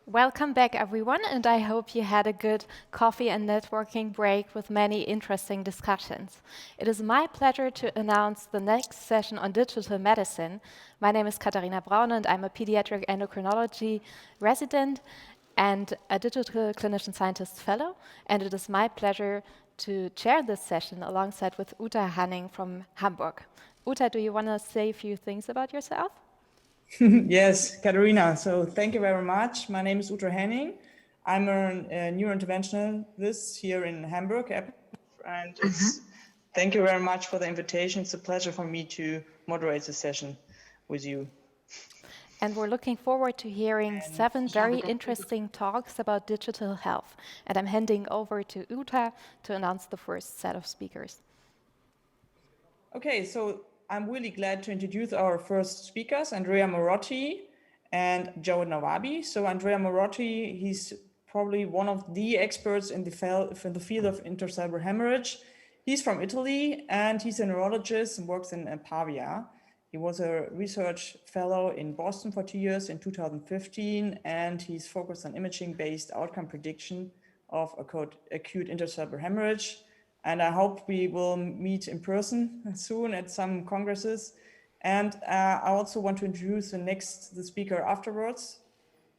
Welcome back, everyone, and I hope you had a good coffee and networking break with many interesting discussions. It is my pleasure to announce the next session on digital medicine. My name is Katarina Braune, and I'm a pediatric endocrinology resident and a digital clinician scientist fellow, and it is my pleasure to chair this session alongside with Uta Hanning from Hamburg. Uta, do you want to say a few things about yourself? Yes, Katarina. So thank you very much. My name is Uta Hanning. I'm a neurointerventionalist here in Hamburg, and thank you very much for the invitation. It's a pleasure for me to moderate the session with you. And we're looking forward to hearing 7 very interesting talks about digital health. And I'm handing over to Uta to announce the first set of speakers. Okay, so I'm really glad to introduce our first speakers, Andrea Morotti and Joe Nawabi. So Andrea Morotti, he's probably one of the experts in the field of intracerebral hemorrhage. He's from Italy and he's a neurologist and works in Pavia. He was a research fellow in Boston for 2 years in 2015, and he's focused on imaging-based outcome prediction of acute intracerebral hemorrhage. And I hope we will meet in person soon at some congresses. And I also want to introduce the speaker afterwards,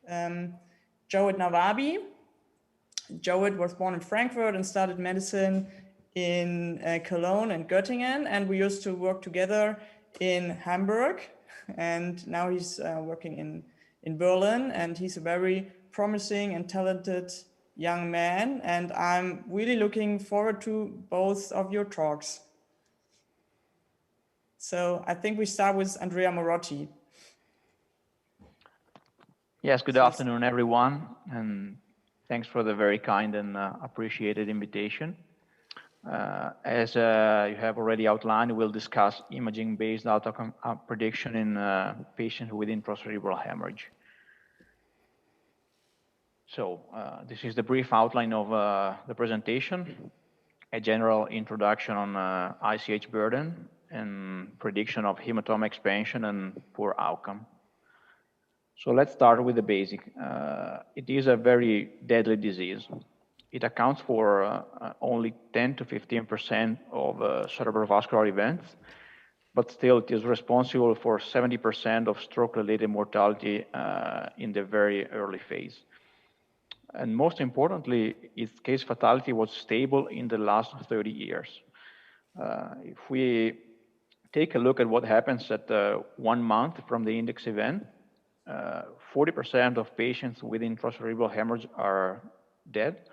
Joe Nawabi. Joe was born in Frankfurt and started medicine in Cologne and Göttingen, and we used to work together in Hamburg, and now he's working in Berlin, and he's a very promising and talented young man, and I'm really looking forward to both of your talks. So I think we start with Andrea Morotti. Yes, good afternoon, everyone, and thanks for the very kind and appreciated invitation. As you have already outlined, we'll discuss imaging-based outcome prediction in patients with intracerebral hemorrhage. So this is the brief outline of the presentation, a general introduction on ICH burden and prediction of hematoma expansion and poor outcome. So let's start with the basic. It is a very deadly disease. It accounts for only 10 to 15% of cerebrovascular events, but still it is responsible for 70% of stroke-related mortality in the very early phase. And most importantly, its case fatality was stable in the last 30 years. If we take a look at what happens at 1 month from the index event, 40% of patients with intracerebral hemorrhage are dead,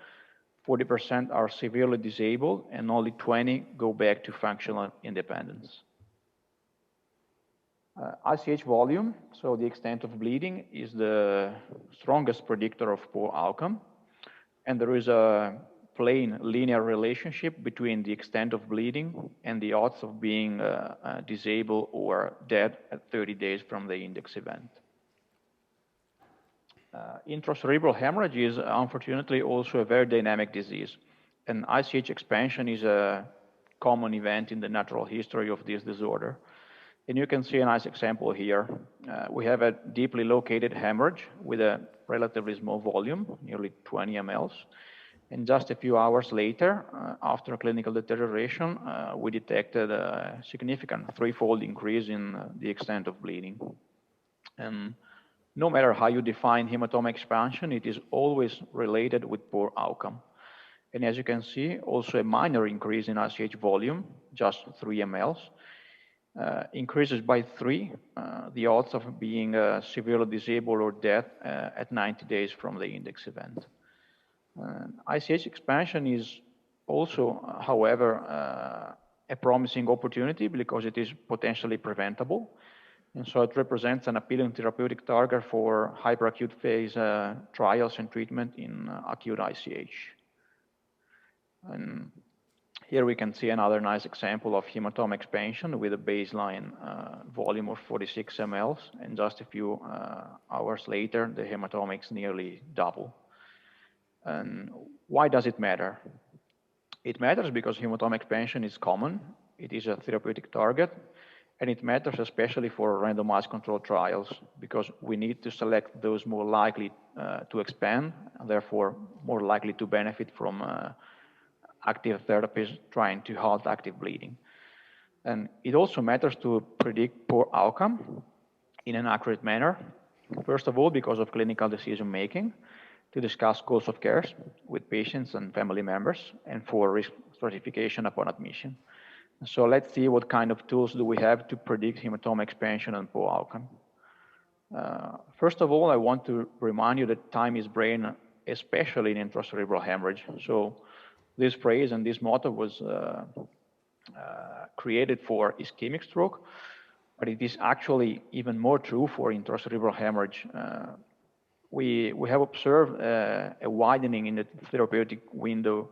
40% are severely disabled, and only 20 go back to functional independence. ICH volume, so the extent of bleeding, is the strongest predictor of poor outcome. And there is a plain linear relationship between the extent of bleeding and the odds of being disabled or dead at 30 days from the index event. Intracerebral hemorrhage is unfortunately also a very dynamic disease, and ICH expansion is a common event in the natural history of this disorder. And you can see a nice example here. We have a deeply located hemorrhage with a relatively small volume, nearly 20 mLs. And just a few hours later, after clinical deterioration, we detected a significant threefold increase in the extent of bleeding. And no matter how you define hematoma expansion, it is always related with poor outcome. And as you can see, also a minor increase in ICH volume, just 3 mLs, increases by 3 the odds of being severely disabled or dead at 90 days from the index event. ICH expansion is also, however, a promising opportunity because it is potentially preventable. And so it represents an appealing therapeutic target for hyperacute phase trials and treatment in acute ICH. And here we can see another nice example of hematoma expansion with a baseline volume of 46 mLs, and just a few hours later, the hematomics nearly double. And why does it matter? It matters because hematoma expansion is common, it is a therapeutic target, And it matters especially for randomized controlled trials because we need to select those more likely to expand, and therefore more likely to benefit from active therapies trying to halt active bleeding. And it also matters to predict poor outcome in an accurate manner. First of all, because of clinical decision making, to discuss goals of care with patients and family members, and for risk stratification upon admission. So let's see what kind of tools do we have to predict hematoma expansion and poor outcome. First of all, I want to remind you that time is brain, especially in intracerebral hemorrhage. So this phrase and this motto was created for ischemic stroke, but it is actually even more true for intracerebral hemorrhage. We have observed a widening in the therapeutic window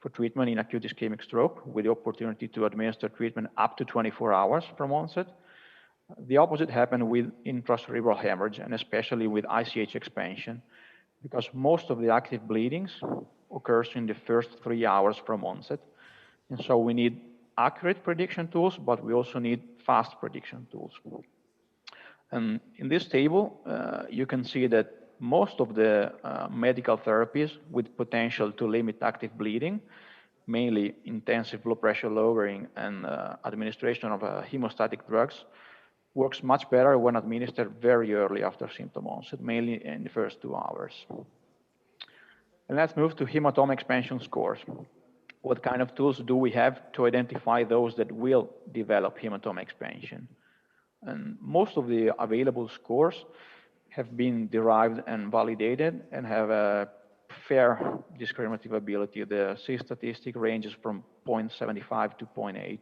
for treatment in acute ischemic stroke with the opportunity to administer treatment up to 24 hours from onset. The opposite happened with intracerebral hemorrhage and especially with ICH expansion because most of the active bleedings occurs in the first 3 hours from onset. And so we need accurate prediction tools, but we also need fast prediction tools. And in this table, you can see that most of the medical therapies with potential to limit active bleeding, mainly intensive blood pressure lowering and administration of hemostatic drugs, works much better when administered very early after symptom onset, mainly in the first 2 hours. And let's move to hematoma expansion scores. What kind of tools do we have to identify those that will develop hematoma expansion? And most of the available scores have been derived and validated and have a fair discriminative ability. The C statistic ranges from 0.75 to 0.8.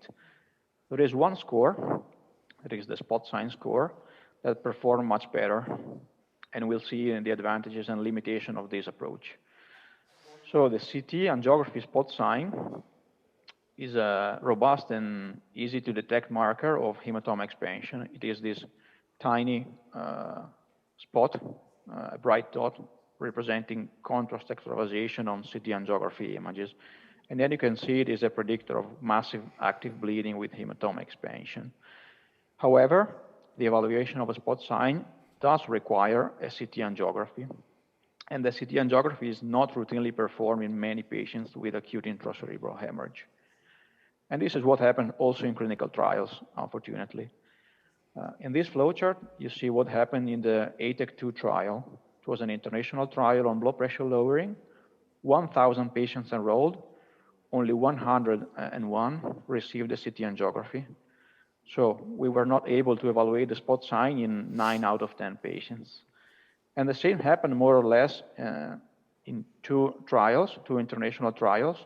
There is one score, that is the spot sign score, that perform much better, and we'll see the advantages and limitation of this approach. So the CT angiography spot sign is a robust and easy to detect marker of hematoma expansion. It is this tiny spot, a bright dot representing contrast extravasation on CT angiography images. And then you can see it is a predictor of massive active bleeding with hematoma expansion. However, the evaluation of a spot sign does require a CT angiography. And the CT angiography is not routinely performed in many patients with acute intracerebral hemorrhage. And this is what happened also in clinical trials, unfortunately. In this flowchart, you see what happened in the ATEC-2 trial. It was an international trial on blood pressure lowering. 1,000 patients enrolled. Only 101 received a CT angiography. So we were not able to evaluate the spot sign in 9 out of 10 patients. And the same happened more or less in 2 trials, 2 international trials,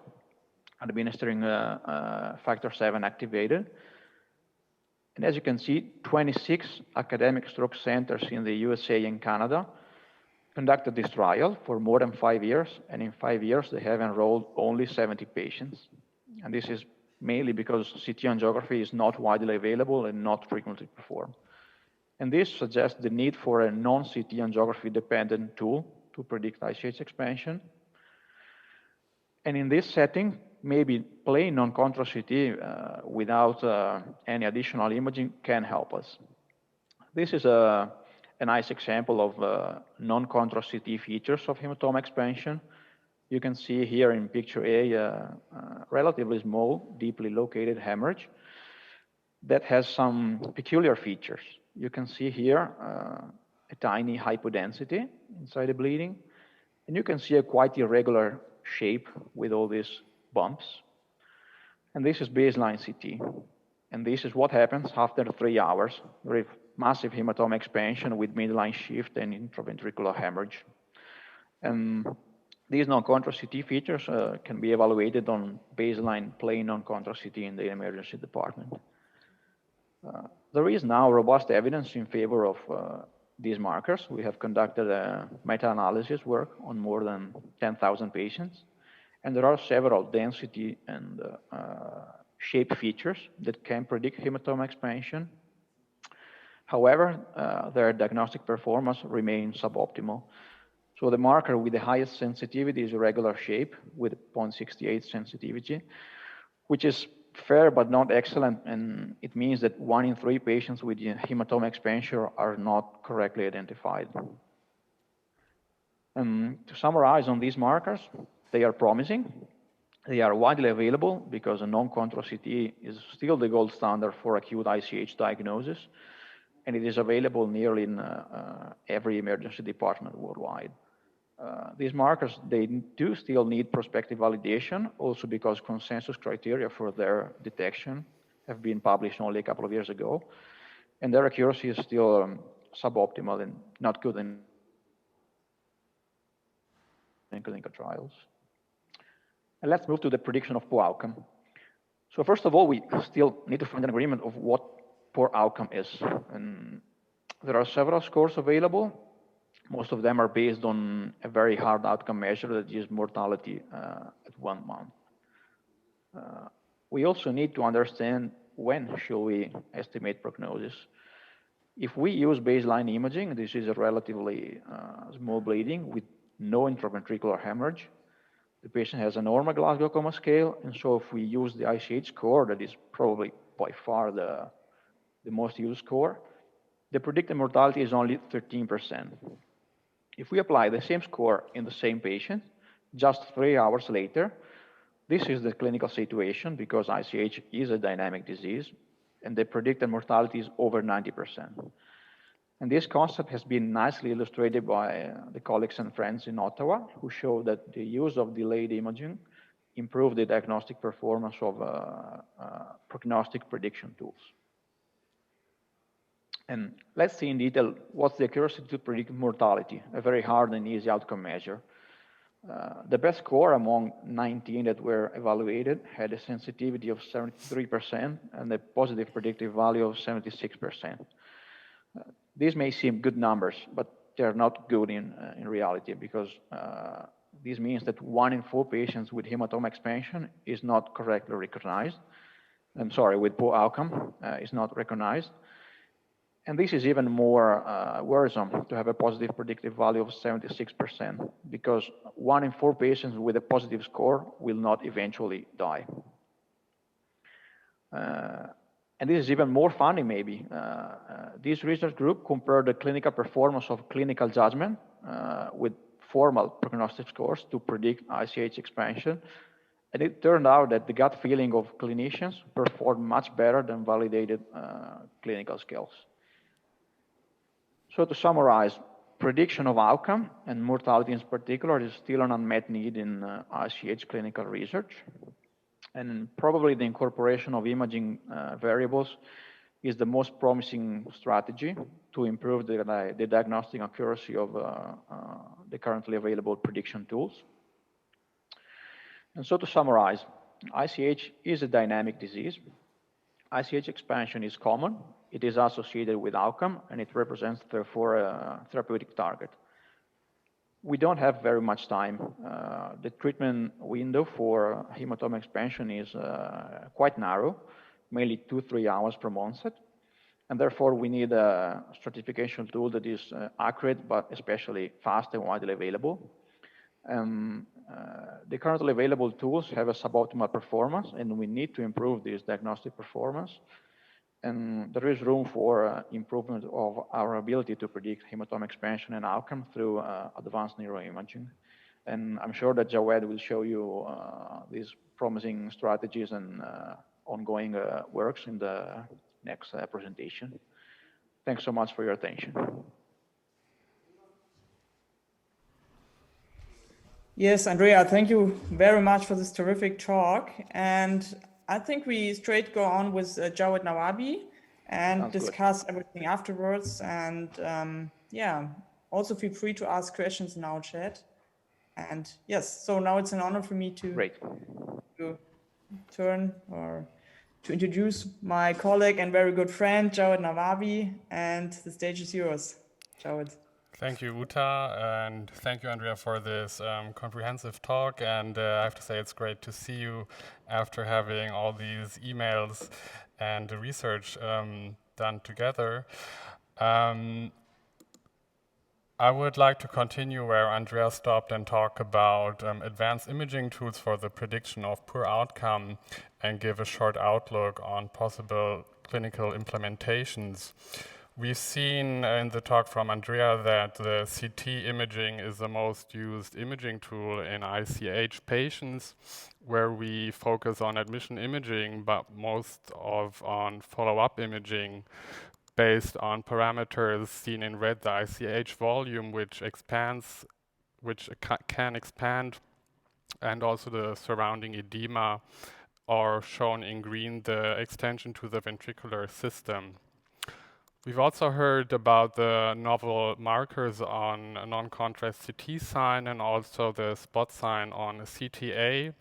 administering factor VII activated. And as you can see, 26 academic stroke centers in the USA and Canada conducted this trial for more than 5 years. And in 5 years, they have enrolled only 70 patients. And this is mainly because CT angiography is not widely available and not frequently performed. And this suggests the need for a non-CT angiography dependent tool to predict ICH expansion. And in this setting, maybe plain non-contrast CT without any additional imaging can help us. This is a nice example of non-contrast CT features of hematoma expansion. You can see here in picture A, relatively small, deeply located hemorrhage that has some peculiar features. You can see here a tiny hypodensity inside the bleeding, and you can see a quite irregular shape with all these bumps. And this is baseline CT. And this is what happens after 3 hours with massive hematoma expansion with midline shift and intraventricular hemorrhage. And these non-contrast CT features can be evaluated on baseline plain non-contrast CT in the emergency department. There is now robust evidence in favor of these markers. We have conducted a meta-analysis work on more than 10,000 patients. And there are several density and shape features that can predict hematoma expansion. However, their diagnostic performance remains suboptimal. So the marker with the highest sensitivity is irregular shape with 0.68 sensitivity, which is fair but not excellent, and it means that 1 in 3 patients with hematoma expansion are not correctly identified. To summarize on these markers, they are promising. They are widely available because a non-control CT is still the gold standard for acute ICH diagnosis, and it is available nearly in every emergency department worldwide. These markers, they do still need prospective validation, also because consensus criteria for their detection have been published only a couple of years ago, and their accuracy is still suboptimal and not good in clinical trials. And let's move to the prediction of poor outcome. So first of all, we still need to find an agreement of what poor outcome is. And there are several scores available. Most of them are based on a very hard outcome measure that is mortality at 1 month. We also need to understand when should we estimate prognosis. If we use baseline imaging, this is a relatively small bleeding with no intraventricular hemorrhage. The patient has a normal Glasgow Coma Scale, and so if we use the ICH score, that is probably by far the most used score, the predicted mortality is only 13%. If we apply the same score in the same patient, just 3 hours later, this is the clinical situation because ICH is a dynamic disease, and the predicted mortality is over 90%. And this concept has been nicely illustrated by the colleagues and friends in Ottawa, who show that the use of delayed imaging improved the diagnostic performance of prognostic prediction tools. And let's see in detail what's the accuracy to predict mortality, a very hard and easy outcome measure. The best score among 19 that were evaluated had a sensitivity of 73% and a positive predictive value of 76%. These may seem good numbers, but they're not good in reality because this means that 1 in 4 patients with hematoma expansion is not correctly recognized. I'm sorry, with poor outcome is not recognized. And this is even more worrisome to have a positive predictive value of 76% because 1 in 4 patients with a positive score will not eventually die. And this is even more funny, maybe. This research group compared the clinical performance of clinical judgment with formal prognostic scores to predict ICH expansion. And it turned out that the gut feeling of clinicians performed much better than validated clinical skills. So to summarize, prediction of outcome and mortality in particular is still an unmet need in ICH clinical research. And probably the incorporation of imaging variables is the most promising strategy to improve the diagnostic accuracy of the currently available prediction tools. And so to summarize, ICH is a dynamic disease. ICH expansion is common, it is associated with outcome, and it represents therefore a therapeutic target. We don't have very much time. The treatment window for hematoma expansion is quite narrow, mainly 2-3 hours from onset, and therefore we need a stratification tool that is accurate, but especially fast and widely available. The currently available tools have a suboptimal performance, and we need to improve this diagnostic performance. And there is room for improvement of our ability to predict hematoma expansion and outcome through advanced neuroimaging. And I'm sure that Jawed will show you these promising strategies and ongoing works in the next presentation. Thanks so much for your attention. Yes, Andrea, thank you very much for this terrific talk. And I think we straight go on with Jawed Nawabi and Sounds discuss good. everything afterwards. And yeah, also feel free to ask questions in our chat. And yes, so now it's an honor for me to turn or to introduce my colleague and very good friend, Jawed Nawabi, and the stage is yours, Jawed. Thank you, Uta, and thank you, Andrea, for this comprehensive talk. And I have to say it's great to see you after having all these emails and the research done together. I I would like to continue where Andrea stopped and talk about advanced imaging tools for the prediction of poor outcome and give a short outlook on possible clinical implementations. We've seen in the talk from Andrea that the CT imaging is the most used imaging tool in ICH patients, where we focus on admission imaging, but most on follow-up imaging based on parameters seen in red, the ICH volume, which can expand, and also the surrounding edema, are shown in green, the extension to the ventricular system. We've also heard about the novel markers on a non-contrast CT sign and also the spot sign on a CTA,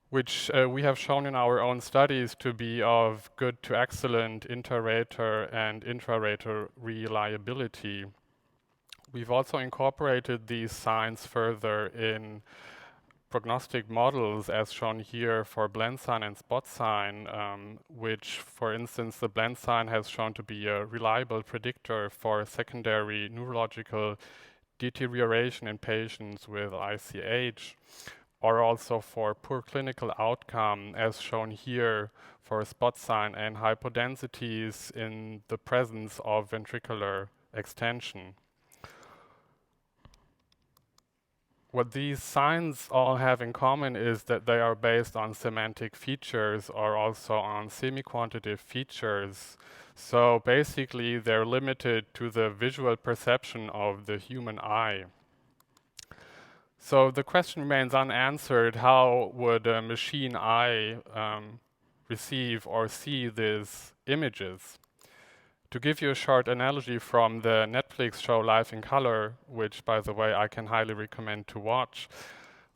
which we have shown in our own studies to be of good to excellent inter-rater and intra-rater reliability. We've also incorporated these signs further in prognostic models, as shown here for blend sign and spot sign, which, for instance, the blend sign has shown to be a reliable predictor for secondary neurological deterioration in patients with ICH, or also for poor clinical outcome, as shown here for spot sign and hypodensities in the presence of ventricular extension. What these signs all have in common is that they are based on semantic features or also on semi-quantitative features. So basically, they're limited to the visual perception of the human eye. So the question remains unanswered: how would a machine eye receive or see these images? To give you a short analogy from the Netflix show Life in Color, which, by the way, I can highly recommend to watch,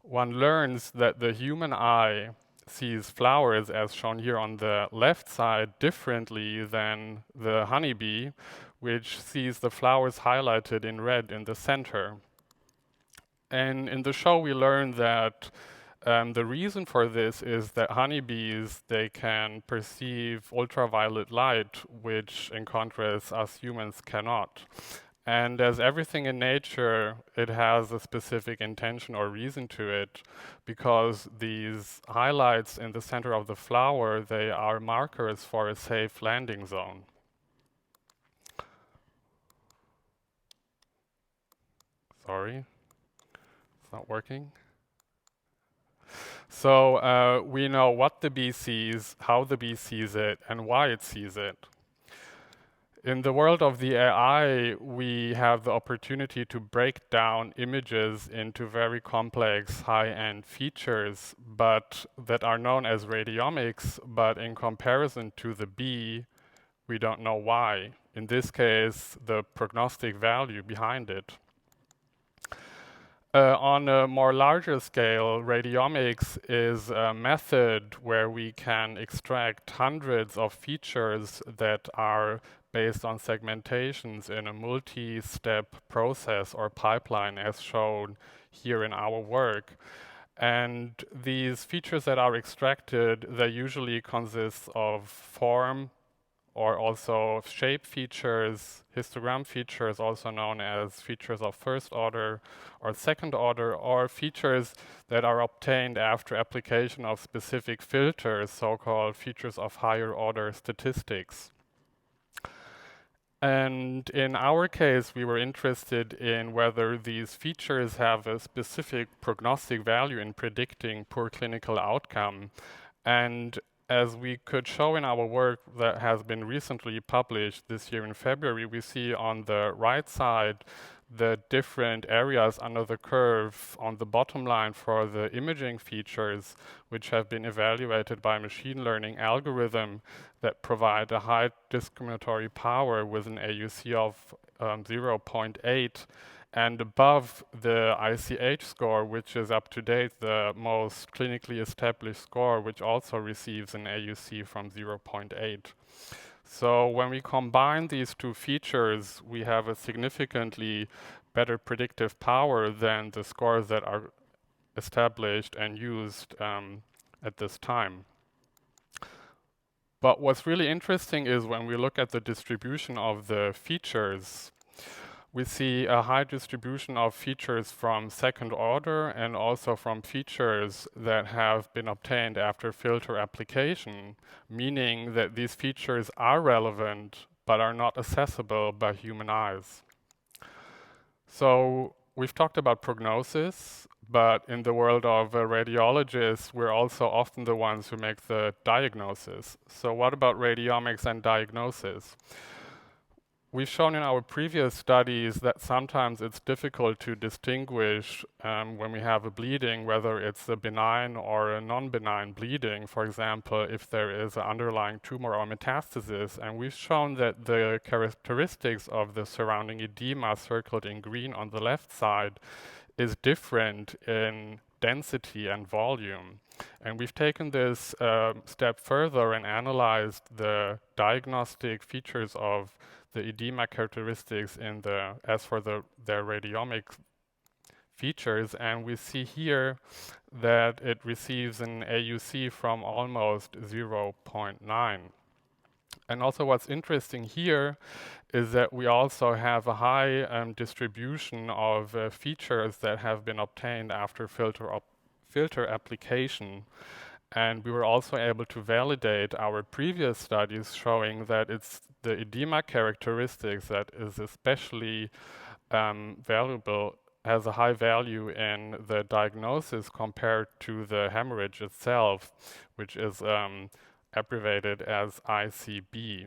one learns that the human eye sees flowers, as shown here on the left side, differently than the honeybee, which sees the flowers highlighted in red in the center. And in the show, we learn that the reason for this is that honeybees, they can perceive ultraviolet light, which in contrast us humans cannot. And as everything in nature, it has a specific intention or reason to it, because these highlights in the center of the flower, they are markers for a safe landing zone. Sorry, it's not working. So we know what the bee sees, how the bee sees it, and why it sees it. In the world of the AI, we have the opportunity to break down images into very complex high-end features, but that are known as radiomics, but in comparison to the bee, we don't know why. In this case, the prognostic value behind it. On a more larger scale, radiomics is a method where we can extract hundreds of features that are based on segmentations in a multi-step process or pipeline, as shown here in our work. And these features that are extracted, they usually consist of form, or also shape features, histogram features, also known as features of first order or second order, or features that are obtained after application of specific filters, so-called features of higher order statistics. And in our case, we were interested in whether these features have a specific prognostic value in predicting poor clinical outcome. And as we could show in our work that has been recently published this year in February, we see on the right side the different areas under the curve on the bottom line for the imaging features, which have been evaluated by machine learning algorithm that provide a high discriminatory power with an AUC of 0.8. And above the ICH score, which is up to date the most clinically established score, which also receives an AUC from 0.8. So when we combine these two features, we have a significantly better predictive power than the scores that are established and used at this time. But what's really interesting is when we look at the distribution of the features, We see a high distribution of features from second order and also from features that have been obtained after filter application, meaning that these features are relevant but are not accessible by human eyes. So we've talked about prognosis, but in the world of radiologists, we're also often the ones who make the diagnosis. So what about radiomics and diagnosis? We've shown in our previous studies that sometimes it's difficult to distinguish when we have a bleeding, whether it's a benign or a non-benign bleeding, for example, if there is an underlying tumor or metastasis. And we've shown that the characteristics of the surrounding edema circled in green on the left side is different in density and volume. And we've taken this step further and analyzed the diagnostic features of the edema characteristics as for their radiomic features, and we see here that it receives an AUC from almost 0.9. And also what's interesting here is that we also have a high distribution of features that have been obtained after filter application. And we were also able to validate our previous studies showing that it's the edema characteristics that is especially valuable, has a high value in the diagnosis compared to the hemorrhage itself, which is abbreviated as ICB.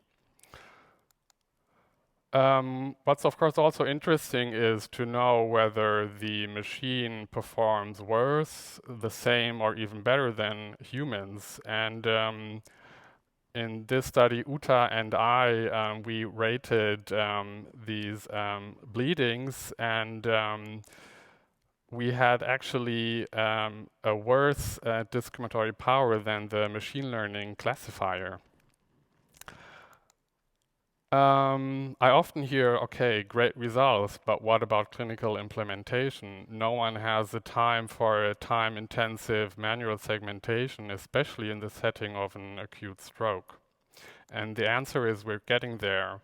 What's of course also interesting is to know whether the machine performs worse, the same, or even better than humans. And in this study, Uta and I, we rated these bleedings, and we had actually a worse discriminatory power than the machine learning classifier. I often hear, okay, great results, but what about clinical implementation? No one has the time for a time-intensive manual segmentation, especially in the setting of an acute stroke. And the answer is we're getting there.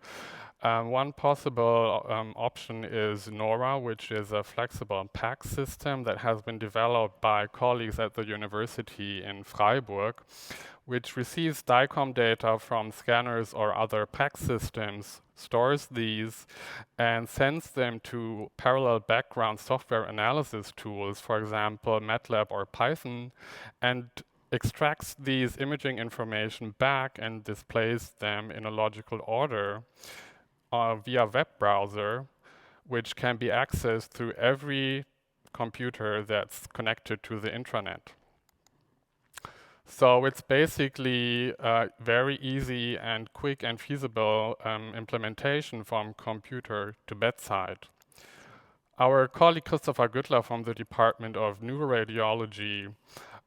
One possible option is NORA, which is a flexible PACS system that has been developed by colleagues at the university in Freiburg, which receives DICOM data from scanners or other PACS systems, stores these, and sends them to parallel background software analysis tools, for example, MATLAB or Python, and extracts these imaging information back and displays them in a logical order via web browser, which can be accessed through every computer that's connected to the intranet. So it's basically a very easy and quick and feasible implementation from computer to bedside. Our colleague Christopher Güttler from the Department of Neuroradiology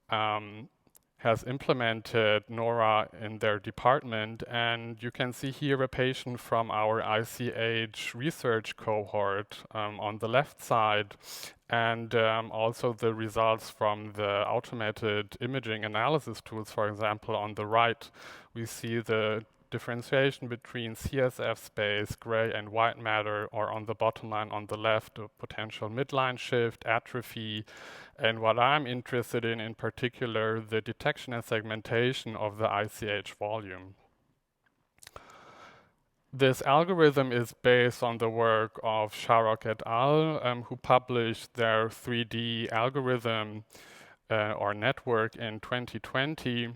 has implemented NORA in their department, and you can see here a patient from our ICH research cohort on the left side, and also the results from the automated imaging analysis tools. For example, on the right, we see the differentiation between CSF space, gray and white matter, or on the bottom line on the left, a potential midline shift, atrophy, and what I'm interested in particular, the detection and segmentation of the ICH volume. This algorithm is based on the work of Sharrock et al., who published their 3D algorithm or network in 2020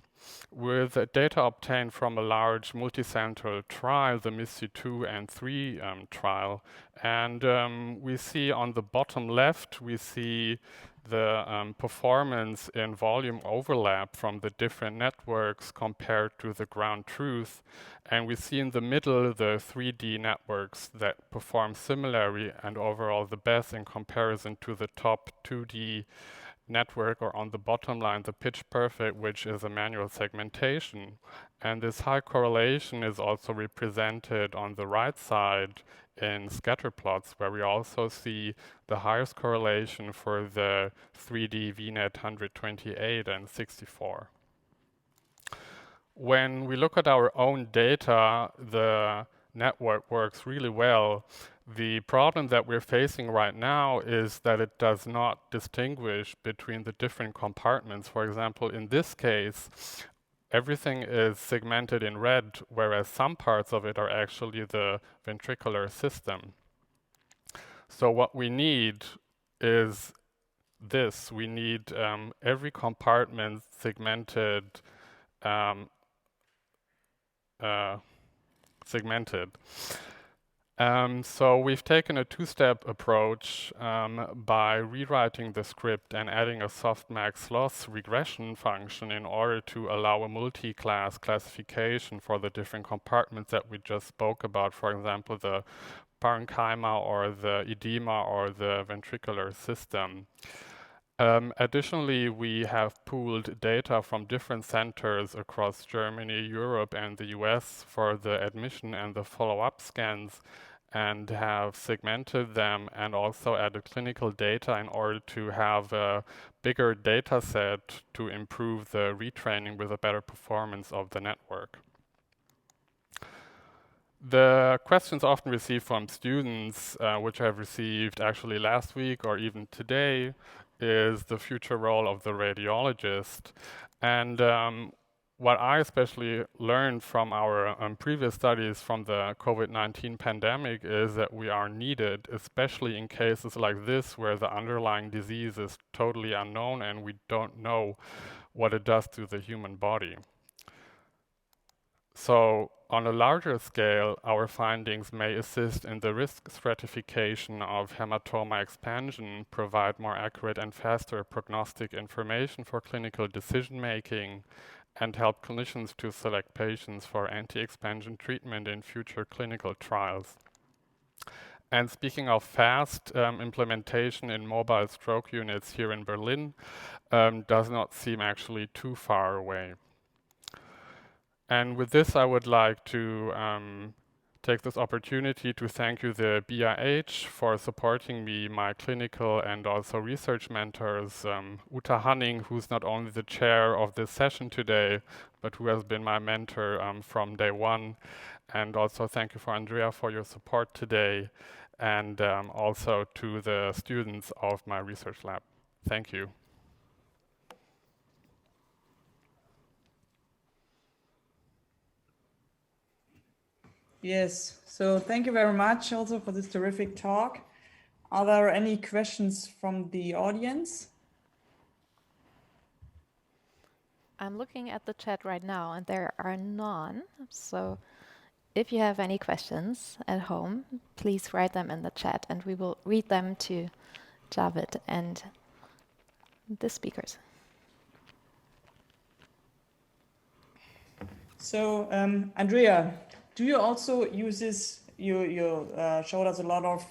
with data obtained from a large multicenter trial, the MISSI 2 and 3 trial. And we see on the bottom left, we see the performance in volume overlap from the different networks compared to the ground truth. And we see in the middle the 3D networks that perform similarly and overall the best in comparison to the top 2D network, or on the bottom line, the pitch perfect, which is a manual segmentation. And this high correlation is also represented on the right side in scatter plots, where we also see the highest correlation for the 3D VNet 128 and 64. When we look at our own data, the network works really well. The problem that we're facing right now is that it does not distinguish between the different compartments. For example, in this case, everything is segmented in red, whereas some parts of it are actually the ventricular system. So what we need is this. We need every compartment segmented. Segmented. So we've taken a two-step approach by rewriting the script and adding a softmax loss regression function in order to allow a multi-class classification for the different compartments that we just spoke about. For example, the parenchyma or the edema or the ventricular system. Additionally, we have pooled data from different centers across Germany, Europe, and the US for the admission and the follow-up scans, and have segmented them and also added clinical data in order to have a bigger data set to improve the retraining with a better performance of the network. The questions often received from students, which I've received actually last week or even today, is the future role of the radiologist. And what I especially learned from our previous studies from the COVID-19 pandemic is that we are needed, especially in cases like this where the underlying disease is totally unknown and we don't know what it does to the human body. So on a larger scale, our findings may assist in the risk stratification of hematoma expansion, provide more accurate and faster prognostic information for clinical decision-making, and help clinicians to select patients for anti-expansion treatment in future clinical trials. And speaking of fast implementation in mobile stroke units here in Berlin, does not seem actually too far away. And with this, I would like to take this opportunity to thank you, the BIH, for supporting me, my clinical and also research mentors, Uta Hanning, who's not only the chair of this session today, but who has been my mentor from day one. And also thank you for Andrea for your support today, and also to the students of my research lab. Thank you. Yes, so thank you very much also for this terrific talk. Are there any questions from the audience? I'm looking at the chat right now and there are none. So if you have any questions at home, please write them in the chat and we will read them to Javid and the speakers. So, Andrea, do you also use this? You showed us a lot of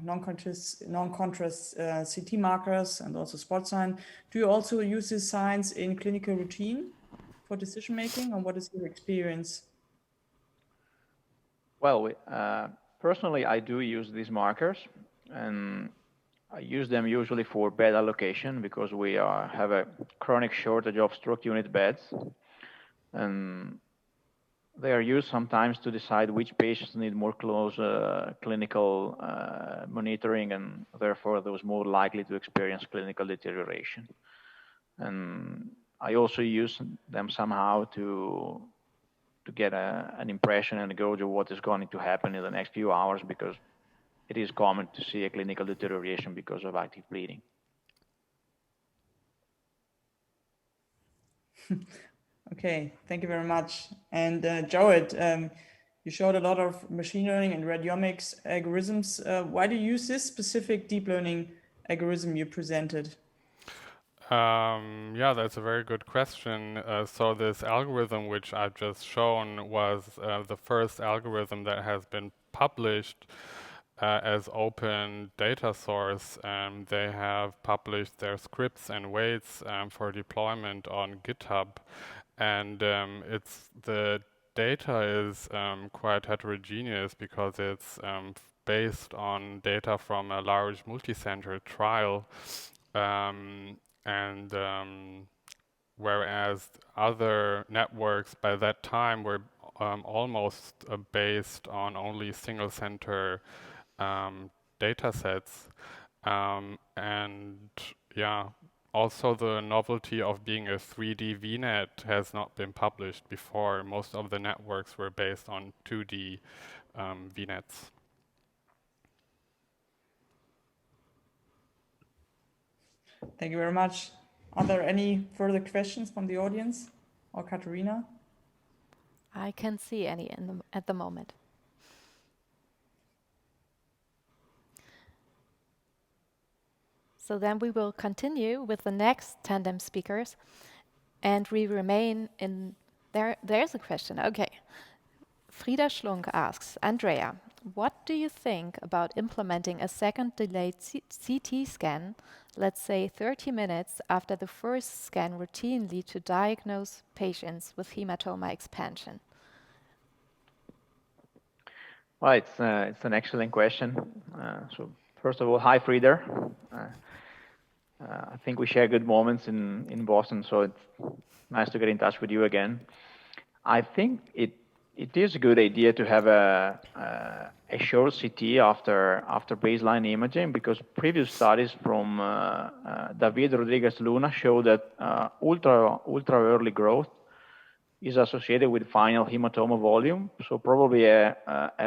non-contrast CT markers and also spot sign. Do you also use these signs in clinical routine for decision making, or what is your experience? Well, personally, I do use these markers, and I use them usually for bed allocation because we have a chronic shortage of stroke unit beds, and they are used sometimes to decide which patients need more close clinical monitoring, and therefore those more likely to experience clinical deterioration. And I also use them somehow to get an impression and a gauge of what is going to happen in the next few hours, because it is common to see a clinical deterioration because of active bleeding. Okay, thank you very much. And Joet, you showed a lot of machine learning and radiomics algorithms. Why do you use this specific deep learning algorithm you presented? Yeah, that's a very good question. So this algorithm, which I've just shown, was the first algorithm that has been published as open data source. They have published their scripts and weights for deployment on GitHub. And the data is quite heterogeneous because it's based on data from a large multi-center trial. Whereas other networks by that time were almost based on only single center data sets. And yeah, also the novelty of being a 3D VNet has not been published before. Most of the networks were based on 2D VNets. Thank you very much. Are there any further questions from the audience or Katarina? I can't see any at the moment. So then we will continue with the next tandem speakers, and we remain in there. There's a question. Okay. Frieda Schlunk asks, Andrea, what do you think about implementing a second delayed CT scan, let's say 30 minutes after the first scan, routinely to diagnose patients with hematoma expansion? Well, it's an excellent question. So first of all, hi, Frieda. I think we share good moments in Boston, so it's nice to get in touch with you again. I think it is a good idea to have a short CT after baseline imaging, because previous studies from David Rodriguez Luna show that ultra early growth is associated with final hematoma volume. So probably a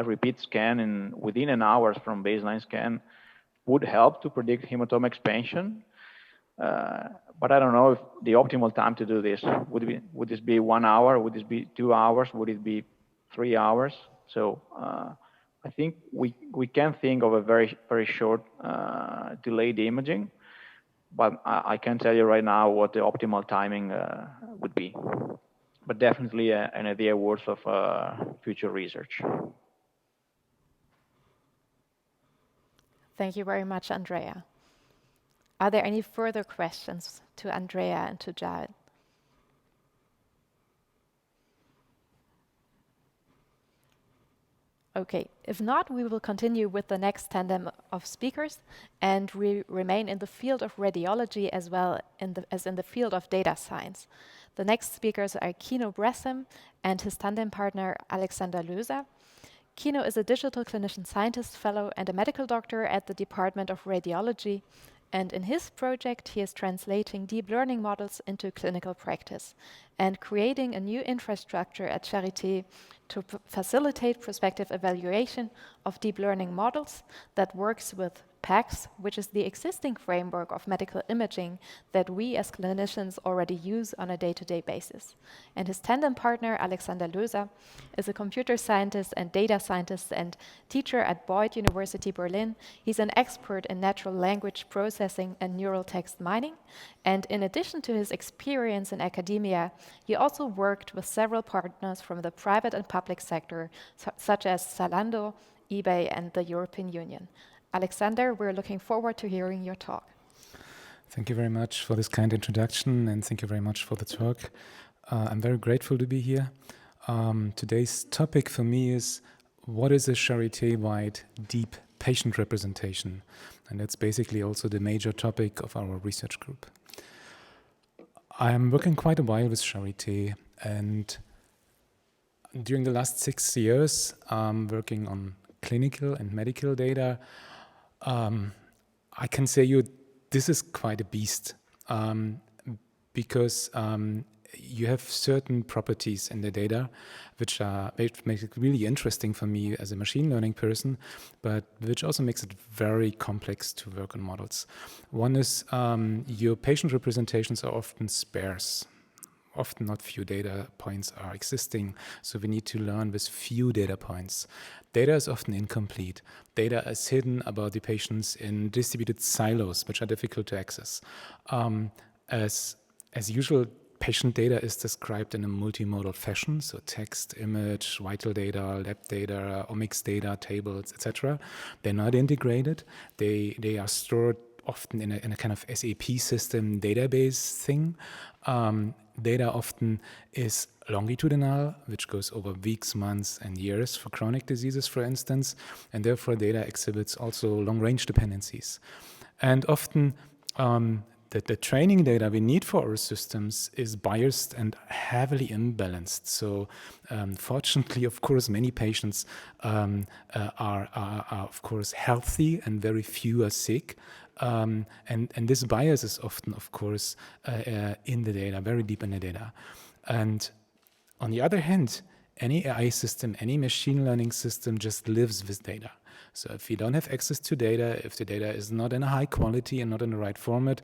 repeat scan within an hour from baseline scan would help to predict hematoma expansion. But I don't know if the optimal time to do this would this be 1 hour? Would this be 2 hours? Would it be 3 hours? So I think we can think of a very short delayed imaging, but I can't tell you right now what the optimal timing would be. But definitely an idea worth of future research. Thank you very much, Andrea. Are there any further questions to Andrea and to Jared? Okay, if not, we will continue with the next tandem of speakers, and we remain in the field of radiology as well as in the field of data science. The next speakers are Keno Bressem and his tandem partner Alexander Löser. Keno is a digital clinician scientist fellow and a medical doctor at the Department of Radiology, and in his project he is translating deep learning models into clinical practice and creating a new infrastructure at Charité to facilitate prospective evaluation of deep learning models that works with PACS, which is the existing framework of medical imaging that we as clinicians already use on a day-to-day basis. And his tandem partner, Alexander Löser, is a computer scientist and data scientist and teacher at Beuth University Berlin. He's an expert in natural language processing and neural text mining. And in addition to his experience in academia, he also worked with several partners from the private and public sector, such as Zalando, eBay, and the European Union. Alexander, we're looking forward to hearing your talk. Thank you very much for this kind introduction, and thank you very much for the talk. I'm very grateful to be here. Today's topic for me is, what is a Charité-wide deep patient representation? And that's basically also the major topic of our research group. I'm working quite a while with Charité, and during the last 6 years, working on clinical and medical data, I can say you this is quite a beast, because you have certain properties in the data which make it really interesting for me as a machine learning person, but which also makes it very complex to work on models. One is your patient representations are often sparse. Often not few data points are existing, so we need to learn with few data points. Data is often incomplete. Data is hidden about the patients in distributed silos, which are difficult to access. As usual, patient data is described in a multimodal fashion, so text, image, vital data, lab data, omics data, tables, etc. They're not integrated. They are stored often in a kind of SAP system database thing. Data often is longitudinal, which goes over weeks, months, and years for chronic diseases, for instance, and therefore data exhibits also long-range dependencies. And often the training data we need for our systems is biased and heavily imbalanced. So fortunately, of course, many patients are of course healthy and very few are sick. And this bias is often, of course, in the data, very deep in the data. And on the other hand, any AI system, any machine learning system just lives with data. So if you don't have access to data, if the data is not in a high quality and not in the right format,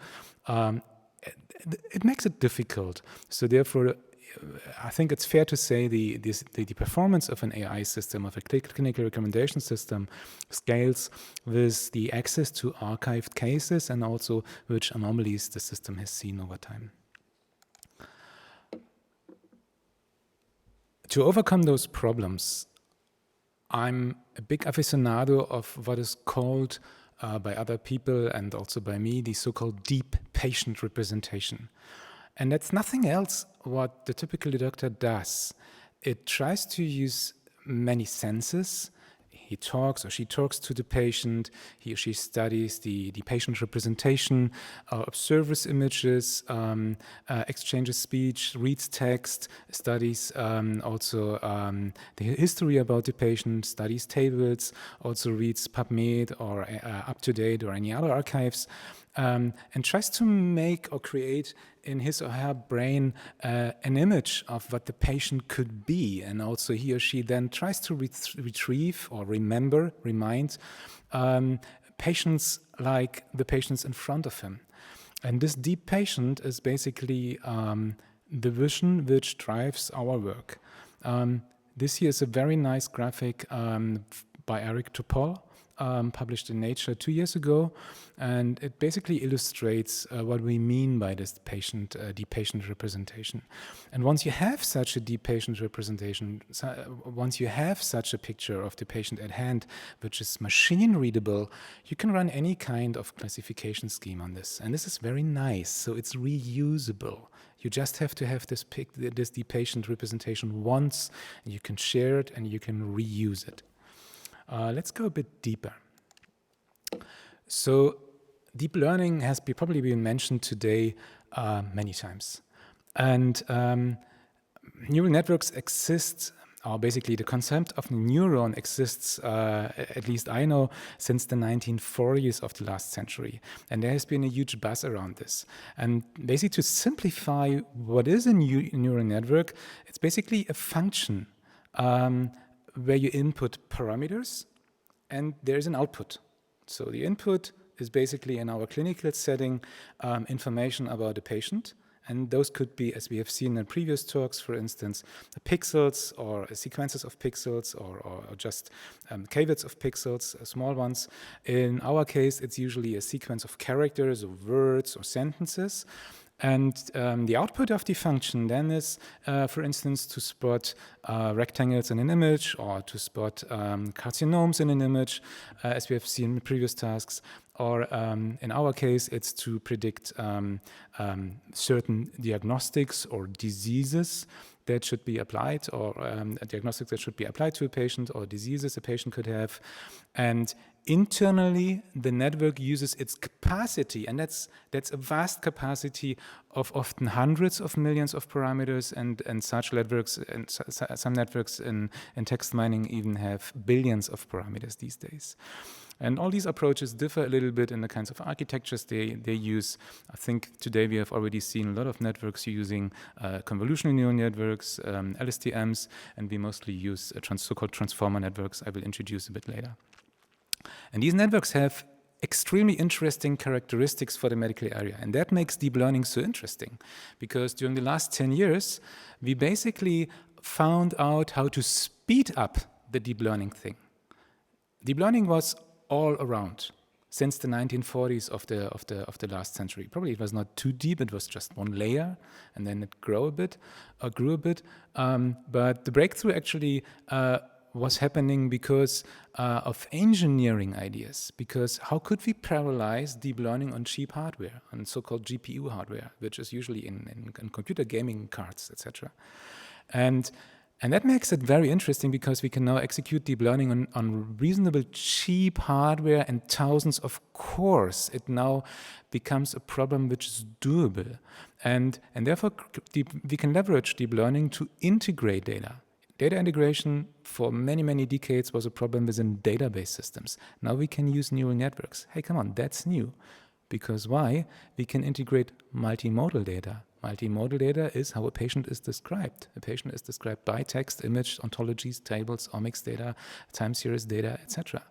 it makes it difficult. So therefore, I think it's fair to say the performance of an AI system, of a clinical recommendation system, scales with the access to archived cases and also which anomalies the system has seen over time. To overcome those problems, I'm a big aficionado of what is called by other people and also by me the so-called deep patient representation. And that's nothing else what the typical doctor does. It tries to use many senses. He talks or she talks to the patient, he or she studies the patient representation, observes images, exchanges speech, reads text, studies also the history about the patient, studies tables, also reads PubMed or UpToDate or any other archives, and tries to make or create in his or her brain an image of what the patient could be. And also he or she then tries to retrieve or remind patients like the patients in front of him. And this deep patient is basically the vision which drives our work. This here is a very nice graphic by Eric Topol, published in Nature 2 years ago, and it basically illustrates what we mean by this deep patient representation. And once you have such a deep patient representation, once you have such a picture of the patient at hand, which is machine readable, you can run any kind of classification scheme on this. And this is very nice, so it's reusable. You just have to have this deep patient representation once, and you can share it and you can reuse it. Let's go a bit deeper. So deep learning has probably been mentioned today many times. And neural networks exist, or basically the concept of a neuron exists, at least I know, since the 1940s of the last century. And there has been a huge buzz around this. And basically to simplify what is a neural network, it's basically a function where you input parameters and there's an output. So the input is basically in our clinical setting information about the patient, and those could be, as we have seen in previous talks, for instance, pixels or sequences of pixels or just caveats of pixels, small ones. In our case, it's usually a sequence of characters or words or sentences. And the output of the function then is, for instance, to spot rectangles in an image or to spot carcinomes in an image, as we have seen in previous tasks. Or in our case, it's to predict certain diagnostics or diseases that should be applied, or diagnostics that should be applied to a patient, or diseases a patient could have. And internally, the network uses its capacity, and that's a vast capacity of often hundreds of millions of parameters, and such networks, and some networks in text mining even have billions of parameters these days. And all these approaches differ a little bit in the kinds of architectures they use. I think today we have already seen a lot of networks using convolutional neural networks, LSTMs, and we mostly use so-called transformer networks I will introduce a bit later. And these networks have extremely interesting characteristics for the medical area. And that makes deep learning so interesting, because during the last 10 years, we basically found out how to speed up the deep learning thing. Deep learning was all around since the 1940s of the last century. Probably it was not too deep, it was just one layer, and then it grew a bit. But the breakthrough actually was happening because of engineering ideas. Because how could we parallelize deep learning on cheap hardware, on so-called GPU hardware, which is usually in computer gaming cards, etc. And And that makes it very interesting because we can now execute deep learning on reasonable cheap hardware and thousands of cores. It now becomes a problem which is doable. And therefore, we can leverage deep learning to integrate data. Data integration for many, many decades was a problem within database systems. Now we can use neural networks. Hey, come on, that's new. Because why? We can integrate multimodal data. Multimodal data is how a patient is described. A patient is described by text, image, ontologies, tables, omics data, time series data, etc.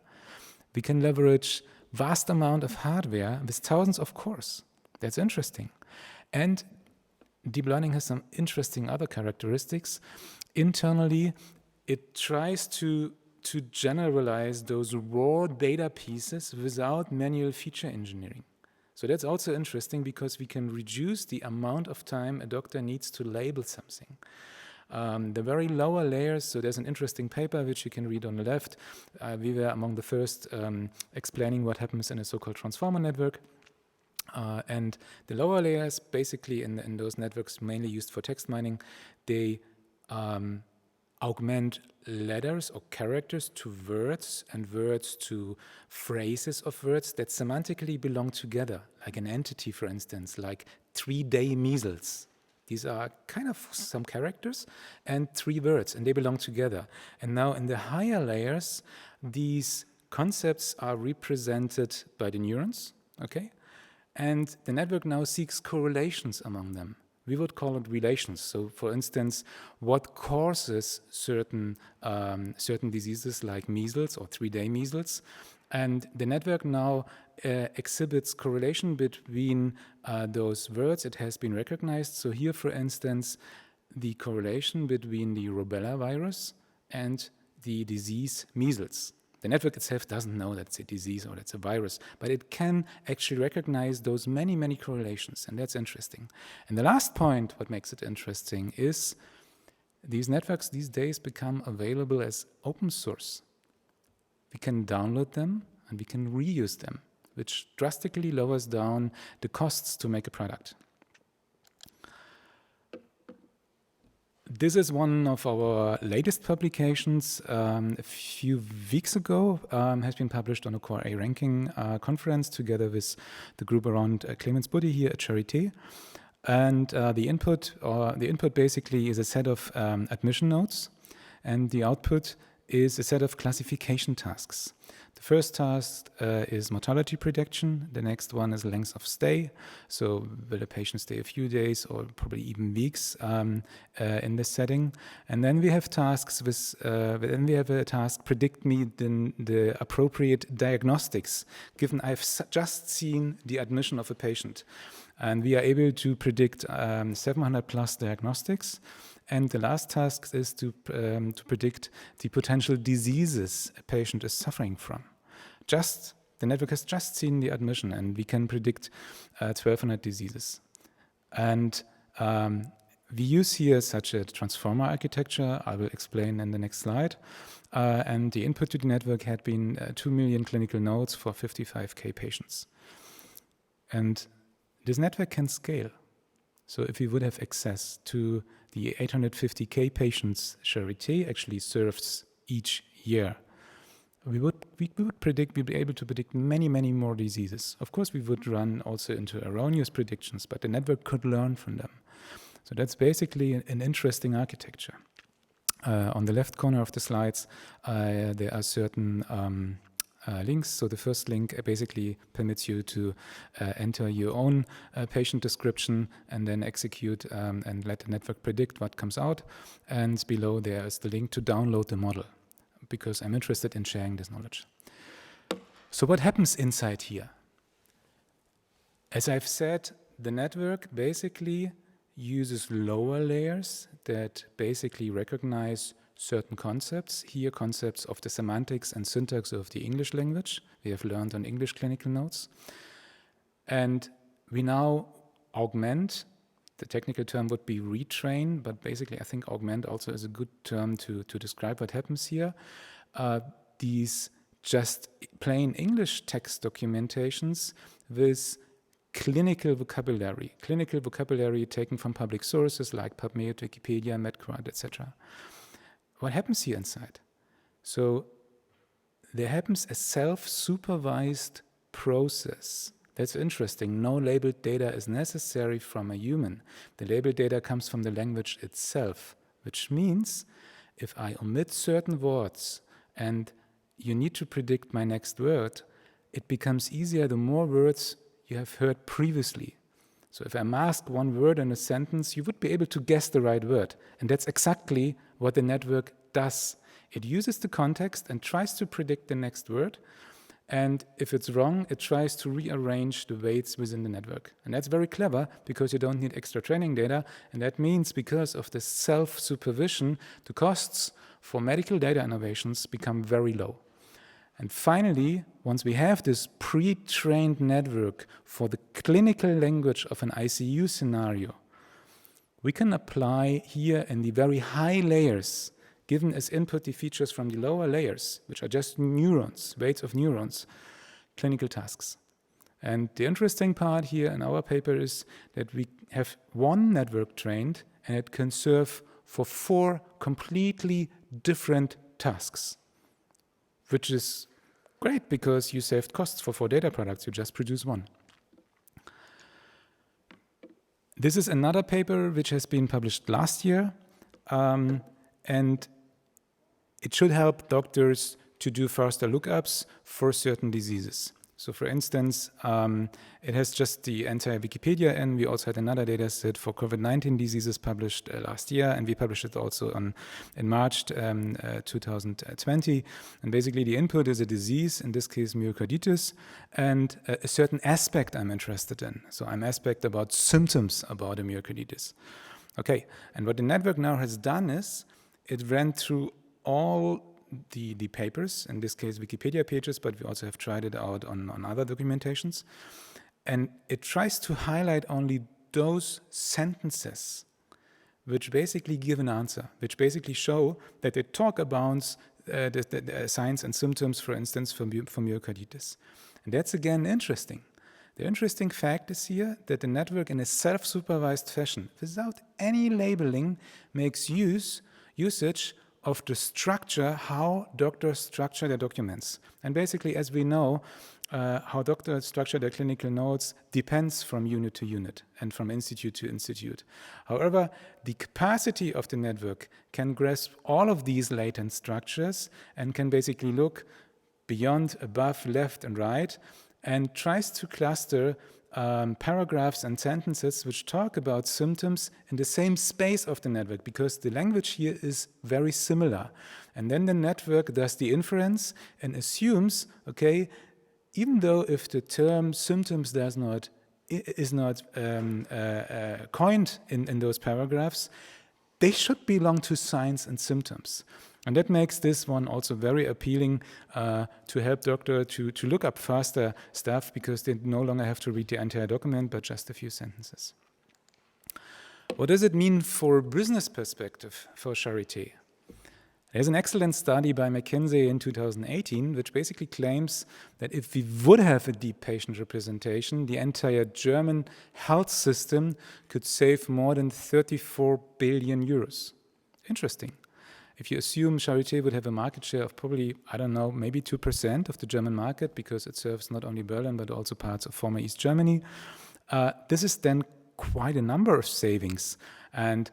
We can leverage vast amount of hardware with thousands of cores. That's interesting. And deep learning has some interesting other characteristics. Internally, it tries to generalize those raw data pieces without manual feature engineering. So that's also interesting because we can reduce the amount of time a doctor needs to label something. The very lower layers, so there's an interesting paper which you can read on the left. We were among the first explaining what happens in a so-called transformer network. And the lower layers, basically in those networks mainly used for text mining, they augment letters or characters to words and words to phrases of words that semantically belong together, like an entity, for instance, like 3-day measles. These are kind of some characters and 3 words, and they belong together. And now in the higher layers, these concepts are represented by the neurons, okay? And the network now seeks correlations among them. We would call it relations. So, for instance, what causes certain diseases like measles or 3-day measles, and the network now exhibits correlation between those words. It has been recognized. So here, for instance, the correlation between the rubella virus and the disease measles. The network itself doesn't know that's a disease or that's a virus, but it can actually recognize those many, many correlations, and that's interesting. And the last point, what makes it interesting, is these networks these days become available as open source. We can download them and we can reuse them, which drastically lowers down the costs to make a product. This is one of our latest publications. A few weeks ago, has been published on a Core A ranking conference together with the group around Clemens Buddy here at Charité. And the input basically is a set of admission notes, and the output is a set of classification tasks. The first task is mortality prediction. The next one is length of stay. So will a patient stay a few days or probably even weeks in this setting? And then we have tasks with, then we have a task, predict me the appropriate diagnostics, given I've just seen the admission of a patient. And we are able to predict 700 plus diagnostics. And the last task is to predict the potential diseases a patient is suffering from. The network has just seen the admission, and we can predict 1,200 diseases. And we use here such a transformer architecture. I will explain in the next slide. And the input to the network had been 2 million clinical nodes for 55K patients. And this network can scale. So if we would have access to the 850K patients Charité actually serves each year, we would be able to predict many, many more diseases. Of course, we would run also into erroneous predictions, but the network could learn from them. So that's basically an interesting architecture. On the left corner of the slides, there are certain links. So the first link basically permits you to enter your own patient description and then execute and let the network predict what comes out. And below there is the link to download the model, because I'm interested in sharing this knowledge. So what happens inside here? As I've said, the network basically uses lower layers that basically recognize certain concepts, here concepts of the semantics and syntax of the English language we have learned on English clinical notes. And we now augment, the technical term would be retrain, but basically I think augment also is a good term to describe what happens here. These just plain English text documentations with clinical vocabulary taken from public sources like PubMed, Wikipedia, MedQuant, etc. what happens here inside? So there happens a self-supervised process. That's interesting. No labeled data is necessary from a human. The labeled data comes from the language itself, which means if I omit certain words and you need to predict my next word, it becomes easier the more words you have heard previously. So if I mask one word in a sentence, you would be able to guess the right word. And that's exactly what the network does. It uses the context and tries to predict the next word. And if it's wrong, it tries to rearrange the weights within the network. And that's very clever because you don't need extra training data. And that means because of the self-supervision, the costs for medical data innovations become very low. And finally, once we have this pre-trained network for the clinical language of an ICU scenario, we can apply here in the very high layers, given as input the features from the lower layers, which are just neurons, weights of neurons, clinical tasks. And the interesting part here in our paper is that we have one network trained and it can serve for 4 completely different tasks, which is great because you saved costs for 4 data products, you just produce one. This is another paper which has been published last year, and it should help doctors to do faster lookups for certain diseases. So for instance, it has just the entire Wikipedia in. We also had another data set for COVID-19 diseases published last year, and we published it also in March 2020. And basically the input is a disease, in this case myocarditis, and a certain aspect I'm interested in. So I'm aspect about symptoms about a myocarditis. Okay, and what the network now has done is it ran through all the papers, in this case Wikipedia pages, but we also have tried it out on other documentations. And it tries to highlight only those sentences which basically give an answer, which basically show that they talk about the signs and symptoms, for instance, for myocarditis. And that's again interesting. The interesting fact is here that the network in a self-supervised fashion, without any labeling, makes usage of the structure, how doctors structure their documents. And basically, as we know, how doctors structure their clinical notes depends from unit to unit and from institute to institute. However, the capacity of the network can grasp all of these latent structures and can basically look beyond, above, left, and right, and tries to cluster paragraphs and sentences which talk about symptoms in the same space of the network, because the language here is very similar. And then the network does the inference and assumes, okay, even though if the term symptoms is not coined in those paragraphs, they should belong to signs and symptoms. And that makes this one also very appealing to help doctor to look up faster stuff, because they no longer have to read the entire document, but just a few sentences. What does it mean for a business perspective for Charité? There's an excellent study by McKinsey in 2018, which basically claims that if we would have a deep patient representation, the entire German health system could save more than 34 billion euros. Interesting. If you assume Charité would have a market share of probably, I don't know, maybe 2% of the German market, because it serves not only Berlin, but also parts of former East Germany, this is then quite a number of savings. And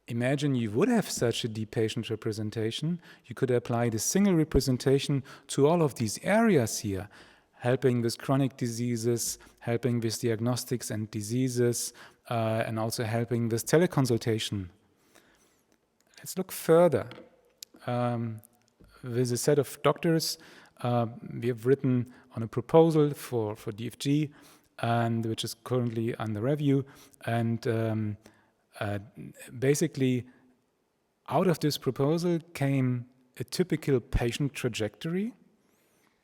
imagine you would have such a deep patient representation. You could apply the single representation to all of these areas here, helping with chronic diseases, helping with diagnostics and diseases, and also helping with teleconsultation. Let's look further. With a set of doctors, we have written on a proposal for DFG, and which is currently under review. And basically, out of this proposal came a typical patient trajectory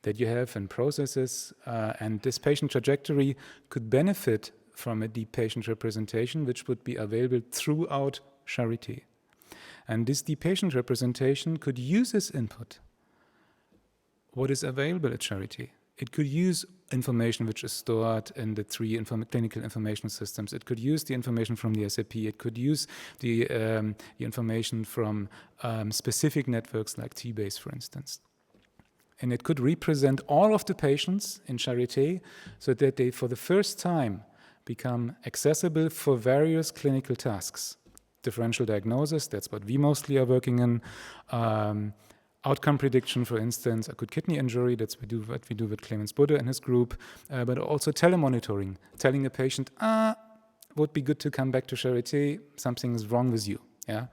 that you have in processes, and this patient trajectory could benefit from a deep patient representation, which would be available throughout Charité. And this deep patient representation could use as input what is available at Charité. It could use information which is stored in the three clinical information systems. It could use the information from the SAP. It could use the information from specific networks like TBase, for instance. And it could represent all of the patients in Charité so that they, for the first time, become accessible for various clinical tasks. Differential diagnosis, that's what we mostly are working in. Outcome prediction, for instance, acute kidney injury, that's what we do with Clemens Budde and his group, but also telemonitoring, telling a patient, would be good to come back to Charité, something is wrong with you. Yeah.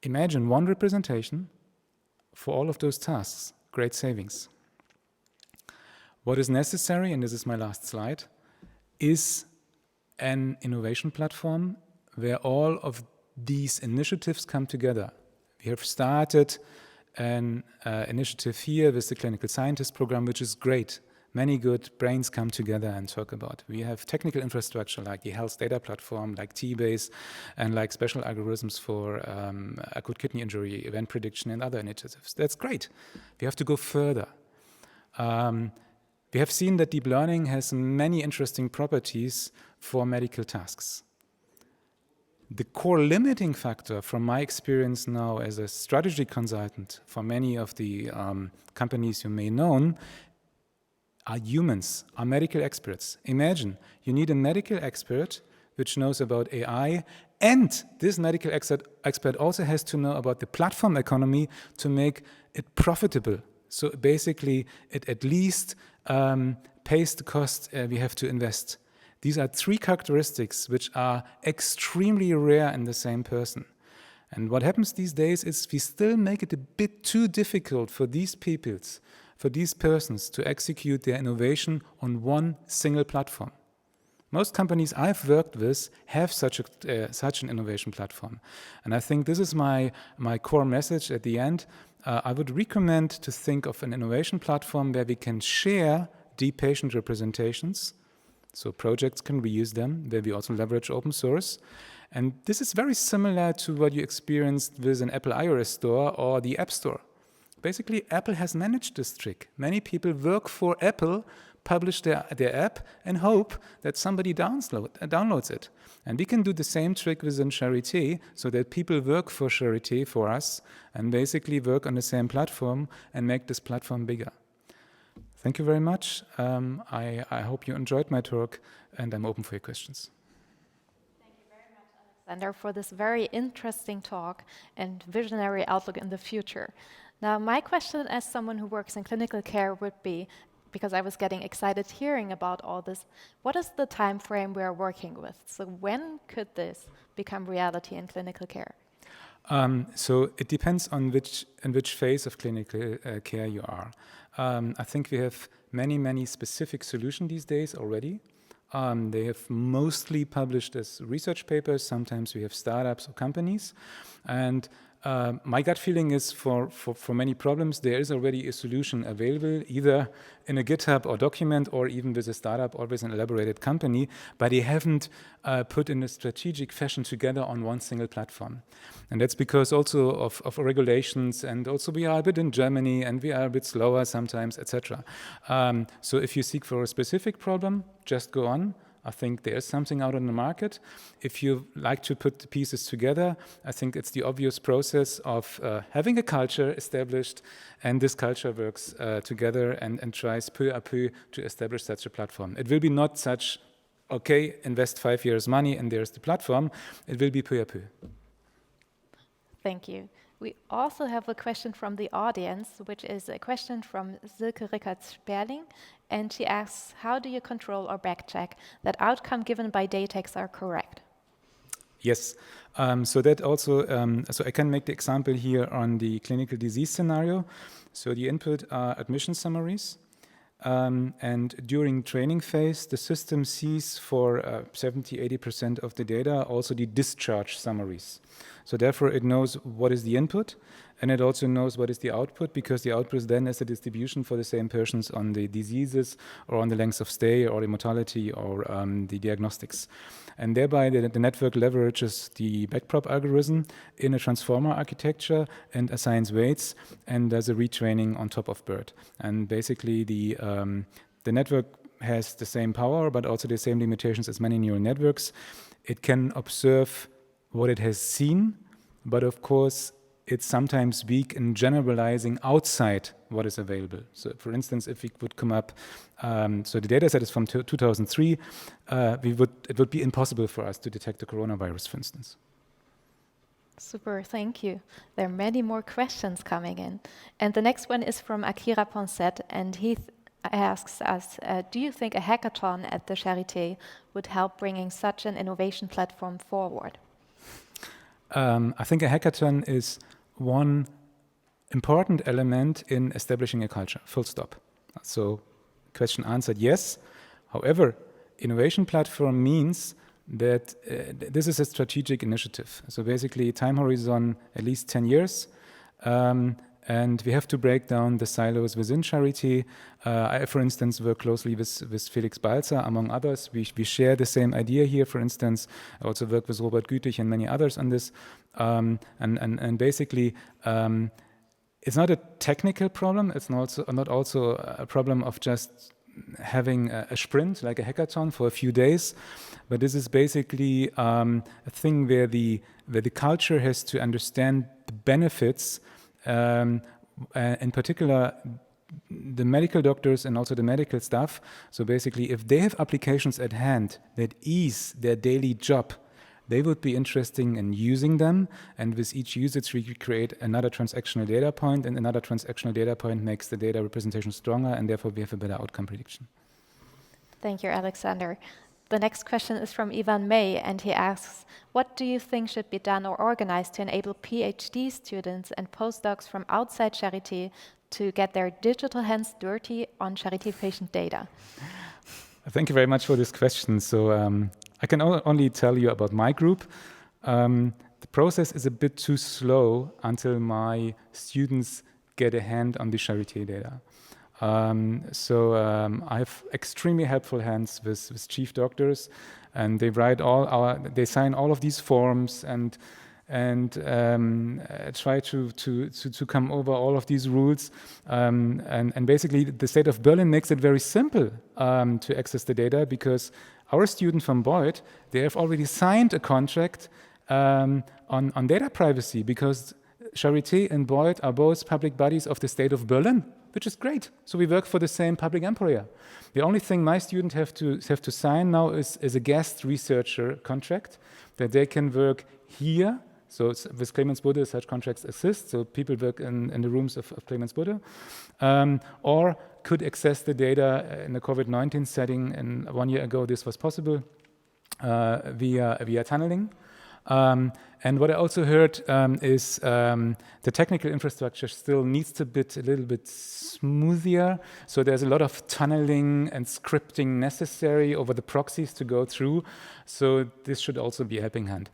Imagine one representation for all of those tasks, great savings. What is necessary, and this is my last slide, is an innovation platform where all of these initiatives come together. We have started an initiative here with the clinical scientist program, which is great. Many good brains come together and talk about. We have technical infrastructure like the health data platform, like TBase, and like special algorithms for acute kidney injury, event prediction, and other initiatives. That's great. We have to go further. We have seen that deep learning has many interesting properties for medical tasks. The core limiting factor from my experience now as a strategy consultant for many of the companies you may know are humans, are medical experts. Imagine you need a medical expert which knows about AI, and this medical expert also has to know about the platform economy to make it profitable. So basically it at least pays the cost we have to invest. These are three characteristics which are extremely rare in the same person. And what happens these days is we still make it a bit too difficult for these peoples, for these persons to execute their innovation on one single platform. Most companies I've worked with have such an innovation platform. And I think this is my core message at the end. I would recommend to think of an innovation platform where we can share deep patient representations, so projects can reuse them, where we also leverage open source. And this is very similar to what you experienced with an Apple iOS store or the App Store. Basically, Apple has managed this trick. Many people work for Apple, publish their app, and hope that somebody downloads it. And we can do the same trick within Charité, so that people work for Charité for us, and basically work on the same platform and make this platform bigger. Thank you very much. I hope you enjoyed my talk, and I'm open for your questions. Thank you very much, Alexander, for this very interesting talk and visionary outlook in the future. Now, my question as someone who works in clinical care would be, because I was getting excited hearing about all this, what is the time frame we are working with? So when could this become reality in clinical care? So it depends on in which phase of clinical care you are. I think we have many specific solutions these days already. They have mostly published as research papers. Sometimes we have startups or companies. And my gut feeling is for many problems, there is already a solution available, either in a GitHub or document, or even with a startup or with an elaborated company, but they haven't put in a strategic fashion together on one single platform. And that's because also of regulations, and also we are a bit in Germany, and we are a bit slower sometimes, etc. So if you seek for a specific problem, just go on. I think there's something out on the market. If you like to put the pieces together, I think it's the obvious process of having a culture established, and this culture works together and tries peu à peu to establish such a platform. It will be not such, okay, invest 5 years money and there's the platform. It will be peu à peu. Thank you. We also have a question from the audience, which is a question from Silke Rickert-Sperling, and she asks, how do you control or backcheck that outcome given by DATEX are correct? Yes, so that also, so I can make the example here on the clinical disease scenario. So the input are admission summaries, and during training phase, the system sees for 70-80% of the data also the discharge summaries. So therefore, it knows what is the input, and it also knows what is the output, because the output then is the distribution for the same persons on the diseases or on the length of stay or the mortality or the diagnostics. And thereby the network leverages the backprop algorithm in a transformer architecture and assigns weights and does a retraining on top of BERT. And basically the network has the same power but also the same limitations as many neural networks. It can observe what it has seen, but of course it's sometimes weak in generalizing outside what is available. So for instance, if we would come up, so the data set is from 2003, it would be impossible for us to detect the coronavirus, for instance. Super, thank you. There are many more questions coming in. And the next one is from Akira Ponset, and he asks us, do you think a hackathon at the Charité would help bringing such an innovation platform forward? I think a hackathon is one important element in establishing a culture, full stop. So, question answered, yes. However, innovation platform means that this is a strategic initiative. So basically, time horizon at least 10 years. And we have to break down the silos within Charité. I, for instance, work closely with Felix Balzer, among others. We share the same idea here, for instance. I also work with Robert Gütig and many others on this. And basically, it's not a technical problem. It's not also a problem of just having a sprint, like a hackathon for a few days. But this is basically a thing where the culture has to understand the benefits. In particular, the medical doctors and also the medical staff. So basically, if they have applications at hand that ease their daily job, they would be interested in using them. And with each usage, we create another transactional data point, and another transactional data point makes the data representation stronger, and therefore we have a better outcome prediction. Thank you, Alexander. The next question is from Ivan May, and he asks, what do you think should be done or organized to enable PhD students and postdocs from outside Charité to get their digital hands dirty on Charité patient data? Thank you very much for this question. So I can only tell you about my group. The process is a bit too slow until my students get a hand on the Charité data. I have extremely helpful hands with chief doctors, and they write they sign all of these forms and try to come over all of these rules. And basically, the state of Berlin makes it very simple to access the data, because our student from Beuth, they have already signed a contract on data privacy, because Charité and Beuth are both public bodies of the state of Berlin, which is great. So we work for the same public employer. The only thing my students have to sign now is a guest researcher contract that they can work here. So with Clemensbode, such contracts exist. So people work in the rooms of Clemensbode, or could access the data in the COVID-19 setting. And 1 year ago, this was possible via tunneling. And what I also heard is the technical infrastructure still needs to be a little bit smoother. So there's a lot of tunneling and scripting necessary over the proxies to go through. So this should also be a helping hand.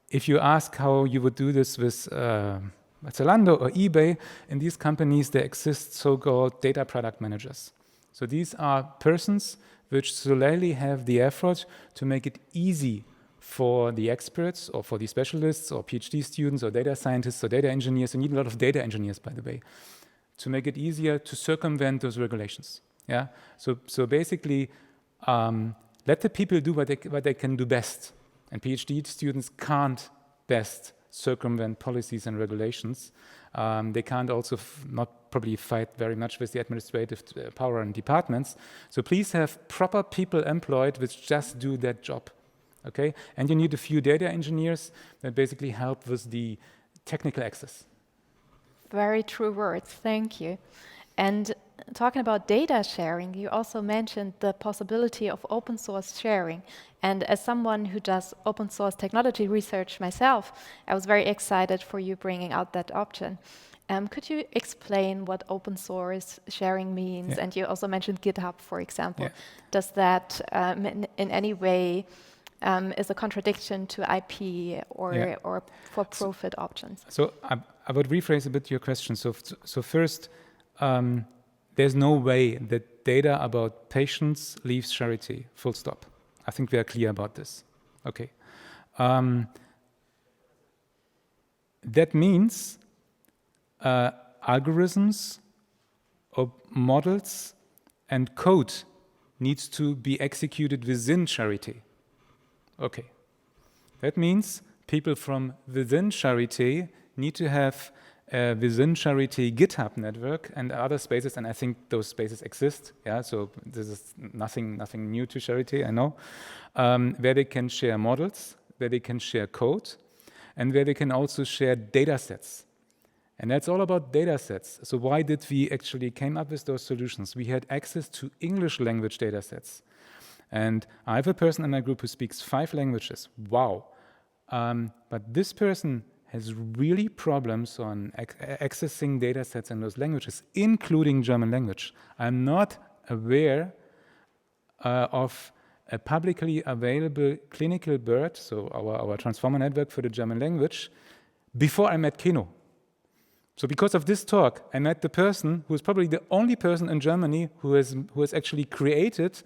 If you ask how you would do this with Zalando or eBay, in these companies there exist so-called data product managers. So these are persons which solely have the effort to make it easy for the experts or for the specialists or PhD students or data scientists or data engineers. You need a lot of data engineers, by the way, to make it easier to circumvent those regulations. Yeah. So basically, let the people do what they can do best. And PhD students can't best circumvent policies and regulations. They can't also not probably fight very much with the administrative power and departments. So please have proper people employed which just do that job. Okay, and you need a few data engineers that basically help with the technical access. Very true words, thank you. And talking about data sharing, you also mentioned the possibility of open source sharing. And as someone who does open source technology research myself, I was very excited for you bringing out that option. Could you explain what open source sharing means? Yeah. And you also mentioned GitHub, for example. Yeah. Does that in any way is a contradiction to IP or for-profit options. So I would rephrase a bit your question. So first, there's no way that data about patients leaves Charité, full stop. I think we are clear about this. Okay. That means algorithms or models and code needs to be executed within Charité. Okay. That means people from within Charité need to have within Charité GitHub network and other spaces, and I think those spaces exist. Yeah, so this is nothing new to Charité, I know, where they can share models, where they can share code, and where they can also share data sets. And that's all about data sets. So why did we actually came up with those solutions? We had access to English language data sets. And I have a person in my group who speaks 5 languages. Wow. But this person has really problems on accessing data sets in those languages, including German language. I'm not aware of a publicly available clinical BERT, so our transformer network for the German language, before I met Keno. So because of this talk, I met the person who is probably the only person in Germany who has actually created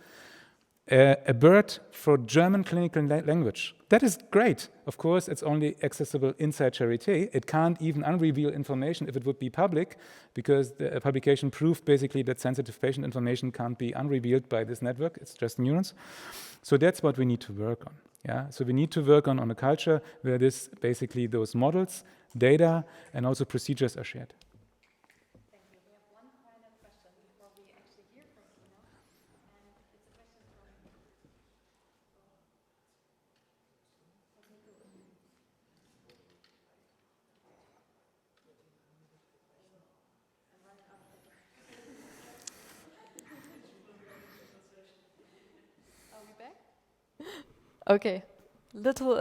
a BERT for German clinical language. That is great. Of course, it's only accessible inside Charité. It can't even unreveal information if it would be public, because the publication proved basically that sensitive patient information can't be unrevealed by this network. It's just neurons. So that's what we need to work on. Yeah. So we need to work on a culture where this basically those models, data, and also procedures are shared. Thank you. We have one final question before we actually hear from Keno. And it's a question from... Are we back? Okay. Little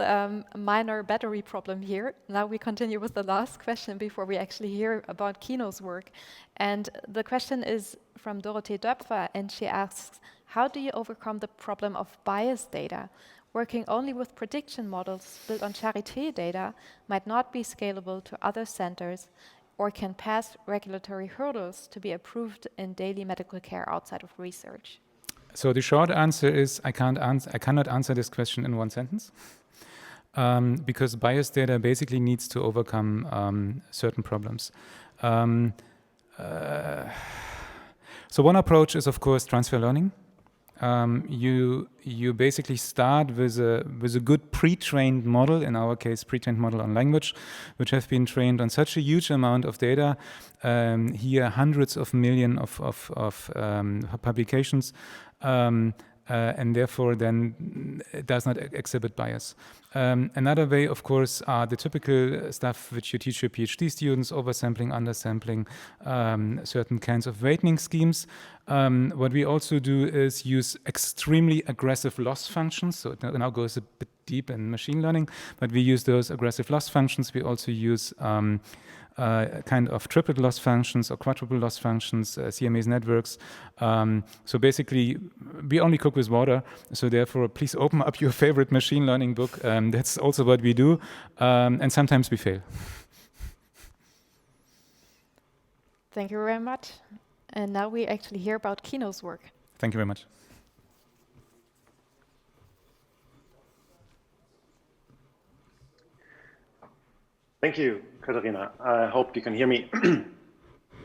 minor battery problem here. Now we continue with the last question before we actually hear about Keno's work. And the question is from Dorothee Döpfer, and she asks, how do you overcome the problem of biased data? Working only with prediction models built on Charité data might not be scalable to other centers or can pass regulatory hurdles to be approved in daily medical care outside of research. So the short answer is I cannot answer this question in one sentence, because biased data basically needs to overcome certain problems. So one approach is, of course, transfer learning. You basically start with a good pre-trained model, in our case pre-trained model on language, which have been trained on such a huge amount of data, here hundreds of millions of publications, and therefore then it does not exhibit bias. Another way, of course, are the typical stuff which you teach your PhD students: oversampling, undersampling, certain kinds of weighting schemes. What we also do is use extremely aggressive loss functions. So it now goes a bit deep in machine learning, but we use those aggressive loss functions. We also use kind of triplet loss functions or quadruple loss functions, CMA's networks. So basically, we only cook with water. So therefore, please open up your favorite machine learning book. That's also what we do. And sometimes we fail. Thank you very much. And now we actually hear about Keno's work. Thank you very much. Thank you, Katarina. I hope you can hear me.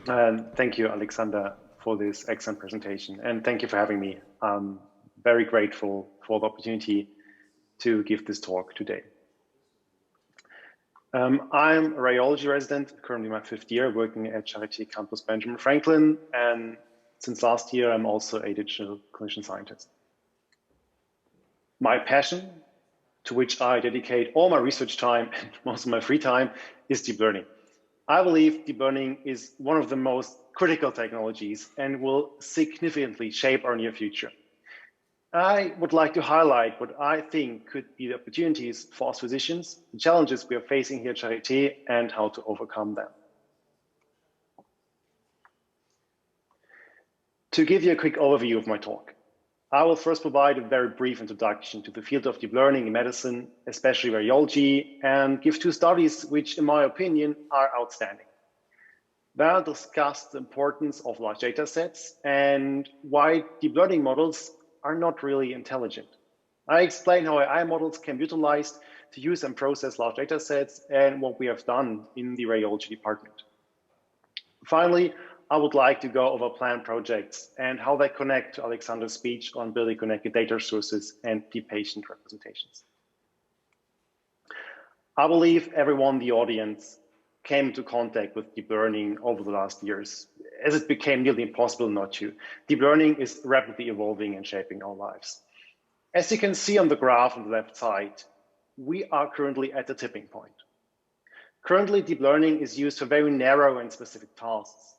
And thank you, Alexander, for this excellent presentation. And thank you for having me. I'm very grateful for the opportunity to give this talk today. I'm a radiology resident, currently my 5th year, working at Charité Campus Benjamin Franklin. And since last year, I'm also a digital clinician scientist. My passion, to which I dedicate all my research time and most of my free time, is deep learning. I believe deep learning is one of the most critical technologies and will significantly shape our near future. I would like to highlight what I think could be the opportunities for us physicians, the challenges we are facing here at Charité, and how to overcome them. To give you a quick overview of my talk, I will first provide a very brief introduction to the field of deep learning in medicine, especially radiology, and give 2 studies which, in my opinion, are outstanding. Then I'll discuss the importance of large data sets and why deep learning models are not really intelligent. I explain how AI models can be utilized to use and process large data sets and what we have done in the radiology department. Finally, I would like to go over planned projects and how they connect to Alexander's speech on building connected data sources and deep patient representations. I believe everyone in the audience came into contact with deep learning over the last years, as it became nearly impossible not to. Deep learning is rapidly evolving and shaping our lives. As you can see on the graph on the left side, we are currently at the tipping point. Currently, deep learning is used for very narrow and specific tasks,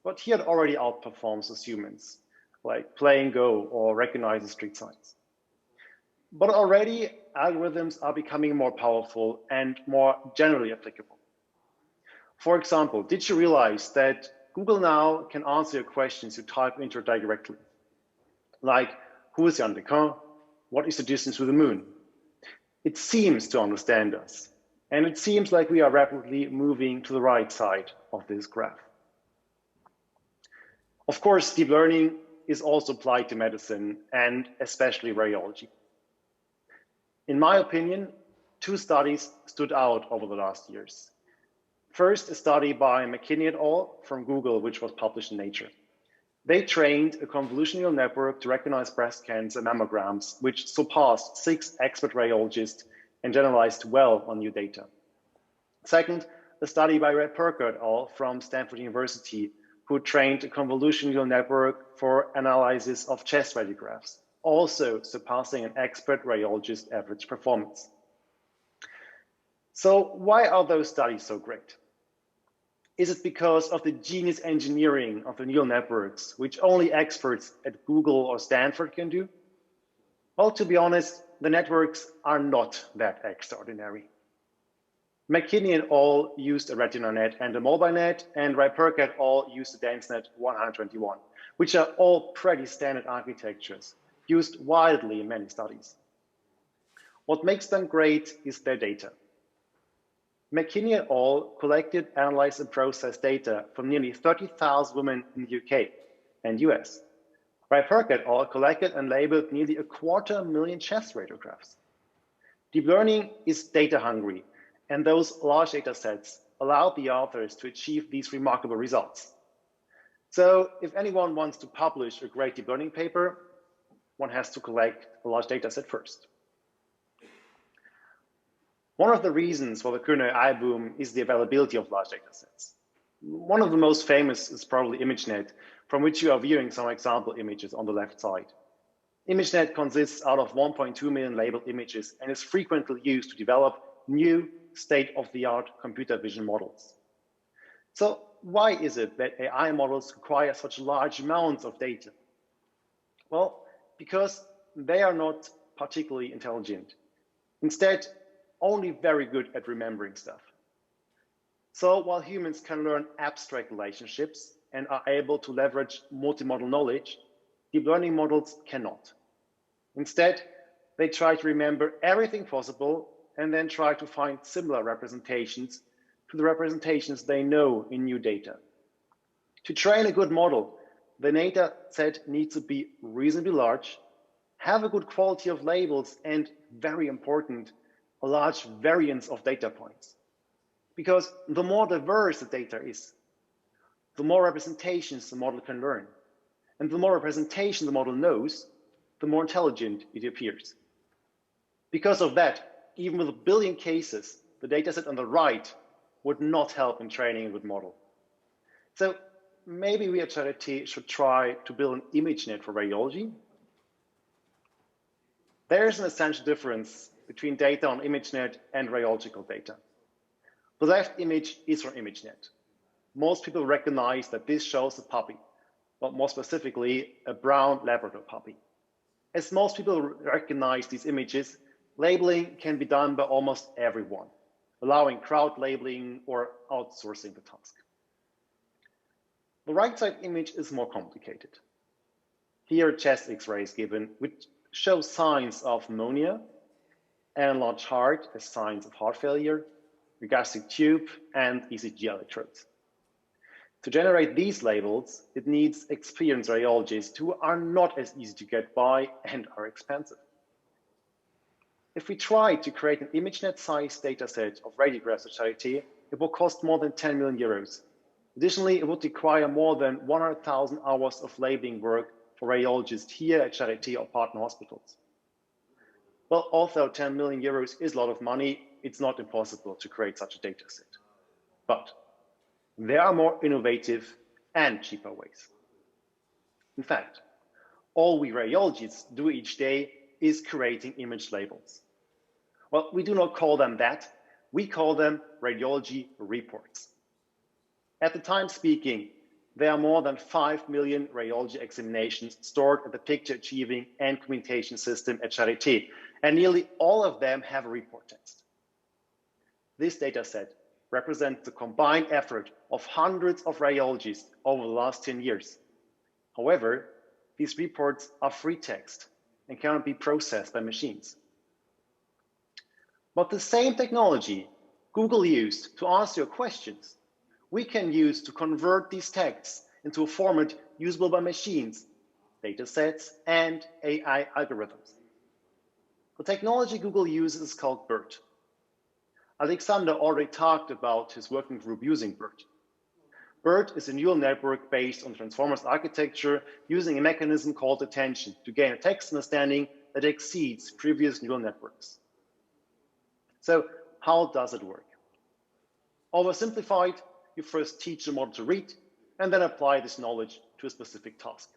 but here it already outperforms us humans, like playing Go or recognizing street signs. But already, algorithms are becoming more powerful and more generally applicable. For example, did you realize that Google now can answer your questions you type into it directly? Like, who is Jan de Caen? What is the distance to the moon? It seems to understand us. And it seems like we are rapidly moving to the right side of this graph. Of course, deep learning is also applied to medicine and especially radiology. In my opinion, 2 studies stood out over the last years. First, a study by McKinney et al. From Google, which was published in Nature. They trained a convolutional network to recognize breast cancer mammograms, which surpassed 6 expert radiologists and generalized well on new data. Second, a study by Ray Perker et al. From Stanford University, who trained a convolutional network for analysis of chest radiographs, also surpassing an expert radiologist average performance. So why are those studies so great? Is it because of the genius engineering of the neural networks, which only experts at Google or Stanford can do? Well, to be honest, the networks are not that extraordinary. McKinney et al. Used a RetinaNet and a MobileNet, and Ray Perker et al. Used a DenseNet 121, which are all pretty standard architectures used widely in many studies. What makes them great is their data. McKinney et al. Collected, analyzed, and processed data from nearly 30,000 women in the UK and US. Ray Perker et al. Collected and labeled nearly 250,000 chest radiographs. Deep learning is data hungry, and those large data sets allowed the authors to achieve these remarkable results. So if anyone wants to publish a great deep learning paper, one has to collect a large data set first. One of the reasons for the current AI boom is the availability of large data sets. One of the most famous is probably ImageNet, from which you are viewing some example images on the left side. ImageNet consists out of 1.2 million labeled images and is frequently used to develop new state-of-the-art computer vision models. So why is it that AI models require such large amounts of data? Well, because they are not particularly intelligent. Instead, only very good at remembering stuff. So while humans can learn abstract relationships and are able to leverage multimodal knowledge, deep learning models cannot. Instead, they try to remember everything possible and then try to find similar representations to the representations they know in new data. To train a good model, the data set needs to be reasonably large, have a good quality of labels, and very important, a large variance of data points. Because the more diverse the data is, the more representations the model can learn. And the more representation the model knows, the more intelligent it appears. Because of that, even with 1 billion cases, the dataset on the right would not help in training a good model. So maybe we at Charité should try to build an ImageNet for radiology. There is an essential difference between data on ImageNet and radiological data. The left image is from ImageNet. Most people recognize that this shows a puppy, but more specifically, a brown Labrador puppy. As most people recognize these images, labeling can be done by almost everyone, allowing crowd labeling or outsourcing the task. The right side image is more complicated. Here, chest X-ray is given, which shows signs of pneumonia, enlarged heart as signs of heart failure, a gastric tube, and ECG electrodes. To generate these labels, it needs experienced radiologists who are not as easy to get by and are expensive. If we try to create an ImageNet-sized dataset of radiographs at Charité, it will cost more than 10 million euros. Additionally, it would require more than 100,000 hours of labeling work for radiologists here at Charité or partner hospitals. Well, although 10 million euros is a lot of money, it's not impossible to create such a dataset. But there are more innovative and cheaper ways. In fact, all we radiologists do each day is creating image labels. Well, we do not call them that. We call them radiology reports. At the time speaking, there are more than 5 million radiology examinations stored at the picture achieving and communication system at Charité, and nearly all of them have a report text. This dataset represents the combined effort of hundreds of radiologists over the last 10 years. However, these reports are free text and cannot be processed by machines. But the same technology Google used to answer your questions, we can use to convert these texts into a format usable by machines, datasets, and AI algorithms. The technology Google uses is called Beuth. Alexander already talked about his working group using Beuth. Beuth is a neural network based on transformers architecture using a mechanism called attention to gain a text understanding that exceeds previous neural networks. So how does it work? Oversimplified, you first teach the model to read and then apply this knowledge to a specific task.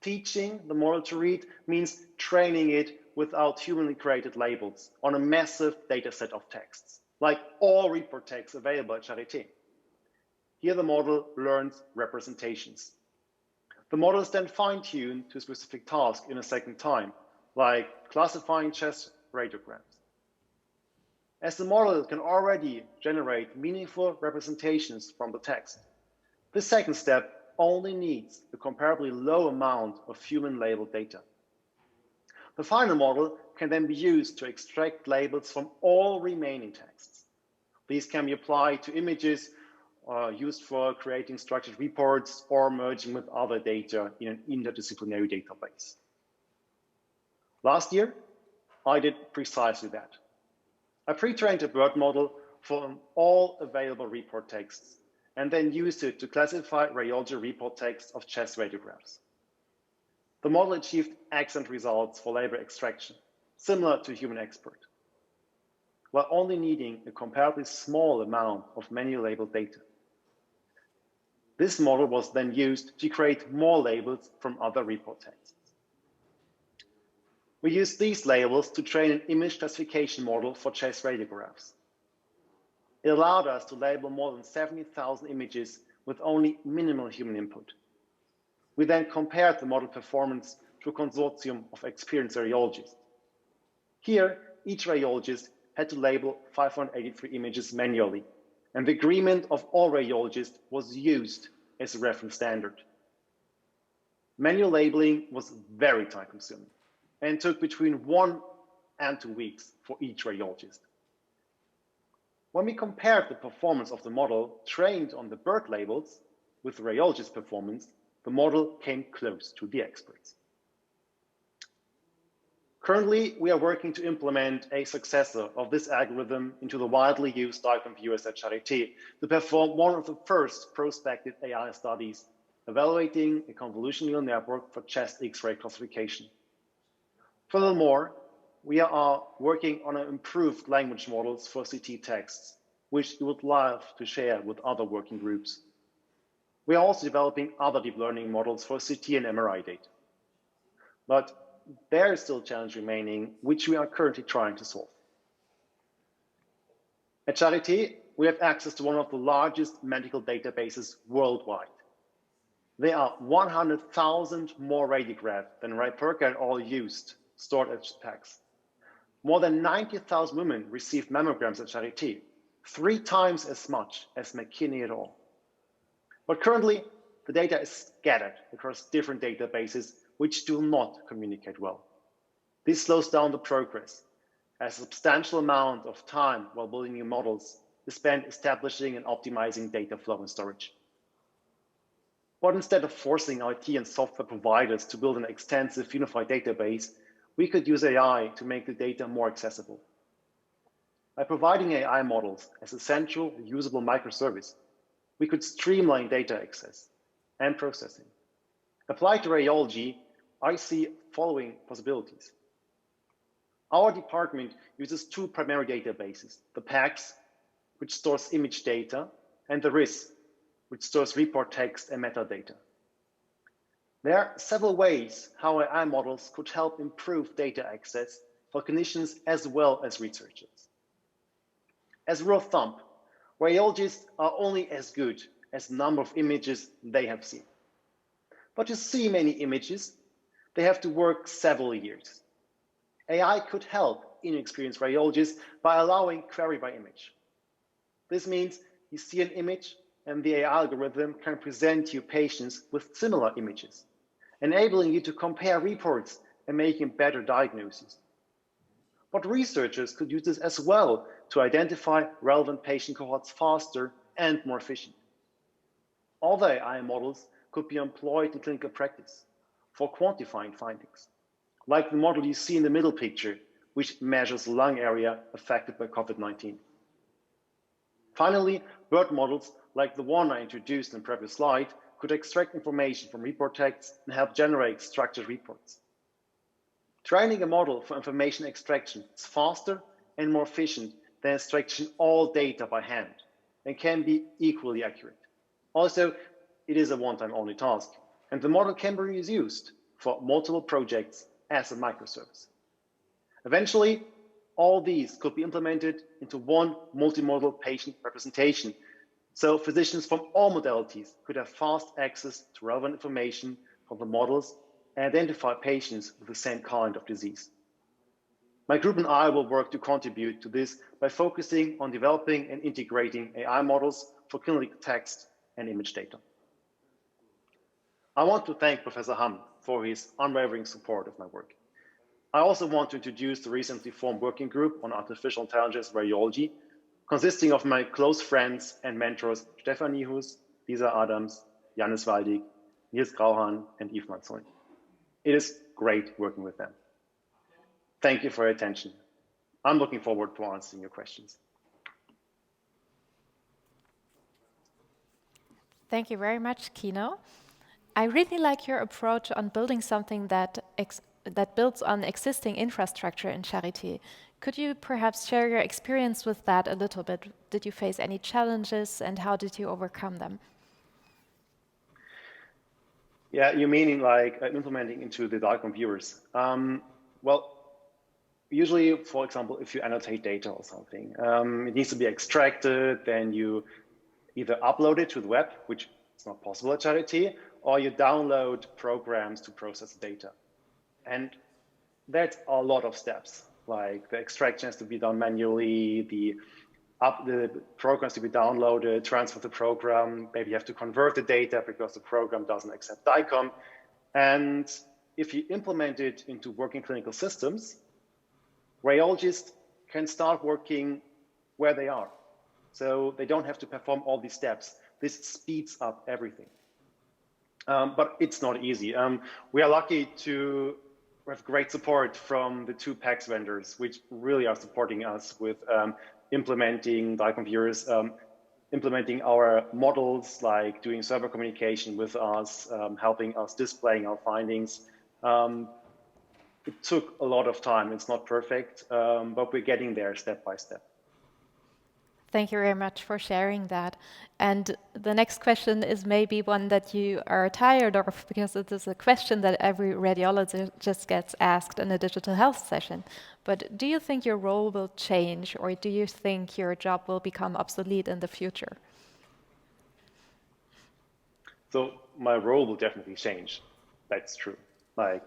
Teaching the model to read means training it without humanly created labels on a massive data set of texts, like all report texts available at Charité. Here the model learns representations. The model is then fine-tuned to a specific task in a second time, like classifying chest radiograms. As the model can already generate meaningful representations from the text, the second step only needs a comparably low amount of human-labeled data. The final model can then be used to extract labels from all remaining texts. These can be applied to images used for creating structured reports or merging with other data in an interdisciplinary database. Last year, I did precisely that. I pre-trained a Beuth model for all available report texts and then used it to classify radiology report texts of chest radiographs. The model achieved excellent results for label extraction, similar to a human expert, while only needing a comparably small amount of manually labeled data. This model was then used to create more labels from other report texts. We used these labels to train an image classification model for chest radiographs. It allowed us to label more than 70,000 images with only minimal human input. We then compared the model performance to a consortium of experienced radiologists. Here, each radiologist had to label 583 images manually, and the agreement of all radiologists was used as a reference standard. Manual labeling was very time-consuming and took between 1 and 2 weeks for each radiologist. When we compared the performance of the model trained on the Beuth labels with the radiologist performance, the model came close to the experts. Currently, we are working to implement a successor of this algorithm into the widely used diagram viewers at Charité to perform one of the first prospective AI studies evaluating a convolutional neural network for chest X-ray classification. Furthermore, we are working on improved language models for CT texts, which we would love to share with other working groups. We are also developing other deep learning models for CT and MRI data. But there is still a challenge remaining, which we are currently trying to solve. At Charité, we have access to one of the largest medical databases worldwide. There are 100,000 more radiographs than Rayperka and all used, stored at PACS. More than 90,000 women received mammograms at Charité, 3 times as much as McKinney et al. But currently, the data is scattered across different databases which do not communicate well. This slows down the progress, as a substantial amount of time while building new models is spent establishing and optimizing data flow and storage. But instead of forcing IT and software providers to build an extensive unified database, we could use AI to make the data more accessible. By providing AI models as a central, usable microservice, we could streamline data access and processing. Applied to radiology, I see following possibilities. Our department uses two primary databases, the PACS, which stores image data, and the RIS, which stores report text and metadata. There are several ways how AI models could help improve data access for clinicians as well as researchers. As a rule of thumb, radiologists are only as good as the number of images they have seen. But to see many images, they have to work several years. AI could help inexperienced radiologists by allowing query by image. This means you see an image and the AI algorithm can present you patients with similar images, enabling you to compare reports and making better diagnoses. But researchers could use this as well to identify relevant patient cohorts faster and more efficient. Other AI models could be employed in clinical practice for quantifying findings, like the model you see in the middle picture, which measures lung area affected by COVID-19. Finally, word models like the one I introduced in the previous slide could extract information from report text and help generate structured reports. Training a model for information extraction is faster and more efficient than extracting all data by hand and can be equally accurate. Also, it is a one-time only task, and the model can be reused for multiple projects as a microservice. Eventually, all these could be implemented into one multimodal patient representation, so physicians from all modalities could have fast access to relevant information from the models and identify patients with the same kind of disease. My group and I will work to contribute to this by focusing on developing and integrating AI models for clinical text and image data. I want to thank Professor Hamm for his unwavering support of my work. I also want to introduce the recently formed working group on artificial intelligence radiology, consisting of my close friends and mentors, Stefan Nihus, Lisa Adams, Janis Waldig, Nils Grauhan, and Yves Manzoy. It is great working with them. Thank you for your attention. I'm looking forward to answering your questions. Thank you very much, Keno. I really like your approach on building something that builds on existing infrastructure in Charité. Could you perhaps share your experience with that a little bit? Did you face any challenges and how did you overcome them? Yeah, you mean like implementing into the DICOM viewers? Well, usually, for example, if you annotate data or something, it needs to be extracted, then you either upload it to the web, which is not possible at Charité, or you download programs to process data. And that's a lot of steps, like the extraction has to be done manually, the programs to be downloaded, transfer the program, maybe you have to convert the data because the program doesn't accept DICOM. And if you implement it into working clinical systems, radiologists can start working where they are. So they don't have to perform all these steps. This speeds up everything. But it's not easy. We are lucky to have great support from the two PACS vendors, which really are supporting us with implementing DICOM viewers, implementing our models, like doing server communication with us, helping us displaying our findings. It took a lot of time. It's not perfect, but we're getting there step by step. Thank you very much for sharing that. And the next question is maybe one that you are tired of, because it is a question that every radiologist gets asked in a digital health session. But do you think your role will change, or do you think your job will become obsolete in the future? So my role will definitely change. That's true. Like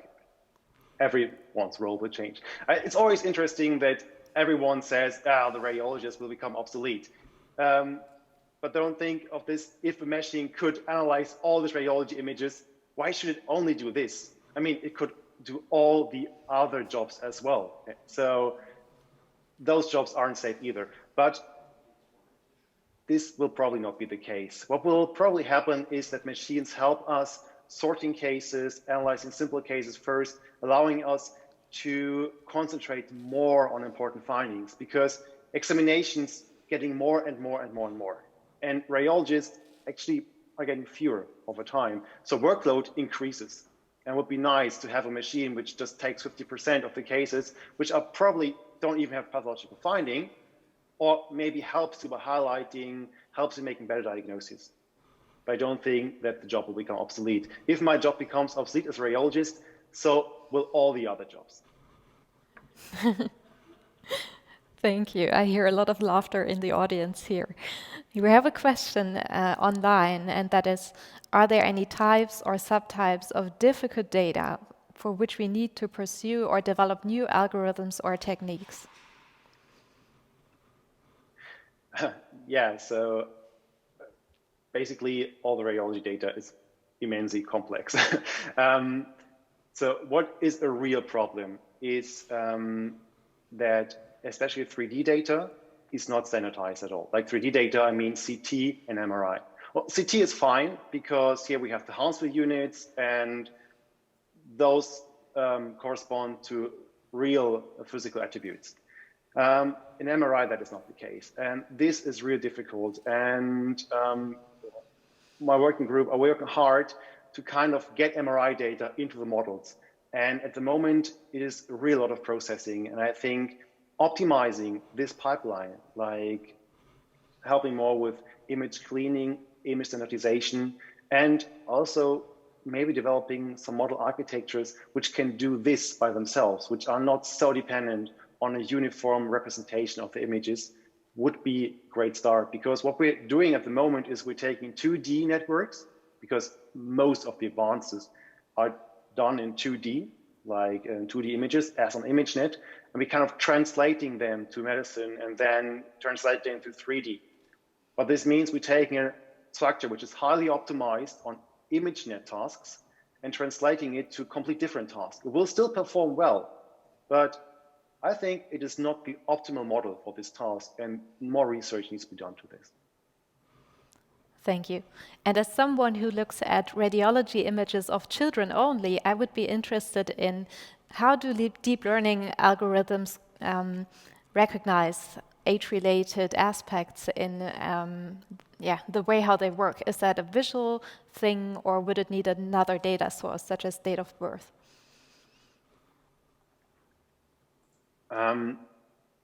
everyone's role will change. It's always interesting that everyone says, the radiologist will become obsolete. But but don't think of this, if a machine could analyze all these radiology images, why should it only do this? I mean, it could do all the other jobs as well. So those jobs aren't safe either. But this will probably not be the case. What will probably happen is that machines help us sorting cases, analyzing simple cases first, allowing us to concentrate more on important findings, because examinations getting more and more and more and more. And radiologists actually are getting fewer over time. So workload increases. And it would be nice to have a machine which just takes 50% of the cases, which are probably don't even have pathological finding, or maybe helps you by highlighting, helps in making better diagnoses. But I don't think that the job will become obsolete. If my job becomes obsolete as a radiologist, so will all the other jobs. Thank you. I hear a lot of laughter in the audience here. We have a question online, and that is, are there any types or subtypes of difficult data for which we need to pursue or develop new algorithms or techniques? Yeah, so basically all the radiology data is immensely complex. So what is a real problem is that especially 3D data is not standardized at all. Like 3D data, I mean CT and MRI. Well, CT is fine because here we have the Hansfield units and those correspond to real physical attributes. In MRI, that is not the case. And this is really difficult. And my working group are working hard to kind of get MRI data into the models. And at the moment, it is a real lot of processing. And I think optimizing this pipeline, like helping more with image cleaning, image standardization, and also maybe developing some model architectures which can do this by themselves, which are not so dependent on a uniform representation of the images, would be a great start. Because what we're doing at the moment is we're taking 2D networks, because most of the advances are done in 2D, like 2D images as on ImageNet, and we kind of translating them to medicine and then translate them to 3D. But this means we're taking a structure which is highly optimized on ImageNet tasks and translating it to complete different tasks. It will still perform well, but I think it is not the optimal model for this task, and more research needs to be done to this. Thank you. And as someone who looks at radiology images of children only, I would be interested in how do deep learning algorithms recognize age-related aspects in the way how they work. Is that a visual thing, or would it need another data source, such as date of birth?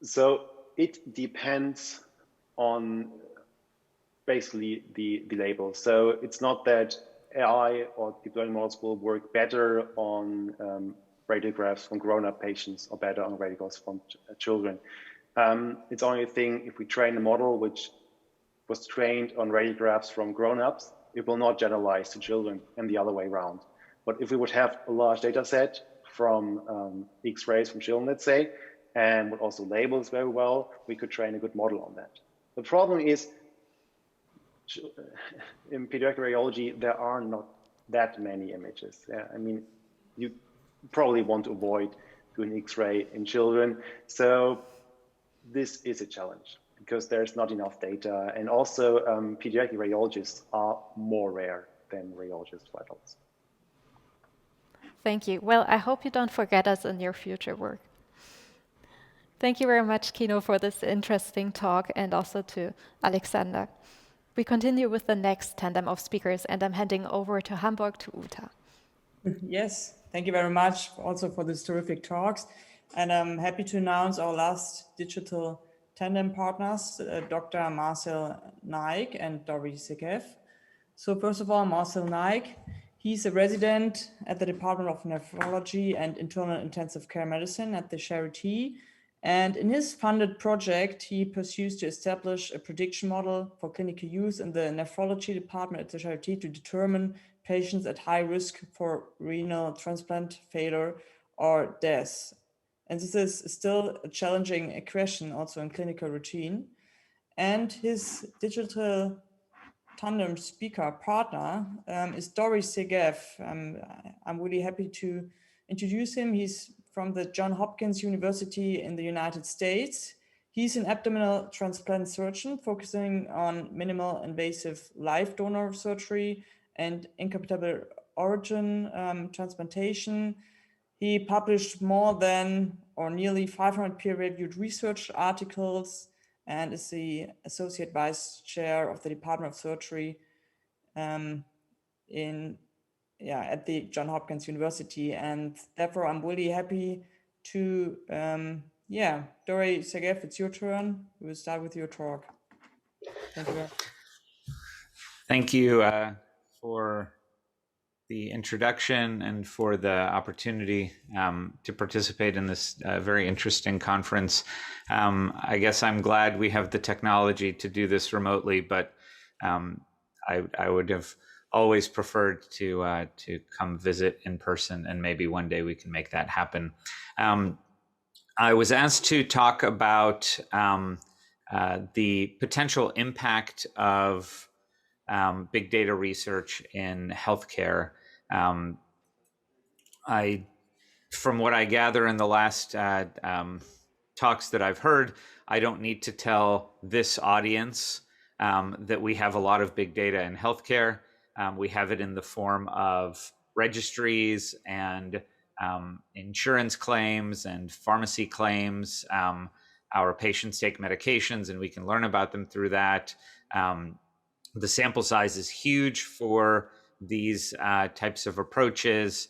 So it depends on basically the label. So it's not that AI or deep learning models will work better on radiographs from grown-up patients or better on radiographs from children. It's only a thing if we train a model which was trained on radiographs from grown-ups, it will not generalize to children and the other way around. But if we would have a large data set from X-rays from children, let's say, and would also labels very well, we could train a good model on that. The problem is, in pediatric radiology, there are not that many images. Yeah, I mean, you probably want to avoid doing X-ray in children. So this is a challenge because there's not enough data. And also pediatric radiologists are more rare than radiologists for adults. Thank you. Well, I hope you don't forget us in your future work. Thank you very much, Keno, for this interesting talk, and also to Alexander. We continue with the next tandem of speakers, and I'm handing over to Hamburg to Uta. Yes, thank you very much also for these terrific talks. And I'm happy to announce our last digital tandem partners, Dr. Marcel Naik and Dorry Segev. So first of all, Marcel Naik, he's a resident at the Department of Nephrology and Internal Intensive Care Medicine at the Charité. And in his funded project, he pursues to establish a prediction model for clinical use in the nephrology department at the Charité to determine patients at high risk for renal transplant failure or death. And this is still a challenging question also in clinical routine. And his digital tandem speaker partner is Dorry Segev. I'm really happy to introduce him. He's from the Johns Hopkins University in the United States. He's an abdominal transplant surgeon focusing on minimal invasive live donor surgery and incompatible organ transplantation. He published more than or nearly 500 peer-reviewed research articles and is the Associate Vice Chair of the Department of Surgery at the Johns Hopkins University. And therefore, I'm really happy to, Dorry Segev, it's your turn. We will start with your talk. Thank you. Thank you for the introduction and for the opportunity to participate in this very interesting conference. I guess I'm glad we have the technology to do this remotely, but I would have always preferred to come visit in person, and maybe one day we can make that happen. I was asked to talk about the potential impact of big data research in healthcare. From what I gather in the last talks that I've heard, I don't need to tell this audience that we have a lot of big data in healthcare. We have it in the form of registries and insurance claims and pharmacy claims. Our patients take medications and we can learn about them through that. The sample size is huge for these types of approaches.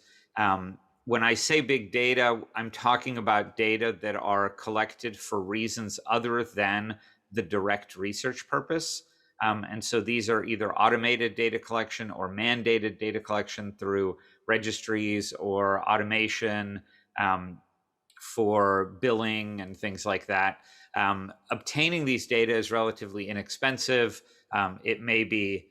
When I say big data, I'm talking about data that are collected for reasons other than the direct research purpose. And so these are either automated data collection or mandated data collection through registries or automation for billing and things like that. Obtaining these data is relatively inexpensive. It may be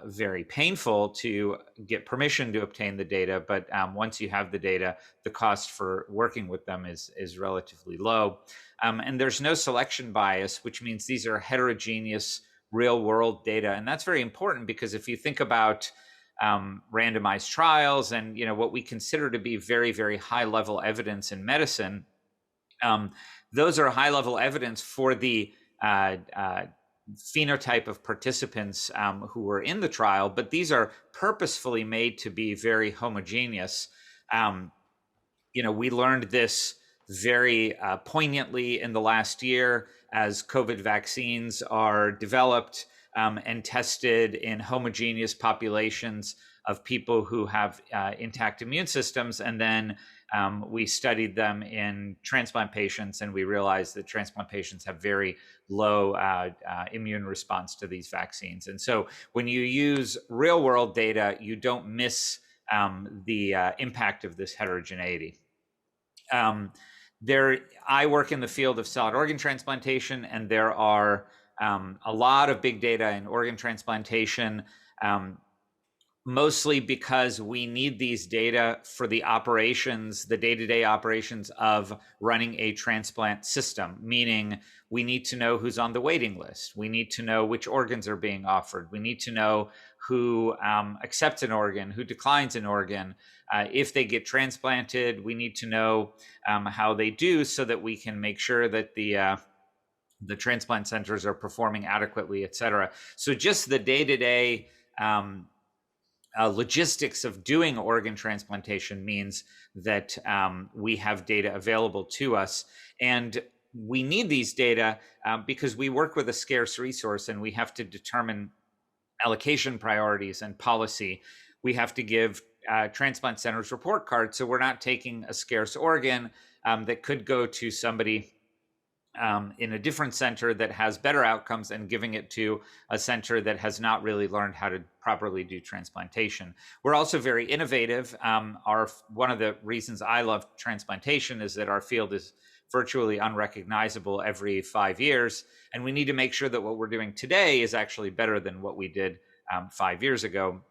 very painful to get permission to obtain the data, but once you have the data, the cost for working with them is relatively low. And there's no selection bias, which means these are heterogeneous real world data. And that's very important because if you think about randomized trials and what we consider to be very, very high level evidence in medicine, those are high level evidence for the phenotype of participants who were in the trial, but these are purposefully made to be very homogeneous. We learned this very poignantly in the last year as COVID vaccines are developed and tested in homogeneous populations of people who have intact immune systems. And then we studied them in transplant patients, and we realized that transplant patients have very low immune response to these vaccines. And so when you use real world data, you don't miss the impact of this heterogeneity. I work in the field of solid organ transplantation, and there are a lot of big data in organ transplantation, mostly because we need these data for the operations, the day-to-day operations of running a transplant system, meaning we need to know who's on the waiting list. We need to know which organs are being offered. We need to know who accepts an organ, who declines an organ. If they get transplanted, we need to know how they do so that we can make sure that the transplant centers are performing adequately, et cetera. So just the day-to-day logistics of doing organ transplantation means that we have data available to us. And we need these data because we work with a scarce resource and we have to determine allocation priorities and policy. We have to give transplant centers report cards. So we're not taking a scarce organ that could go to somebody in a different center that has better outcomes and giving it to a center that has not really learned how to properly do transplantation. We're also very innovative. One of the reasons I love transplantation is that our field is virtually unrecognizable every 5 years. And we need to make sure that what we're doing today is actually better than what we did 5 years ago.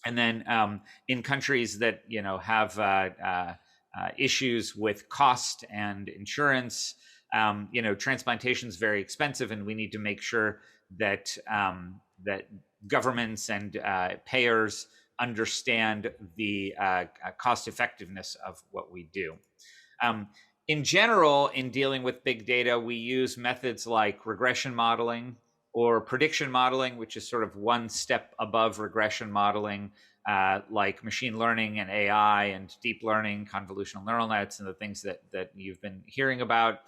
And then in countries that have issues with cost and insurance, transplantation is very expensive, and we need to make sure that governments and payers understand the cost effectiveness of what we do. In general, in dealing with big data, we use methods like regression modeling or prediction modeling, which is sort of one step above regression modeling, like machine learning and AI and deep learning, convolutional neural nets, and the things that you've been hearing about.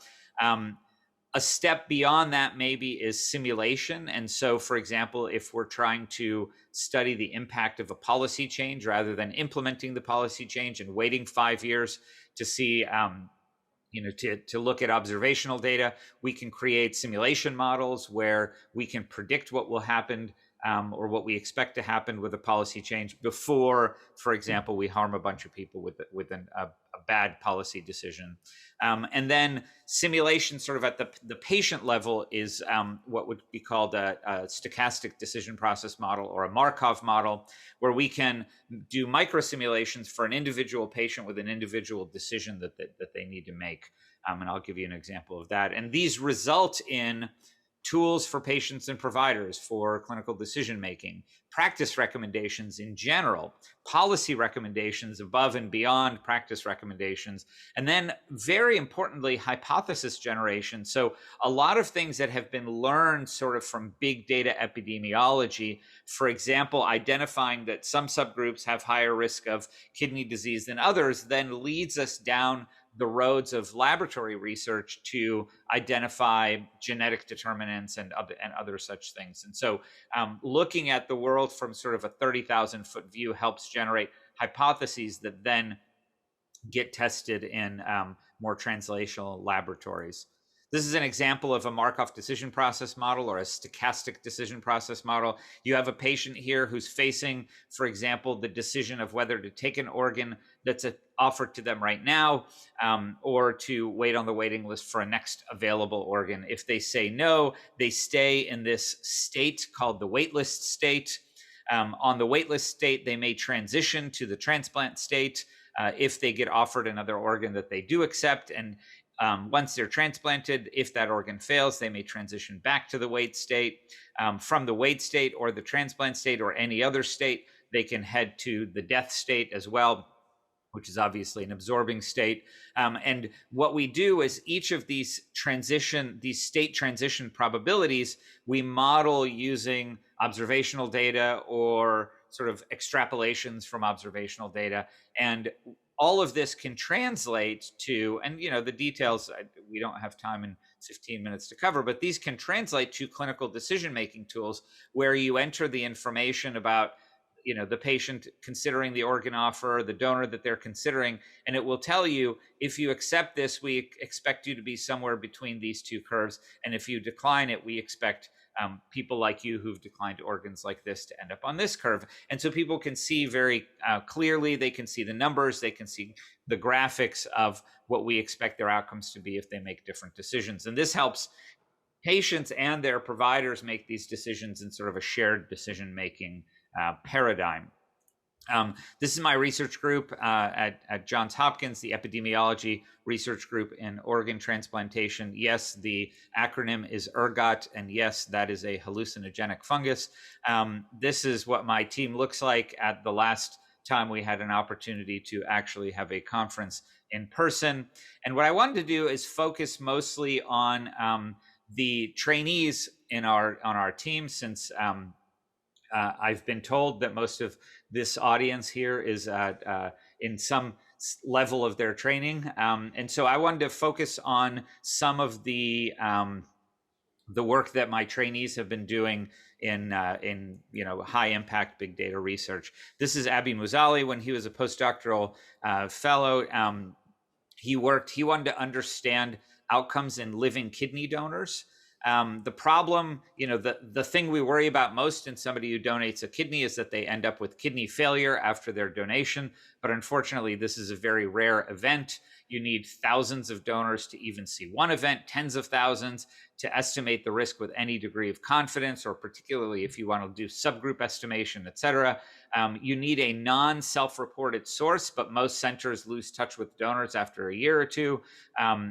A step beyond that maybe is simulation. And so, for example, if we're trying to study the impact of a policy change rather than implementing the policy change and waiting 5 years to see, to look at observational data, we can create simulation models where we can predict what will happen or what we expect to happen with a policy change before, for example, we harm a bunch of people with a bad policy decision. And then simulation sort of at the patient level is what would be called a stochastic decision process model or a Markov model, where we can do micro simulations for an individual patient with an individual decision that they need to make. And I'll give you an example of that. And these result in tools for patients and providers for clinical decision making, practice recommendations in general, policy recommendations above and beyond practice recommendations, and then very importantly, hypothesis generation. So a lot of things that have been learned sort of from big data epidemiology, for example, identifying that some subgroups have higher risk of kidney disease than others, then leads us down the roads of laboratory research to identify genetic determinants and other such things. And so looking at the world from sort of a 30,000-foot view helps generate hypotheses that then get tested in more translational laboratories. This is an example of a Markov decision process model or a stochastic decision process model. You have a patient here who's facing, for example, the decision of whether to take an organ that's offered to them right now or to wait on the waiting list for a next available organ. If they say no, they stay in this state called the waitlist state. On the waitlist state, they may transition to the transplant state if they get offered another organ that they do accept. And once they're transplanted, if that organ fails, they may transition back to the wait state. From the wait state or the transplant state or any other state, they can head to the death state as well, which is obviously an absorbing state. And what we do is each of these state transition probabilities, we model using observational data or sort of extrapolations from observational data. And all of this can translate to, and the details, we don't have time in 15 minutes to cover, but these can translate to clinical decision-making tools where you enter the information about the patient considering the organ offer, the donor that they're considering, and it will tell you, if you accept this, we expect you to be somewhere between these two curves. And if you decline it, we expect people like you who've declined organs like this to end up on this curve. And so people can see very clearly, they can see the numbers, they can see the graphics of what we expect their outcomes to be if they make different decisions. And this helps patients and their providers make these decisions in sort of a shared decision-making paradigm. This is my research group at Johns Hopkins, the epidemiology research group in organ transplantation. Yes, the acronym is ERGOT, and yes, that is a hallucinogenic fungus. This is what my team looks like at the last time we had an opportunity to actually have a conference in person. And what I wanted to do is focus mostly on the trainees on our team, since I've been told that most of this audience here is in some level of their training. And so I wanted to focus on some of the work that my trainees have been doing in high impact big data research. This is Abi Muzali when he was a postdoctoral fellow. He wanted to understand outcomes in living kidney donors. The problem, the thing we worry about most in somebody who donates a kidney is that they end up with kidney failure after their donation. but unfortunately, this is a very rare event. You need thousands of donors to even see one event, tens of thousands to estimate the risk with any degree of confidence, or particularly if you want to do subgroup estimation, et cetera. You need a non-self-reported source, but most centers lose touch with donors after a year or two.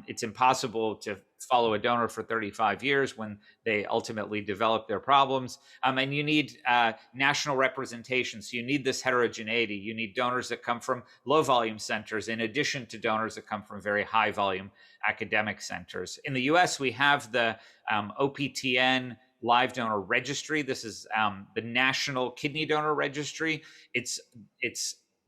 It's impossible to follow a donor for 35 years when they ultimately develop their problems. And you need national representation. So you need this heterogeneity. You need donors that come from low volume centers in addition to donors that come from very high volume academic centers. In the US, we have the OPTN Live Donor Registry. This is the National Kidney Donor Registry.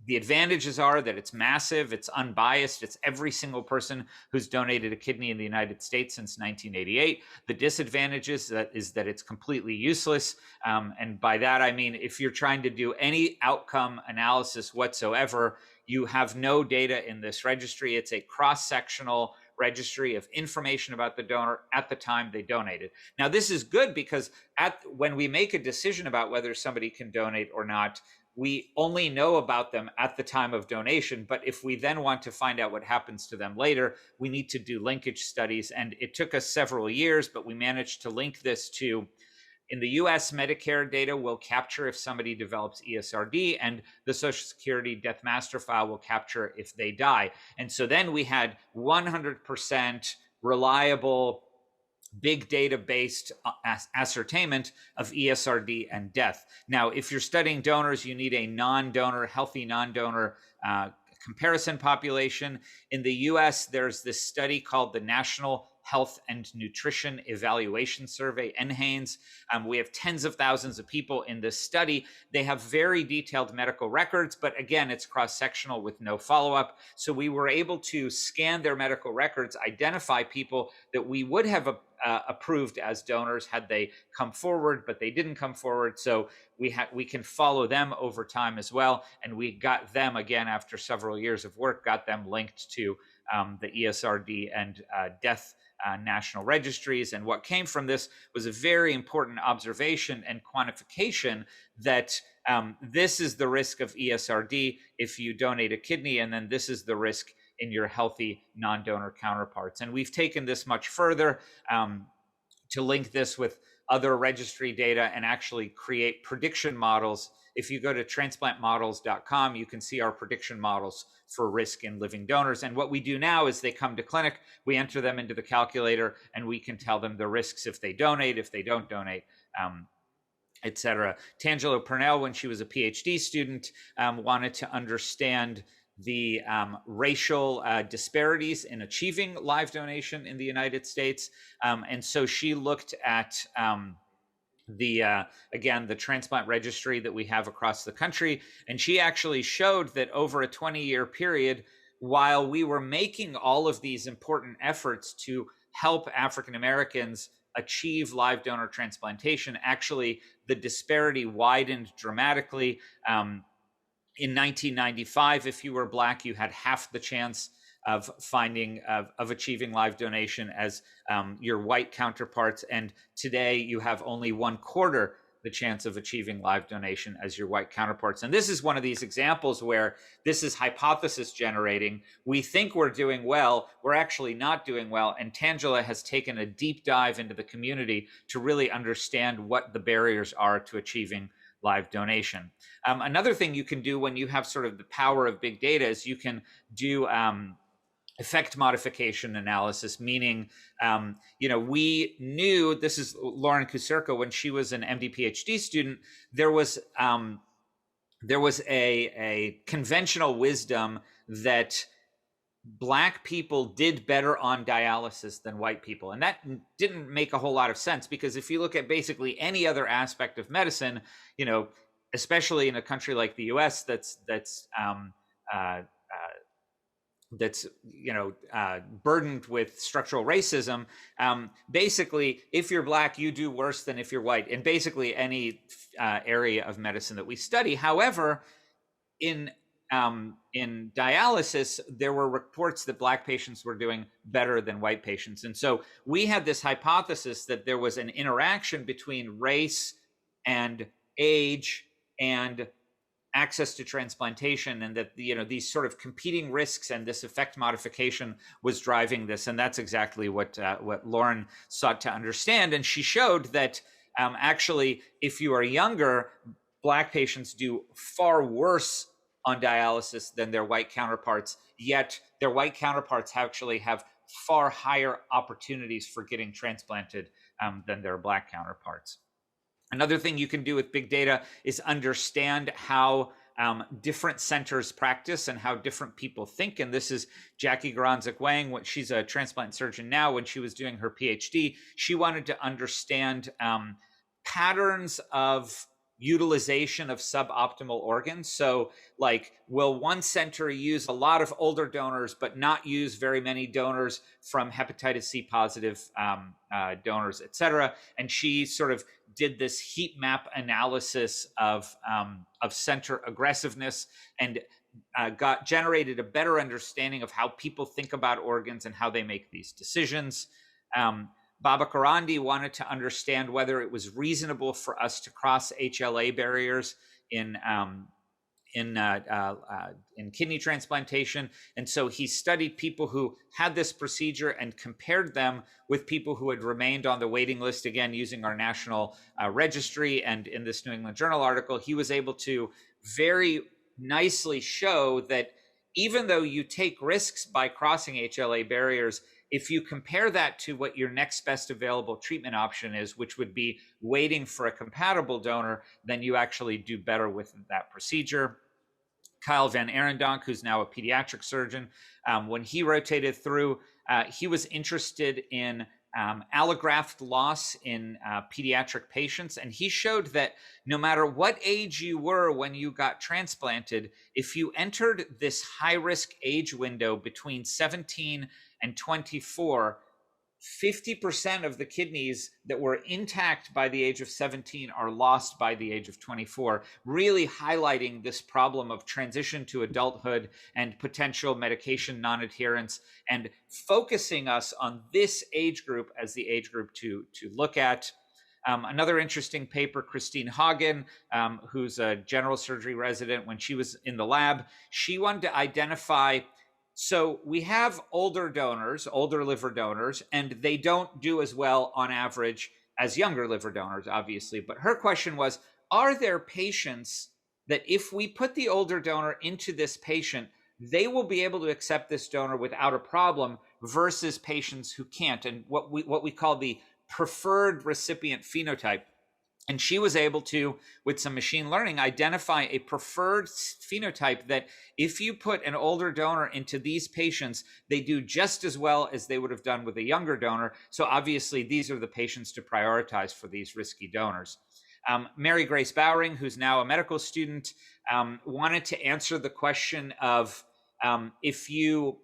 The advantages are that it's massive, it's unbiased, it's every single person who's donated a kidney in the United States since 1988. The disadvantages is that it's completely useless. And by that, I mean, if you're trying to do any outcome analysis whatsoever, you have no data in this registry. It's a cross-sectional registry of information about the donor at the time they donated. Now, this is good because when we make a decision about whether somebody can donate or not, we only know about them at the time of donation. But if we then want to find out what happens to them later, we need to do linkage studies. And it took us several years, but we managed to link this to, in the US, Medicare data will capture if somebody develops ESRD, and the Social Security Death Master File will capture if they die. And so then we had 100% reliable big data-based ascertainment of ESRD and death. Now, if you're studying donors, you need a non-donor, healthy non-donor comparison population. In the US, there's this study called the National Health and Nutrition Evaluation Survey, NHANES. We have tens of thousands of people in this study. They have very detailed medical records, but again, it's cross-sectional with no follow-up. So we were able to scan their medical records, identify people that we would have approved as donors had they come forward, but they didn't come forward. So we can follow them over time as well. And we got them, again, after several years of work, got them linked to the ESRD and death national registries. And what came from this was a very important observation and quantification that this is the risk of ESRD if you donate a kidney, and then this is the risk in your healthy non-donor counterparts. And we've taken this much further to link this with other registry data and actually create prediction models. If you go to transplantmodels.com, you can see our prediction models for risk in living donors. And what we do now is they come to clinic, we enter them into the calculator, and we can tell them the risks if they donate, if they don't donate, et cetera. Tangelo Purnell, when she was a PhD student, wanted to understand the racial disparities in achieving live donation in the United States. And so she looked at again, the transplant registry that we have across the country. And she actually showed that over a 20-year period, while we were making all of these important efforts to help African Americans achieve live donor transplantation, actually the disparity widened dramatically. In 1995, if you were Black, you had half the chance of achieving live donation as your white counterparts. And today you have only 1/4 the chance of achieving live donation as your white counterparts. And this is one of these examples where this is hypothesis generating. We think we're doing well, we're actually not doing well. And Tangela has taken a deep dive into the community to really understand what the barriers are to achieving live donation. Another thing you can do when you have sort of the power of big data is you can do effect modification analysis, meaning, we knew, this is Lauren Kucerka, when she was an MD PhD student, there was a conventional wisdom that Black people did better on dialysis than white people. And that didn't make a whole lot of sense, because if you look at basically any other aspect of medicine, especially in a country like the US that's burdened with structural racism, basically, if you're Black, you do worse than if you're white in basically any area of medicine that we study. However, in dialysis, there were reports that Black patients were doing better than white patients. And so we had this hypothesis that there was an interaction between race and age and access to transplantation, and that these sort of competing risks and this effect modification was driving this. And that's exactly what Lauren sought to understand. And she showed that actually, if you are younger, Black patients do far worse on dialysis than their white counterparts, yet their white counterparts actually have far higher opportunities for getting transplanted than their Black counterparts. Another thing you can do with big data is understand how different centers practice and how different people think. And this is Jackie Garanzik-Wang. She's a transplant surgeon now. When she was doing her PhD, she wanted to understand patterns of utilization of suboptimal organs. So like, will one center use a lot of older donors, but not use very many donors from hepatitis C positive donors, et cetera? And she sort of did this heat map analysis of center aggressiveness and generated a better understanding of how people think about organs and how they make these decisions. Baba Karandi wanted to understand whether it was reasonable for us to cross HLA barriers in kidney transplantation. And so he studied people who had this procedure and compared them with people who had remained on the waiting list, again, using our national registry. And in this New England Journal article, he was able to very nicely show that even though you take risks by crossing HLA barriers, if you compare that to what your next best available treatment option is, which would be waiting for a compatible donor, then you actually do better with that procedure. Kyle Van Arendonk, who's now a pediatric surgeon, when he rotated through, he was interested in allograft loss in pediatric patients. And he showed that no matter what age you were when you got transplanted, if you entered this high-risk age window between 17 and 24, 50% of the kidneys that were intact by the age of 17 are lost by the age of 24, really highlighting this problem of transition to adulthood and potential medication non-adherence, and focusing us on this age group as the age group to look at. Another interesting paper, Christine Hagen, who's a general surgery resident, when she was in the lab, she wanted to identify, so we have older donors, older liver donors, and they don't do as well on average as younger liver donors, obviously. But her question was, are there patients that if we put the older donor into this patient, they will be able to accept this donor without a problem versus patients who can't, and what we call the preferred recipient phenotype. And she was able to, with some machine learning, identify a preferred phenotype that if you put an older donor into these patients, they do just as well as they would have done with a younger donor. So obviously, these are the patients to prioritize for these risky donors. Mary Grace Bowring, who's now a medical student, wanted to answer the question of if you,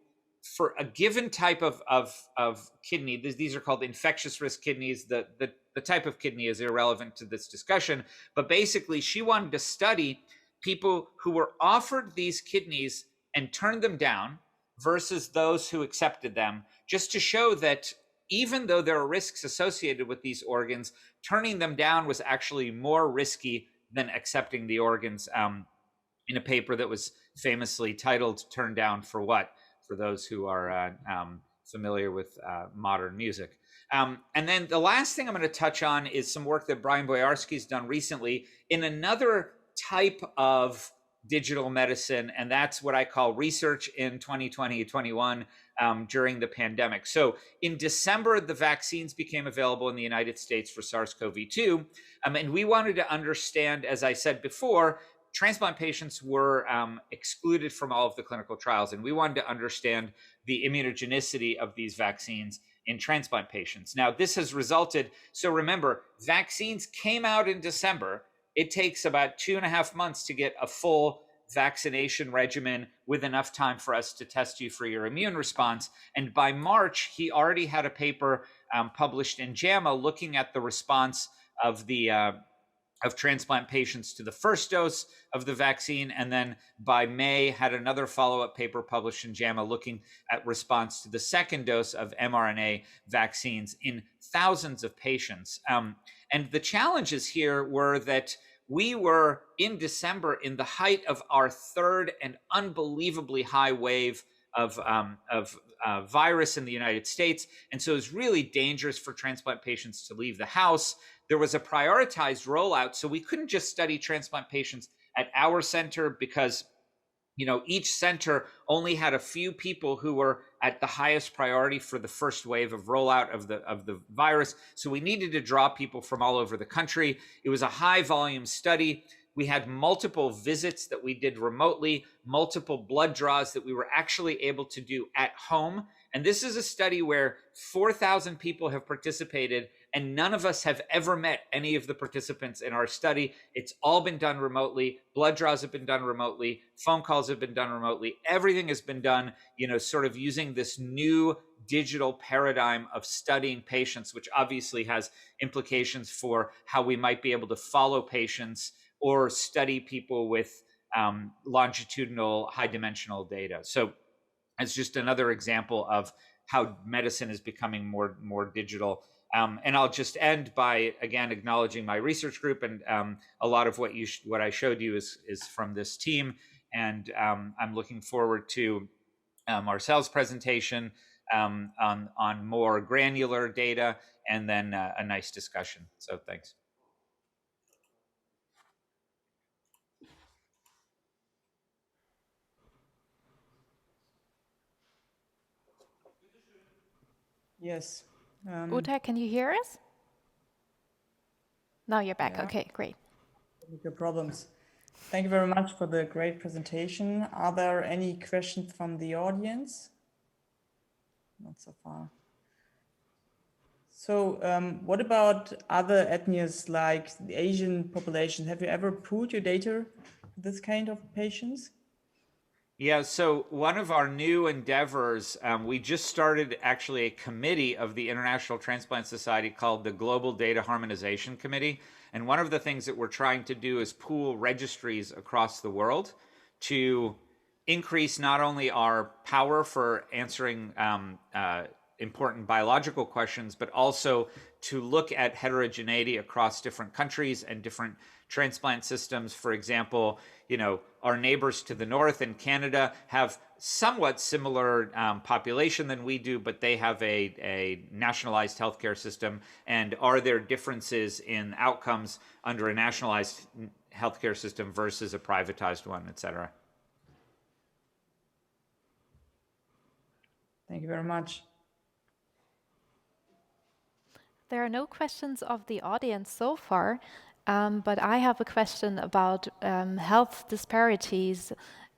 for a given type of kidney, these are called infectious risk kidneys. The type of kidney is irrelevant to this discussion, but basically she wanted to study people who were offered these kidneys and turned them down versus those who accepted them, just to show that even though there are risks associated with these organs, turning them down was actually more risky than accepting the organs, in a paper that was famously titled "Turned Down for What?" for those who are familiar with modern music. And then the last thing I'm going to touch on is some work that Brian Boyarsky's done recently in another type of digital medicine, and that's what I call research in 2020-21 during the pandemic. So in December, the vaccines became available in the United States for SARS-CoV-2, and we wanted to understand, as I said before, transplant patients were excluded from all of the clinical trials, and we wanted to understand the immunogenicity of these vaccines in transplant patients. Now, this has resulted, so remember, vaccines came out in December. It takes about 2.5 months to get a full vaccination regimen with enough time for us to test you for your immune response. And by March, he already had a paper published in JAMA looking at the response of transplant patients to the first dose of the vaccine. And then by May had another follow-up paper published in JAMA looking at response to the second dose of mRNA vaccines in thousands of patients. And the challenges here were that we were in December in the height of our third and unbelievably high wave of virus in the United States. And so it was really dangerous for transplant patients to leave the house. There was a prioritized rollout. So we couldn't just study transplant patients at our center because, you know, each center only had a few people who were at the highest priority for the first wave of rollout of the virus. So we needed to draw people from all over the country. It was a high volume study. We had multiple visits that we did remotely, multiple blood draws that we were actually able to do at home. And this is a study where 4,000 people have participated, and none of us have ever met any of the participants in our study. It's all been done remotely. Blood draws have been done remotely. Phone calls have been done remotely. Everything has been done, you know, sort of using this new digital paradigm of studying patients, which obviously has implications for how we might be able to follow patients or study people with longitudinal high dimensional data. So it's just another example of how medicine is becoming more digital. And I'll just end by, again, acknowledging my research group. And a lot of what I showed you is from this team. And I'm looking forward to Marcel's presentation on more granular data, and then a nice discussion. So thanks. Yes. Uta, can you hear us? Now you're back. Yeah. Okay, great. No problems. Thank you very much for the great presentation. Are there any questions from the audience? Not so far. So what about other ethnies like the Asian population? Have you ever pooled your data for this kind of patients? Yeah, so one of our new endeavors, we just started actually a committee of the International Transplant Society called the Global Data Harmonization Committee. And one of the things that we're trying to do is pool registries across the world to increase not only our power for answering important biological questions, but also to look at heterogeneity across different countries and different transplant systems. For example, you know, our neighbors to the north in Canada have somewhat similar population than we do, but they have a nationalized healthcare system. And are there differences in outcomes under a nationalized healthcare system versus a privatized one, et cetera? Thank you very much. There are no questions of the audience so far, but I have a question about health disparities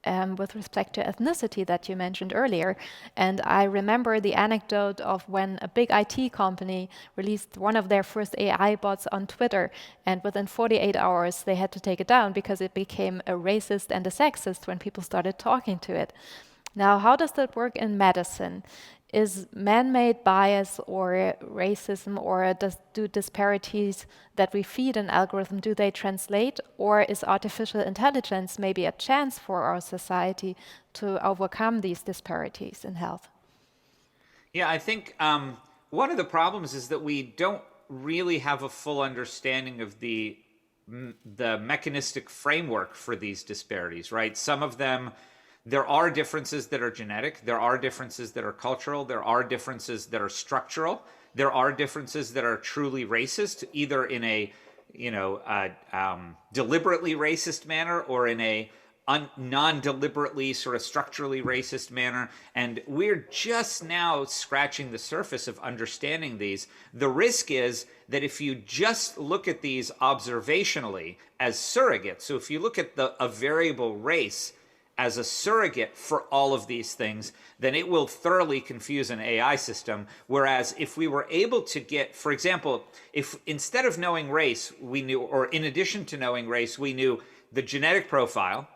with respect to ethnicity that you mentioned earlier. And I remember the anecdote of when a big IT company released one of their first AI bots on Twitter, and within 48 hours they had to take it down because it became a racist and a sexist when people started talking to it. Now, how does that work in medicine? Is man-made bias or racism, or do disparities that we feed an algorithm, do they translate, or is artificial intelligence maybe a chance for our society to overcome these disparities in health? Yeah, I think one of the problems is that we don't really have a full understanding of the mechanistic framework for these disparities, right? Some of them, there are differences that are genetic. There are differences that are cultural. There are differences that are structural. There are differences that are truly racist, either in a, deliberately racist manner or in a non-deliberately sort of structurally racist manner. And we're just now scratching the surface of understanding these. The risk is that if you just look at these observationally as surrogates, so if you look at a variable race as a surrogate for all of these things, then it will thoroughly confuse an AI system. Whereas if we were able to get, for example, if instead of knowing race, we knew, or in addition to knowing race, we knew the genetic profile,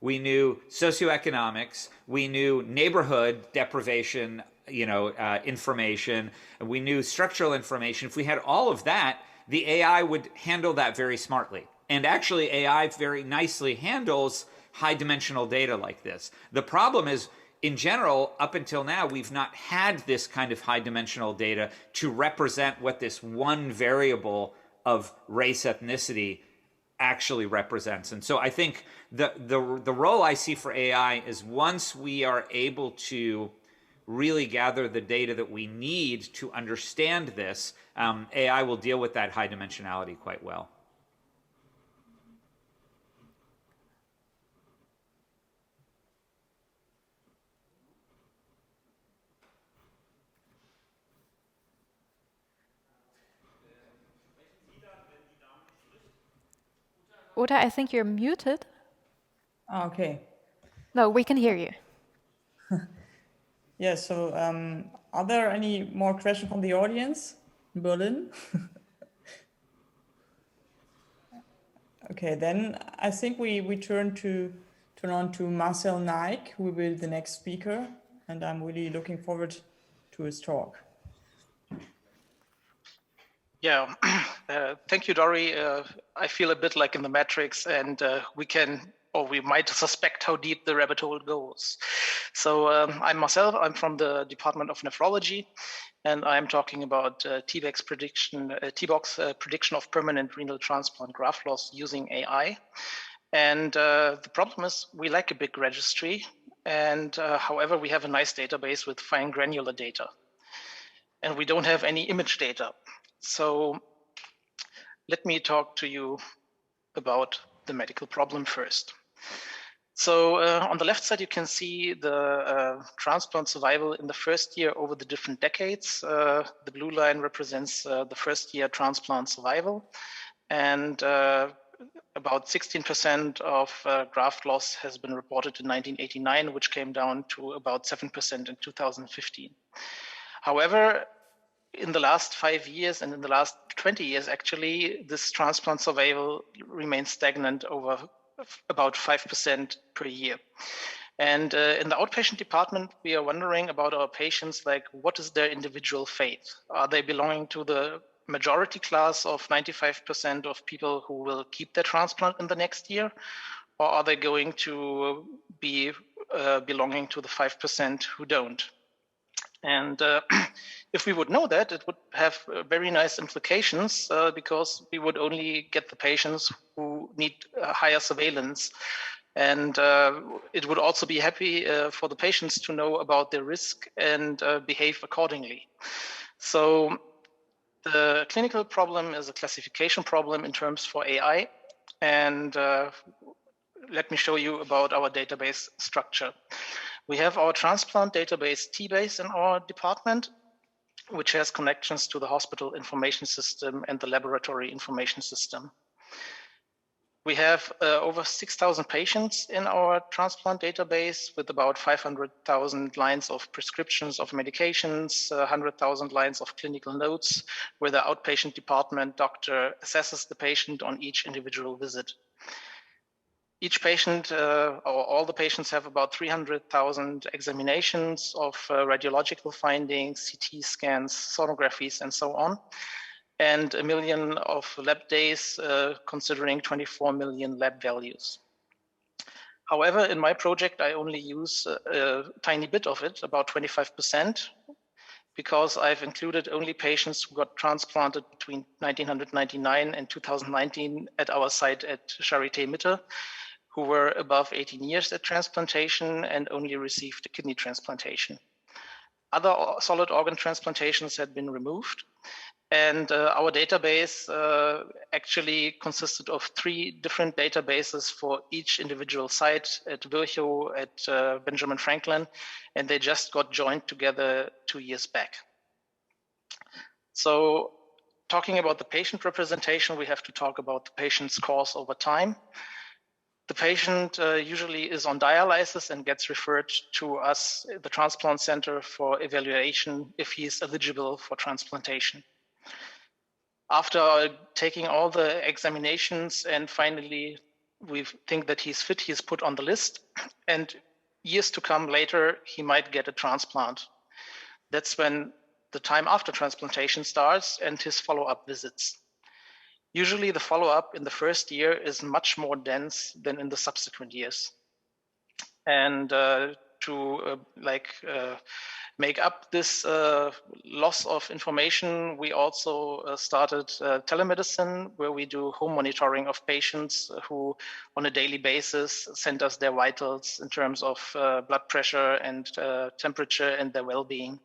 we knew socioeconomics, we knew neighborhood deprivation, information, we knew structural information. If we had all of that, the AI would handle that very smartly. And actually, AI very nicely handles high-dimensional data like this. The problem is, in general, up until now, we've not had this kind of high-dimensional data to represent what this one variable of race ethnicity actually represents. And so I think the role I see for AI is once we are able to really gather the data that we need to understand this, AI will deal with that high dimensionality quite well. Uta, I think you're muted. Okay. No, we can hear you. Yeah, so are there any more questions from the audience in Berlin? Okay, then I think we turn on to Marcel Naik, who will be the next speaker, and I'm really looking forward to his talk. Yeah, thank you, Dorry. I feel a bit like in the Matrix, and we might suspect how deep the rabbit hole goes. So I'm Marcel. I'm from the Department of Nephrology, and I'm talking about TBox prediction of permanent renal transplant graft loss using AI. And the problem is we lack a big registry, and however, we have a nice database with fine granular data, and we don't have any image data. So let me talk to you about the medical problem first. So on the left side, you can see the transplant survival in the first year over the different decades. The blue line represents the first year transplant survival. And about 16% of graft loss has been reported in 1989, which came down to about 7% in 2015. However, in the last 5 years and in the last 20 years, actually, this transplant survival remains stagnant over about 5% per year. And in the outpatient department, we are wondering about our patients, like what is their individual fate? Are they belonging to the majority class of 95% of people who will keep their transplant in the next year? Or are they going to be belonging to the 5% who don't? And if we would know that, it would have very nice implications because we would only get the patients who need higher surveillance. And it would also be happy for the patients to know about their risk and behave accordingly. So the clinical problem is a classification problem in terms for AI. And let me show you about our database structure. We have our transplant database TBase in our department, which has connections to the hospital information system and the laboratory information system. We have over 6,000 patients in our transplant database with about 500,000 lines of prescriptions of medications, 100,000 lines of clinical notes, where the outpatient department doctor assesses the patient on each individual visit. Each patient, or all the patients, have about 300,000 examinations of radiological findings, CT scans, sonographies, and so on, and 1 million of lab days, considering 24 million lab values. However, in my project, I only use a tiny bit of it, about 25%, because I've included only patients who got transplanted between 1999 and 2019 at our site at Charité Mitte, who were above 18 years at transplantation and only received a kidney transplantation. Other solid organ transplantations had been removed. And our database actually consisted of 3 different databases for each individual site at Beuth, at Benjamin Franklin, and they just got joined together 2 years back. So talking about the patient representation, we have to talk about the patient's course over time. The patient usually is on dialysis and gets referred to us, the transplant center, for evaluation if he is eligible for transplantation. After taking all the examinations and finally we think that he's fit, he's put on the list, and years to come later, he might get a transplant. That's when the time after transplantation starts and his follow-up visits. Usually the follow-up in the first year is much more dense than in the subsequent years. And to make up this loss of information, we also started telemedicine, where we do home monitoring of patients who on a daily basis send us their vitals in terms of blood pressure and temperature and their well-being.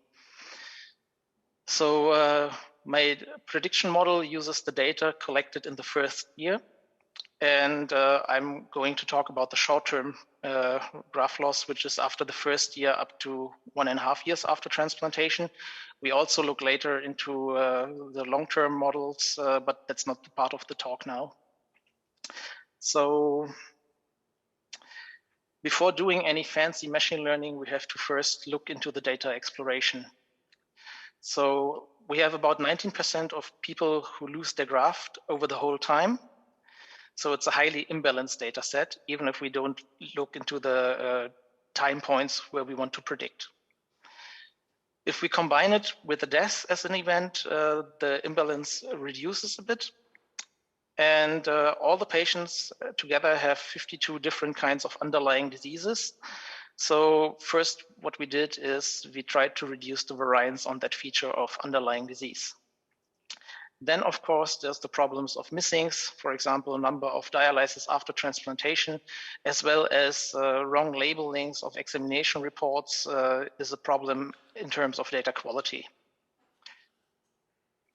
So my prediction model uses the data collected in the first year. And I'm going to talk about the short-term graft loss, which is after the first year up to 1.5 years after transplantation. We also look later into the long-term models, but that's not the part of the talk now. So before doing any fancy machine learning, we have to first look into the data exploration. So we have about 19% of people who lose their graft over the whole time. So it's a highly imbalanced data set, even if we don't look into the time points where we want to predict. If we combine it with the death as an event, the imbalance reduces a bit. And all the patients together have 52 different kinds of underlying diseases. So first, what we did is we tried to reduce the variance on that feature of underlying disease. Then, of course, there's the problems of missings, for example, number of dialysis after transplantation, as well as wrong labelings of examination reports is a problem in terms of data quality.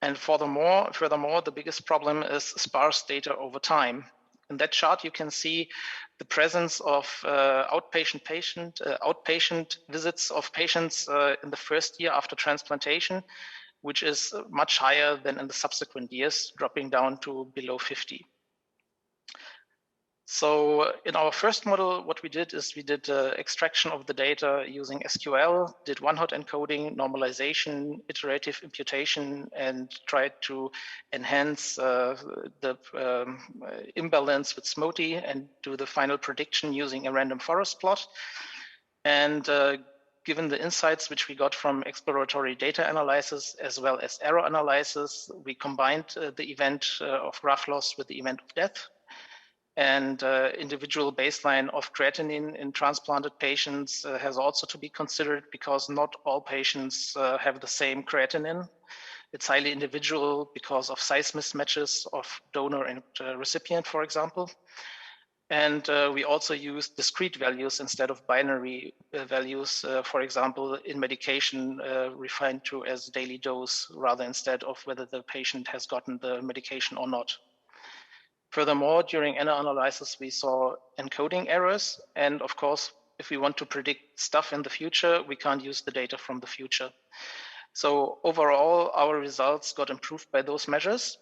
And furthermore, the biggest problem is sparse data over time. In that chart, you can see the presence of outpatient visits of patients in the first year after transplantation, which is much higher than in the subsequent years, dropping down to below 50. So in our first model, what we did is we did extraction of the data using SQL, did one-hot encoding, normalization, iterative imputation, and tried to enhance the imbalance with SMOTI and do the final prediction using a random forest plot. And given the insights which we got from exploratory data analysis as well as error analysis, we combined the event of graft loss with the event of death. And individual baseline of creatinine in transplanted patients has also to be considered, because not all patients have the same creatinine. It's highly individual because of size mismatches of donor and recipient, for example. And we also use discrete values instead of binary values, for example, in medication refined to as daily dose, rather instead of whether the patient has gotten the medication or not. Furthermore, during analysis, we saw encoding errors. And of course, if we want to predict stuff in the future, we can't use the data from the future. So overall, our results got improved by those measures.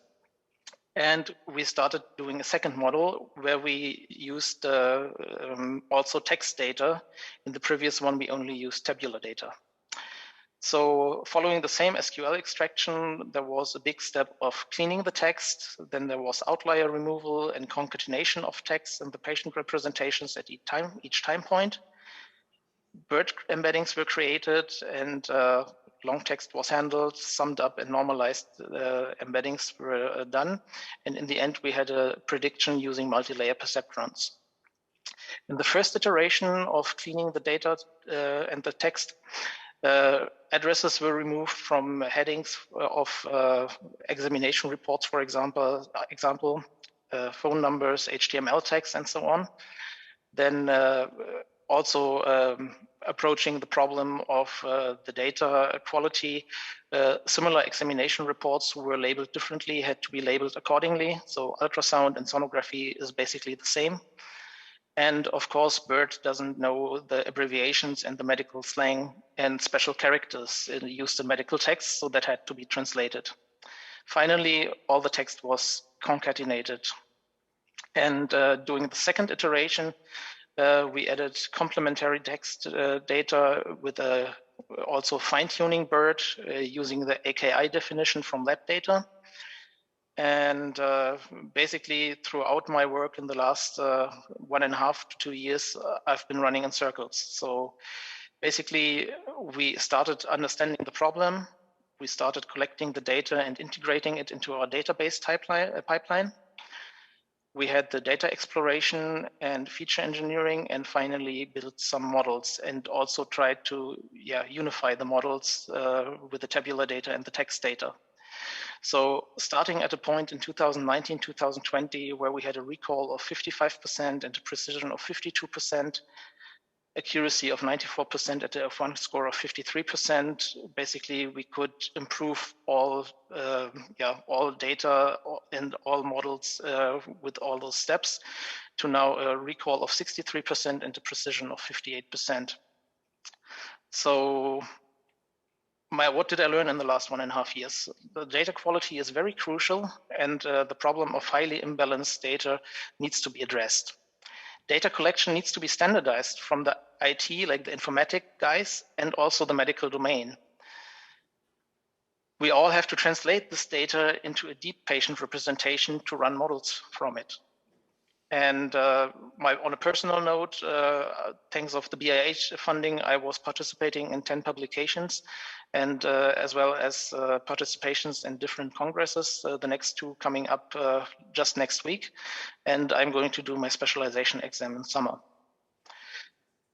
And we started doing a second model where we used also text data. In the previous one, we only used tabular data. So following the same SQL extraction, there was a big step of cleaning the text. Then there was outlier removal and concatenation of text and the patient representations at each time point. BERT embeddings were created, and long text was handled, summed up, and normalized embeddings were done. And in the end, we had a prediction using multi-layer perceptrons. In the first iteration of cleaning the data and the text, addresses were removed from headings of examination reports, for example, phone numbers, HTML text, and so on. Then also approaching the problem of the data quality, similar examination reports were labeled differently, had to be labeled accordingly. So ultrasound and sonography is basically the same. And of course, BERT doesn't know the abbreviations and the medical slang and special characters used in medical text, so that had to be translated. Finally, all the text was concatenated. And during the second iteration, we added complementary text data with also fine-tuning BERT using the AKI definition from lab data. And basically, throughout my work in the last 1.5 to 2 years, I've been running in circles. So basically, we started understanding the problem. We started collecting the data and integrating it into our database pipeline. We had the data exploration and feature engineering, and finally built some models and also tried to unify the models with the tabular data and the text data. So starting at a point in 2019, 2020, where we had a recall of 55% and a precision of 52%, accuracy of 94% at the F1 score of 53%. Basically, we could improve all data and all models with all those steps to now a recall of 63% and a precision of 58%. So what did I learn in the last 1.5 years? The data quality is very crucial, and the problem of highly imbalanced data needs to be addressed. Data collection needs to be standardized from the IT, like the informatic guys, and also the medical domain. We all have to translate this data into a deep patient representation to run models from it. And on a personal note, thanks of the BIH funding, I was participating in 10 publications, and as well as participations in different congresses, the next 2 coming up just next week. And I'm going to do my specialization exam in summer.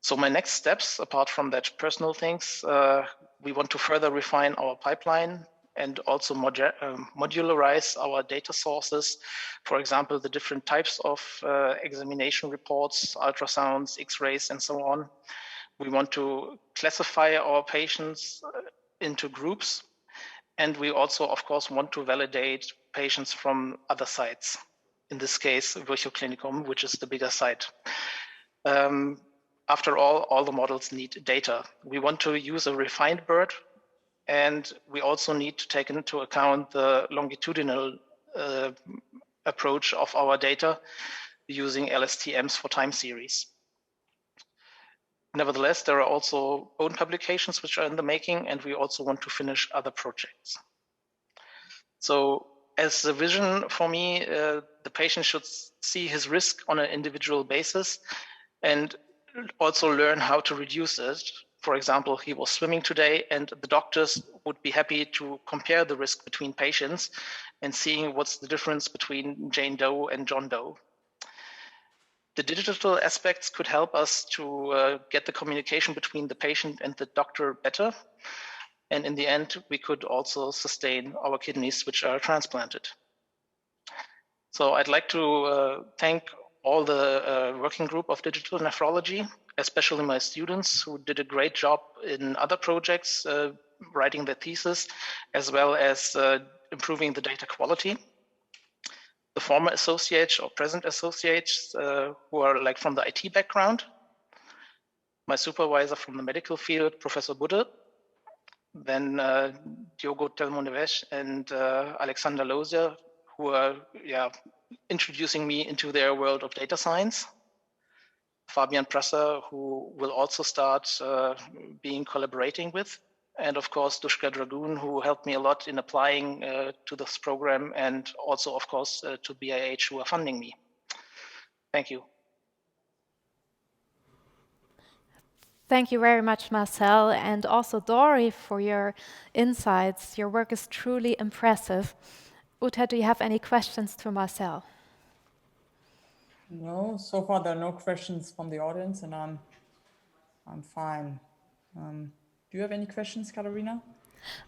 So my next steps, apart from that personal things, we want to further refine our pipeline and also modularize our data sources. For example, the different types of examination reports, ultrasounds, X-rays, and so on. We want to classify our patients into groups. And we also, of course, want to validate patients from other sites. In this case, Virtual Clinicum, which is the bigger site. After all the models need data. We want to use a refined BERT, and we also need to take into account the longitudinal approach of our data using LSTMs for time series. Nevertheless, there are also own publications which are in the making, and we also want to finish other projects. So as a vision for me, the patient should see his risk on an individual basis and also learn how to reduce it. For example, he was swimming today, and the doctors would be happy to compare the risk between patients and seeing what's the difference between Jane Doe and John Doe. The digital aspects could help us to get the communication between the patient and the doctor better. And in the end, we could also sustain our kidneys, which are transplanted. So I'd like to thank all the working group of digital nephrology, especially my students who did a great job in other projects, writing their thesis, as well as improving the data quality. The former associates or present associates who are like from the IT background. My supervisor from the medical field, Professor Budde. Then Diogo Telmo-Neves and Alexander Löser, who are introducing me into their world of data science. Fabian Prasser, who will also start collaborating with. And of course, Dushka Dragoon, who helped me a lot in applying to this program, and also, of course, to BIH, who are funding me. Thank you. Thank you very much, Marcel, and also Dorry for your insights. Your work is truly impressive. Uta, do you have any questions to Marcel? No, so far there are no questions from the audience, and I'm fine. Do you have any questions, Katarina?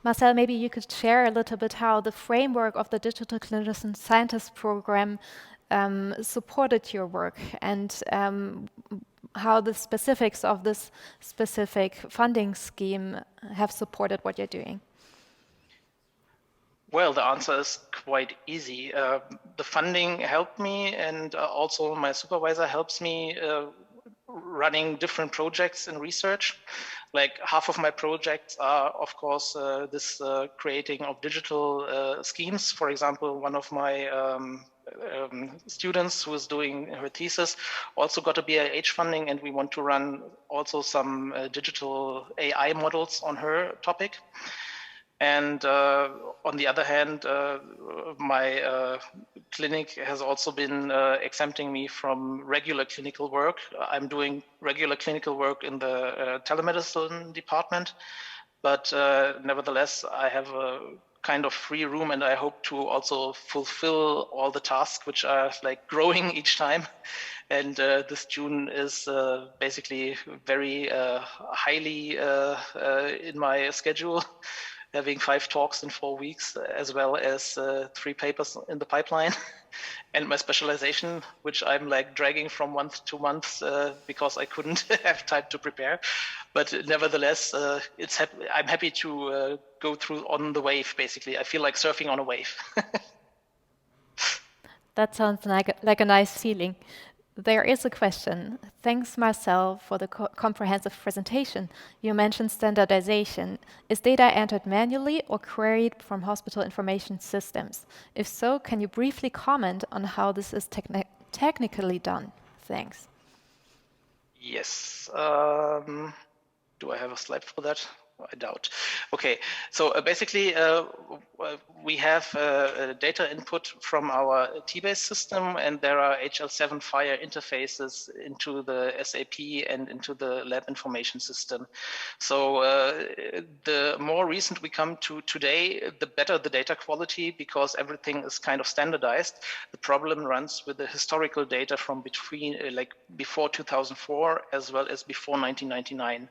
Marcel, maybe you could share a little bit how the framework of the Digital Clinician Scientist Program supported your work, and how the specifics of this specific funding scheme have supported what you're doing. Well, the answer is quite easy. The funding helped me, and also my supervisor helps me running different projects in research. Like half of my projects are, of course, this creating of digital schemes. For example, one of my students who is doing her thesis also got a BIH funding, and we want to run also some digital AI models on her topic. And on the other hand, my clinic has also been exempting me from regular clinical work. I'm doing regular clinical work in the telemedicine department, but nevertheless, I have a kind of free room, and I hope to also fulfill all the tasks which are like growing each time. And this June is basically very highly in my schedule, having 5 talks in 4 weeks, as well as 3 papers in the pipeline. And my specialization, which I'm like dragging from month to month because I couldn't have time to prepare. But nevertheless, I'm happy to go through on the wave, basically. I feel like surfing on a wave. That sounds like a nice feeling. There is a question. Thanks, Marcel, for the comprehensive presentation. You mentioned standardization. Is data entered manually or queried from hospital information systems? If so, can you briefly comment on how this is technically done? Thanks. Yes. Do I have a slide for that? I doubt. Okay, so basically we have data input from our TBase system, and there are HL7 FHIR interfaces into the SAP and into the lab information system. So the more recent we come to today, the better the data quality, because everything is kind of standardized. The problem runs with the historical data from between before 2004 as well as before 1999.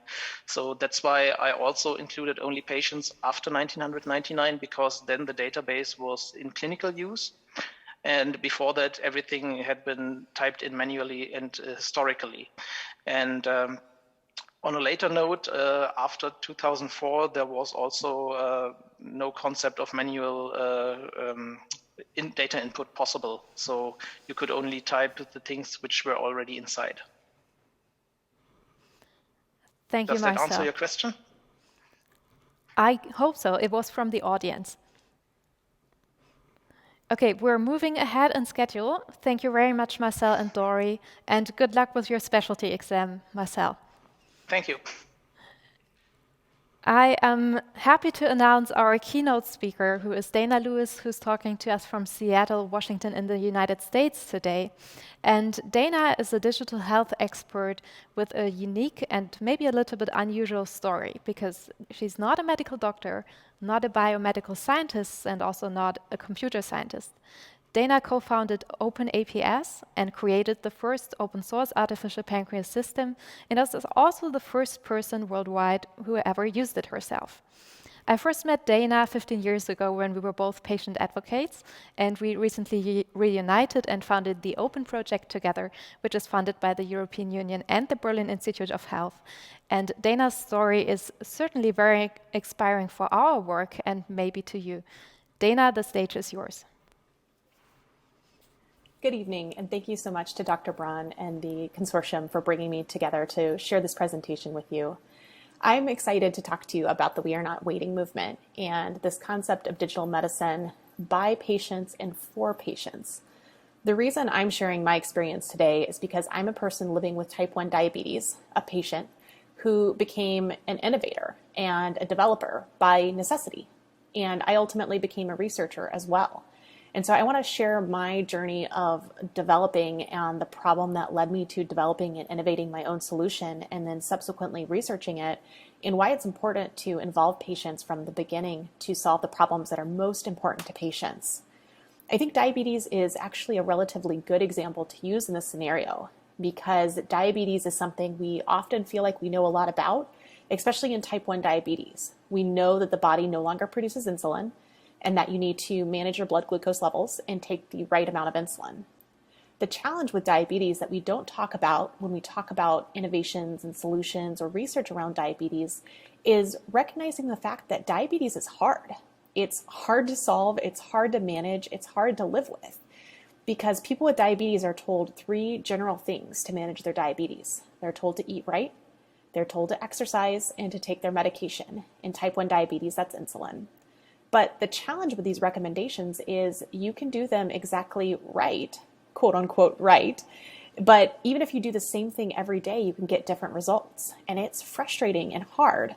So that's why I also included only patients after 1999, because then the database was in clinical use. And before that, everything had been typed in manually and historically. And on a later note, after 2004, there was also no concept of manual data input possible. So you could only type the things which were already inside. Thank you, Marcel. Does that answer your question? I hope so. It was from the audience. Okay, we're moving ahead in schedule. Thank you very much, Marcel and Dorry, and good luck with your specialty exam, Marcel. Thank you. I am happy to announce our keynote speaker, who is Dana Lewis, who's talking to us from Seattle, Washington in the United States today. And Dana is a digital health expert with a unique and maybe a little bit unusual story, because she's not a medical doctor, not a biomedical scientist, and also not a computer scientist. Dana co-founded OpenAPS and created the first open source artificial pancreas system, and is also the first person worldwide who ever used it herself. I first met Dana 15 years ago when we were both patient advocates, and we recently reunited and founded the Open Project together, which is funded by the European Union and the Berlin Institute of Health. And Dana's story is certainly very inspiring for our work and maybe to you. Dana, the stage is yours. Good evening, and thank you so much to Dr. Braune and the consortium for bringing me together to share this presentation with you. I'm excited to talk to you about the We Are Not Waiting movement and this concept of digital medicine by patients and for patients. The reason I'm sharing my experience today is because I'm a person living with type 1 diabetes, a patient who became an innovator and a developer by necessity. And I ultimately became a researcher as well. And so I want to share my journey of developing and the problem that led me to developing and innovating my own solution, and then subsequently researching it, and why it's important to involve patients from the beginning to solve the problems that are most important to patients. I think diabetes is actually a relatively good example to use in this scenario, because diabetes is something we often feel like we know a lot about, especially in type 1 diabetes. We know that the body no longer produces insulin, and that you need to manage your blood glucose levels and take the right amount of insulin. The challenge with diabetes that we don't talk about when we talk about innovations and solutions or research around diabetes is recognizing the fact that diabetes is hard. It's hard to solve, it's hard to manage, it's hard to live with, because people with diabetes are told 3 general things to manage their diabetes. They're told to eat right, they're told to exercise, and to take their medication. In type 1 diabetes, that's insulin. But the challenge with these recommendations is you can do them exactly right, quote unquote right, but even if you do the same thing every day, you can get different results, and it's frustrating and hard.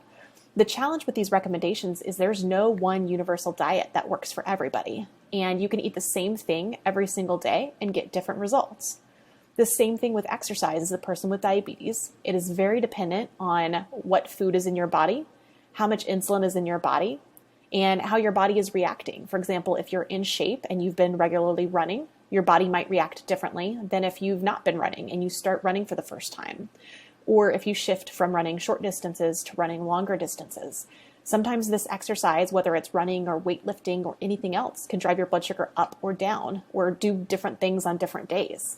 The challenge with these recommendations is there's no one universal diet that works for everybody, and you can eat the same thing every single day and get different results. The same thing with exercise as a person with diabetes. It is very dependent on what food is in your body, how much insulin is in your body, and how your body is reacting. For example, if you're in shape and you've been regularly running, your body might react differently than if you've not been running and you start running for the first time. Or if you shift from running short distances to running longer distances. Sometimes this exercise, whether it's running or weightlifting or anything else, can drive your blood sugar up or down or do different things on different days.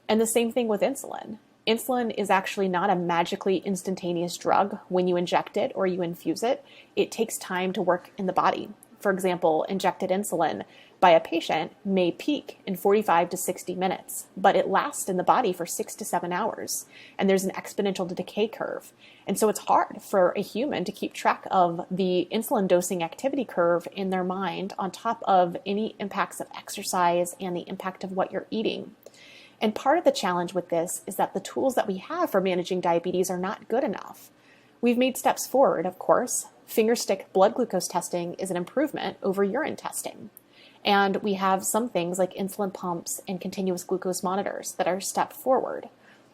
And the same thing with insulin. Insulin is actually not a magically instantaneous drug when you inject it or you infuse it. It takes time to work in the body. For example, injected insulin by a patient may peak in 45 to 60 minutes, but it lasts in the body for 6 to 7 hours. And there's an exponential decay curve. And so it's hard for a human to keep track of the insulin dosing activity curve in their mind on top of any impacts of exercise and the impact of what you're eating. And part of the challenge with this is that the tools that we have for managing diabetes are not good enough. We've made steps forward, of course. Fingerstick blood glucose testing is an improvement over urine testing. And we have some things like insulin pumps and continuous glucose monitors that are a step forward.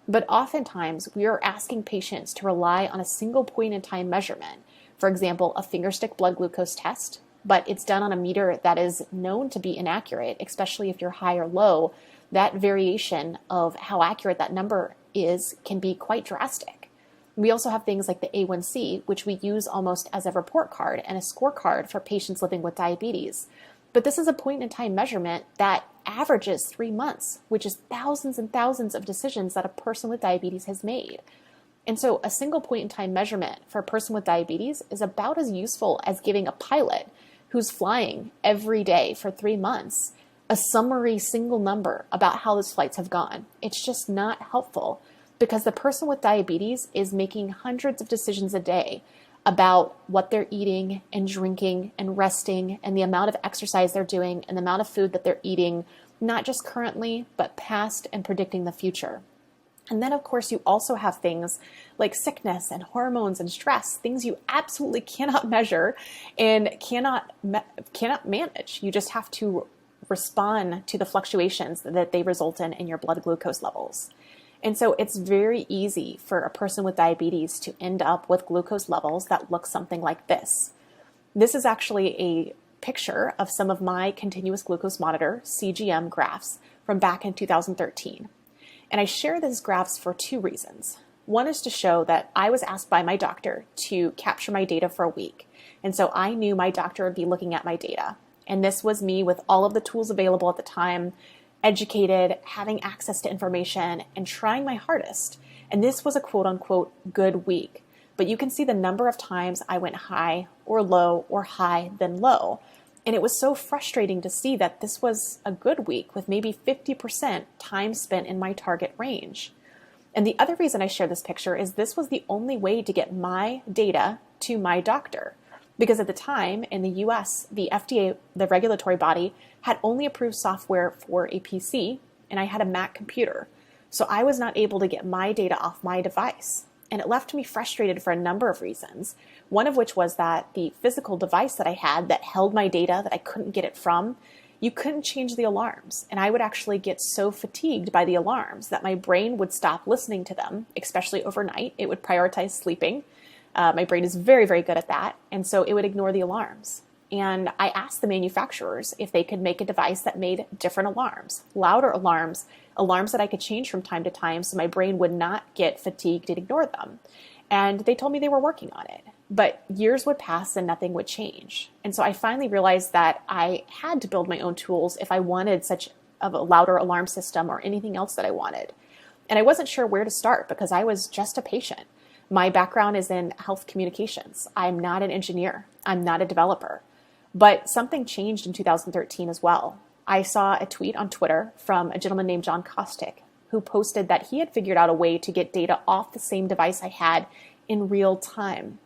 But oftentimes, we are asking patients to rely on a single point in time measurement. For example, a fingerstick blood glucose test, but it's done on a meter that is known to be inaccurate, especially if you're high or low. That variation of how accurate that number is can be quite drastic. We also have things like the A1C, which we use almost as a report card and a scorecard for patients living with diabetes. But this is a point-in-time measurement that averages 3 months, which is thousands and thousands of decisions that a person with diabetes has made. And so a single point-in-time measurement for a person with diabetes is about as useful as giving a pilot who's flying every day for 3 months a summary single number about how those flights have gone. It's just not helpful because the person with diabetes is making hundreds of decisions a day about what they're eating and drinking and resting and the amount of exercise they're doing and the amount of food that they're eating, not just currently, but past and predicting the future. And then, of course, you also have things like sickness and hormones and stress, things you absolutely cannot measure and cannot manage. You just have to respond to the fluctuations that they result in your blood glucose levels. And so it's very easy for a person with diabetes to end up with glucose levels that look something like this. This is actually a picture of some of my continuous glucose monitor, CGM graphs from back in 2013. And I share these graphs for 2 reasons. One is to show that I was asked by my doctor to capture my data for a week. And so I knew my doctor would be looking at my data. And this was me with all of the tools available at the time, educated, having access to information, and trying my hardest. And this was a quote unquote good week. But you can see the number of times I went high or low or high then low. And it was so frustrating to see that this was a good week with maybe 50% time spent in my target range. And the other reason I share this picture is this was the only way to get my data to my doctor. Because at the time in the US, the FDA, the regulatory body, had only approved software for a PC, and I had a Mac computer. So I was not able to get my data off my device. And it left me frustrated for a number of reasons. One of which was that the physical device that I had that held my data that I couldn't get it from, you couldn't change the alarms. And I would actually get so fatigued by the alarms that my brain would stop listening to them, especially overnight. It would prioritize sleeping. My brain is very, very good at that. And so it would ignore the alarms. And I asked the manufacturers if they could make a device that made different alarms, louder alarms, alarms that I could change from time to time so my brain would not get fatigued and ignore them. And they told me they were working on it. But years would pass and nothing would change. And so I finally realized that I had to build my own tools if I wanted such of a louder alarm system or anything else that I wanted. And I wasn't sure where to start because I was just a patient. My background is in health communications. I'm not an engineer. I'm not a developer. But something changed in 2013 as well. I saw a tweet on Twitter from a gentleman named John Kostick, who posted that he had figured out a way to get data off the same device I had in real time.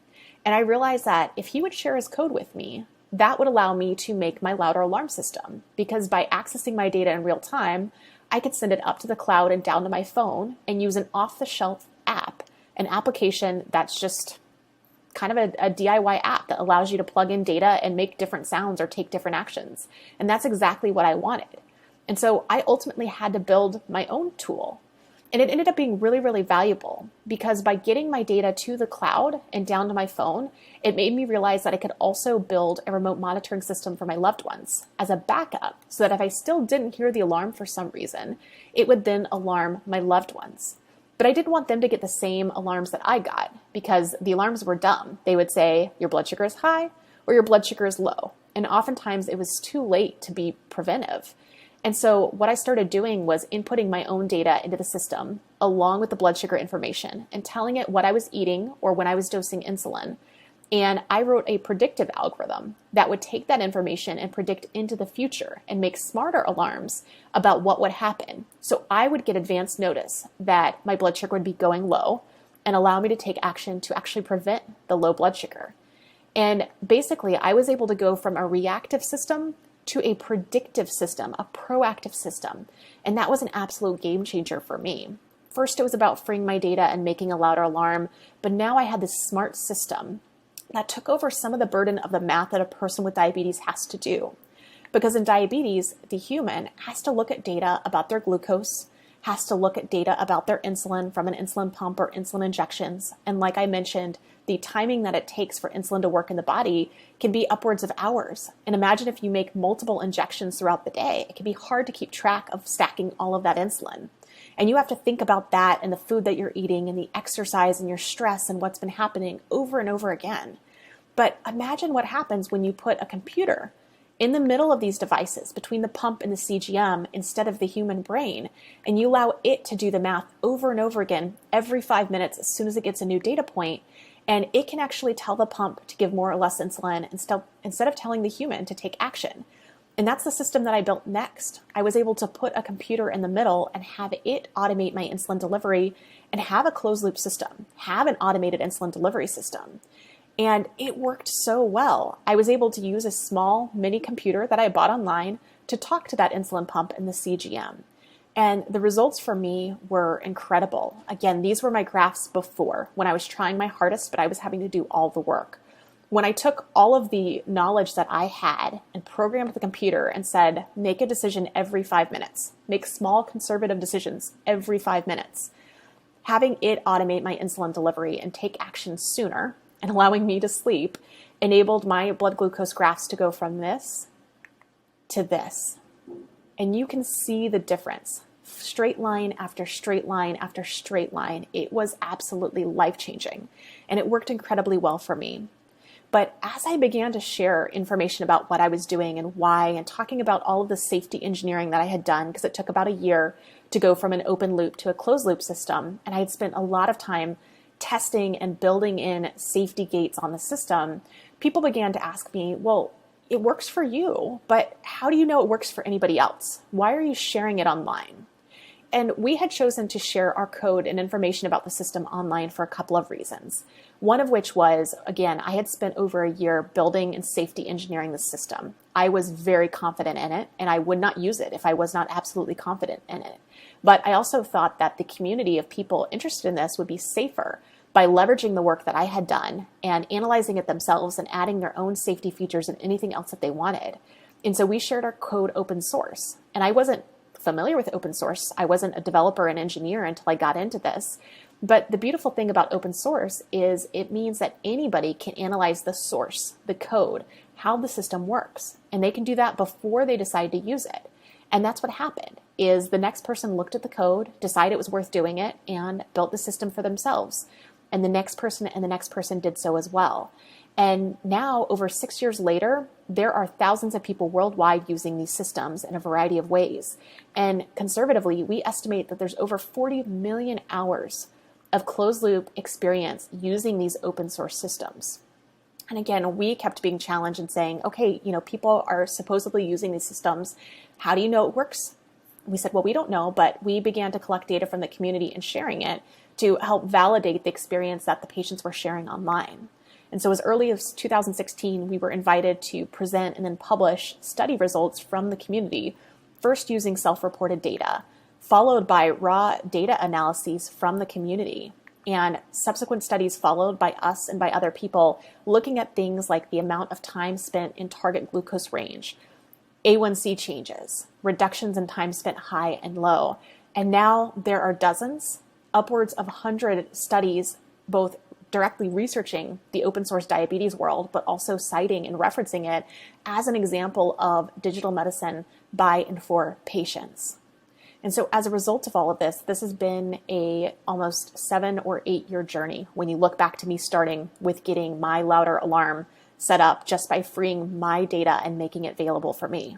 And I realized that if he would share his code with me, that would allow me to make my louder alarm system. Because by accessing my data in real time, I could send it up to the cloud and down to my phone and use an off-the-shelf app, an application that's just kind of a DIY app that allows you to plug in data and make different sounds or take different actions. And that's exactly what I wanted. And so I ultimately had to build my own tool. And it ended up being really, really valuable because by getting my data to the cloud and down to my phone, it made me realize that I could also build a remote monitoring system for my loved ones as a backup so that if I still didn't hear the alarm for some reason, it would then alarm my loved ones. But I didn't want them to get the same alarms that I got because the alarms were dumb. They would say, your blood sugar is high or your blood sugar is low. And oftentimes it was too late to be preventive. And so what I started doing was inputting my own data into the system along with the blood sugar information and telling it what I was eating or when I was dosing insulin. And I wrote a predictive algorithm that would take that information and predict into the future and make smarter alarms about what would happen. So I would get advance notice that my blood sugar would be going low and allow me to take action to actually prevent the low blood sugar. And basically, I was able to go from a reactive system to a predictive system, a proactive system. And that was an absolute game changer for me. First, it was about freeing my data and making a louder alarm, but now I had this smart system that took over some of the burden of the math that a person with diabetes has to do. Because in diabetes, the human has to look at data about their glucose, has to look at data about their insulin from an insulin pump or insulin injections. And like I mentioned, the timing that it takes for insulin to work in the body can be upwards of hours. And imagine if you make multiple injections throughout the day, it can be hard to keep track of stacking all of that insulin. And you have to think about that and the food that you're eating and the exercise and your stress and what's been happening over and over again. But imagine what happens when you put a computer in the middle of these devices between the pump and the CGM instead of the human brain, and you allow it to do the math over and over again every 5 minutes as soon as it gets a new data point, and it can actually tell the pump to give more or less insulin instead of telling the human to take action. And that's the system that I built next. I was able to put a computer in the middle and have it automate my insulin delivery and have a closed loop system, have an automated insulin delivery system. And it worked so well. I was able to use a small mini computer that I bought online to talk to that insulin pump in the CGM. And the results for me were incredible. Again, these were my graphs before when I was trying my hardest, but I was having to do all the work. When I took all of the knowledge that I had and programmed the computer and said, make a decision every 5 minutes, make small conservative decisions every 5 minutes, having it automate my insulin delivery and take action sooner and allowing me to sleep enabled my blood glucose graphs to go from this to this. And you can see the difference. Straight line after straight line after straight line. It was absolutely life-changing, and it worked incredibly well for me. But as I began to share information about what I was doing and why, and talking about all of the safety engineering that I had done, because it took about a year to go from an open loop to a closed loop system, and I had spent a lot of time testing and building in safety gates on the system, people began to ask me, well, it works for you, but how do you know it works for anybody else? Why are you sharing it online? And we had chosen to share our code and information about the system online for a couple of reasons. One of which was, again, I had spent over a year building and safety engineering the system. I was very confident in it, and I would not use it if I was not absolutely confident in it. But I also thought that the community of people interested in this would be safer by leveraging the work that I had done and analyzing it themselves and adding their own safety features and anything else that they wanted. And so we shared our code open source. And I wasn't familiar with open source. I wasn't a developer and engineer until I got into this. But the beautiful thing about open source is it means that anybody can analyze the source, the code, how the system works. And they can do that before they decide to use it. And that's what happened, is the next person looked at the code, decided it was worth doing it, and built the system for themselves. And the next person and the next person did so as well. And now, over 6 years later, there are thousands of people worldwide using these systems in a variety of ways. And conservatively, we estimate that there's over 40 million hours of closed loop experience using these open source systems. And again, we kept being challenged and saying, okay, people are supposedly using these systems. How do you know it works? We said, well, we don't know, but we began to collect data from the community and sharing it to help validate the experience that the patients were sharing online. And so as early as 2016, we were invited to present and then publish study results from the community, first using self-reported data, followed by raw data analyses from the community, and subsequent studies followed by us and by other people looking at things like the amount of time spent in target glucose range, A1C changes, reductions in time spent high and low, And now there are dozens, upwards of 100 studies, both directly researching the open source diabetes world, but also citing and referencing it as an example of digital medicine by and for patients. And so as a result of all of this, this has been a almost 7 or 8 year journey when you look back to me starting with getting my louder alarm set up just by freeing my data and making it available for me.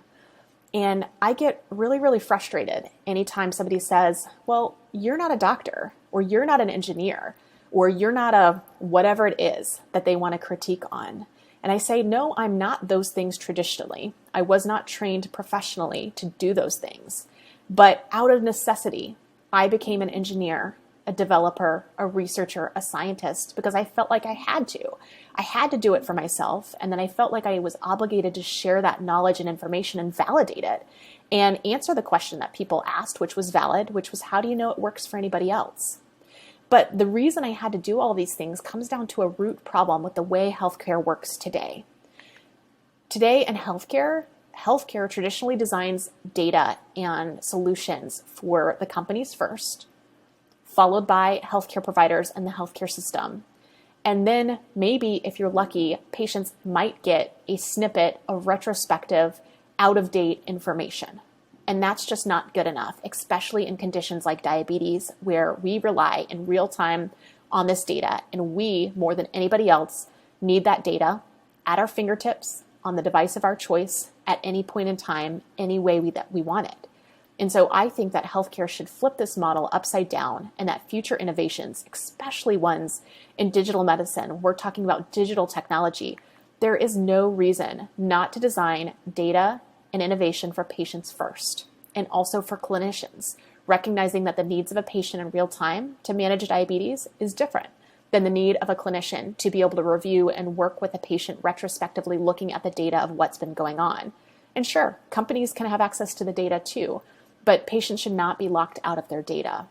And I get really, really frustrated anytime somebody says, well, you're not a doctor, or you're not an engineer, or you're not a whatever it is that they want to critique on. And I say, no, I'm not those things traditionally. I was not trained professionally to do those things. But out of necessity, I became an engineer, a developer, a researcher, a scientist, because I felt like I had to. I had to do it for myself, and then I felt like I was obligated to share that knowledge and information and validate it and answer the question that people asked, which was valid, which was, how do you know it works for anybody else? But the reason I had to do all these things comes down to a root problem with the way healthcare works today. Today in healthcare traditionally designs data and solutions for the companies first, followed by healthcare providers and the healthcare system. And then maybe, if you're lucky, patients might get a snippet of retrospective, out-of-date information. And that's just not good enough, especially in conditions like diabetes, where we rely in real time on this data. And we, more than anybody else, need that data at our fingertips, on the device of our choice, at any point in time, any way that we want it. And so I think that healthcare should flip this model upside down, and that future innovations, especially ones in digital medicine, we're talking about digital technology, there is no reason not to design data and innovation for patients first, and also for clinicians, recognizing that the needs of a patient in real time to manage diabetes is different than the need of a clinician to be able to review and work with a patient retrospectively looking at the data of what's been going on. And sure, companies can have access to the data too, but patients should not be locked out of their data.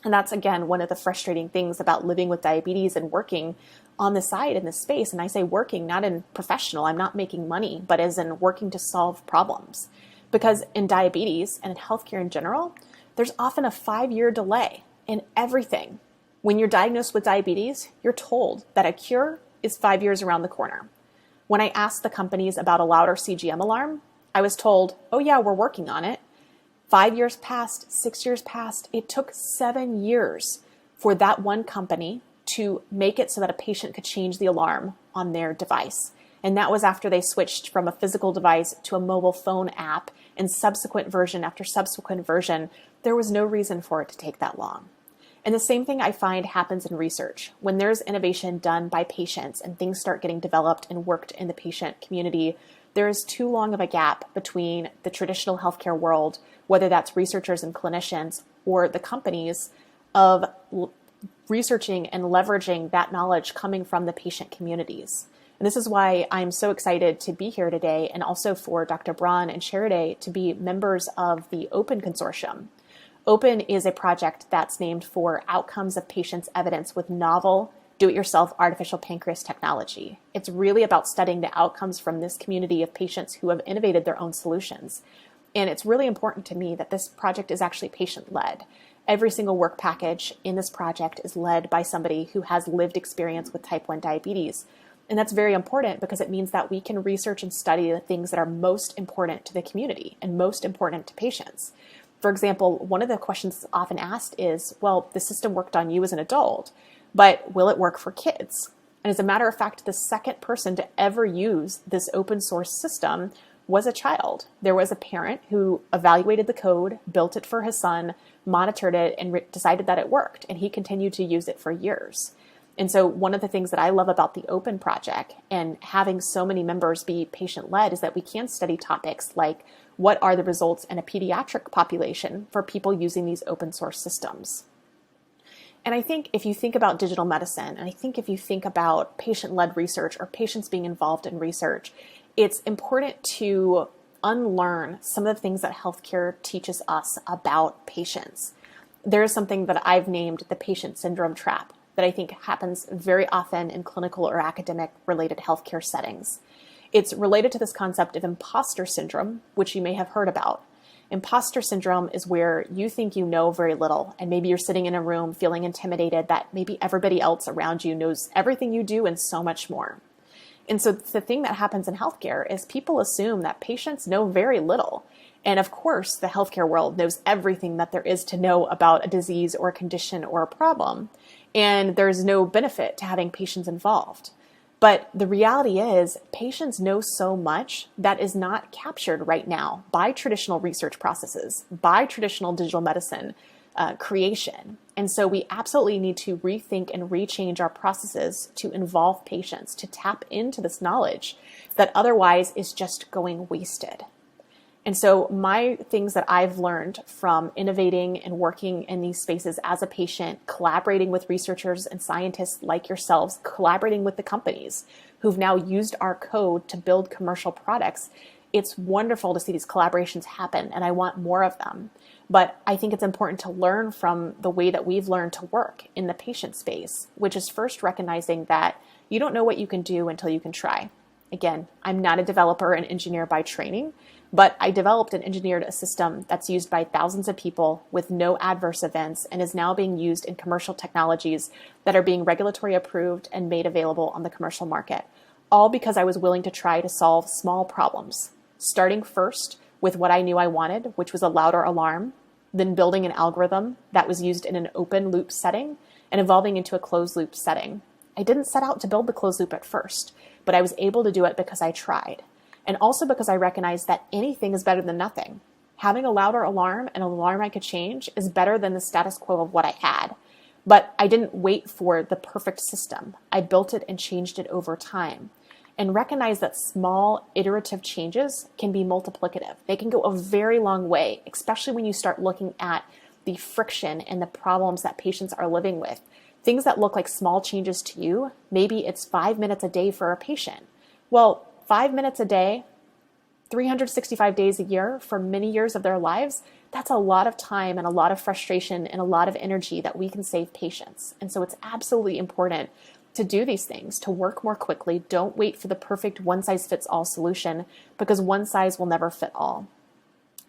And that's, again, one of the frustrating things about living with diabetes and working on the side in this space. And I say working, not in professional, I'm not making money, but as in working to solve problems. Because in diabetes and in healthcare in general, there's often a 5-year delay in everything. When you're diagnosed with diabetes, you're told that a cure is 5 years around the corner. When I asked the companies about a louder CGM alarm, I was told, oh yeah, we're working on it. 5 years passed, 6 years passed. It took 7 years for that one company to make it so that a patient could change the alarm on their device. And that was after they switched from a physical device to a mobile phone app, and subsequent version after subsequent version. There was no reason for it to take that long. And the same thing I find happens in research. When there's innovation done by patients and things start getting developed and worked in the patient community, there is too long of a gap between the traditional healthcare world, whether that's researchers and clinicians or the companies, of researching and leveraging that knowledge coming from the patient communities. And this is why I'm so excited to be here today, and also for Dr. Braune and Charité to be members of the OPEN Consortium. OPEN is a project that's named for outcomes of patients' evidence with novel, do-it-yourself artificial pancreas technology. It's really about studying the outcomes from this community of patients who have innovated their own solutions. And it's really important to me that this project is actually patient-led. Every single work package in this project is led by somebody who has lived experience with type 1 diabetes. And that's very important because it means that we can research and study the things that are most important to the community and most important to patients. For example, one of the questions often asked is, well, the system worked on you as an adult, but will it work for kids? And as a matter of fact, the second person to ever use this open source system was a child. There was a parent who evaluated the code, built it for his son, monitored it, and decided that it worked. And he continued to use it for years. And so one of the things that I love about the OPEN project and having so many members be patient-led is that we can study topics like what are the results in a pediatric population for people using these open source systems. And I think if you think about digital medicine, and I think if you think about patient-led research or patients being involved in research, it's important to unlearn some of the things that healthcare teaches us about patients. There is something that I've named the patient syndrome trap that I think happens very often in clinical or academic related healthcare settings. It's related to this concept of imposter syndrome, which you may have heard about. Imposter syndrome is where you think you know very little, and maybe you're sitting in a room feeling intimidated that maybe everybody else around you knows everything you do and so much more. And so the thing that happens in healthcare is people assume that patients know very little. And of course, the healthcare world knows everything that there is to know about a disease or a condition or a problem. And there's no benefit to having patients involved. But the reality is patients know so much that is not captured right now by traditional research processes, by traditional digital medicine creation. And so we absolutely need to rethink and rechange our processes to involve patients, to tap into this knowledge that otherwise is just going wasted. And so my things that I've learned from innovating and working in these spaces as a patient, collaborating with researchers and scientists like yourselves, collaborating with the companies who've now used our code to build commercial products, it's wonderful to see these collaborations happen, and I want more of them. But I think it's important to learn from the way that we've learned to work in the patient space, which is first recognizing that you don't know what you can do until you can try. Again, I'm not a developer and engineer by training, but I developed and engineered a system that's used by thousands of people with no adverse events and is now being used in commercial technologies that are being regulatory approved and made available on the commercial market, all because I was willing to try to solve small problems, starting first with what I knew I wanted, which was a louder alarm, then building an algorithm that was used in an open loop setting and evolving into a closed loop setting. I didn't set out to build the closed loop at first, but I was able to do it because I tried. And also because I recognized that anything is better than nothing. Having a louder alarm and an alarm I could change is better than the status quo of what I had. But I didn't wait for the perfect system. I built it and changed it over time. And recognize that small iterative changes can be multiplicative. They can go a very long way, especially when you start looking at the friction and the problems that patients are living with. Things that look like small changes to you, maybe it's 5 minutes a day for a patient. Well, 5 minutes a day, 365 days a year for many years of their lives, that's a lot of time and a lot of frustration and a lot of energy that we can save patients. And so it's absolutely important to do these things, to work more quickly. Don't wait for the perfect one-size-fits-all solution because one size will never fit all.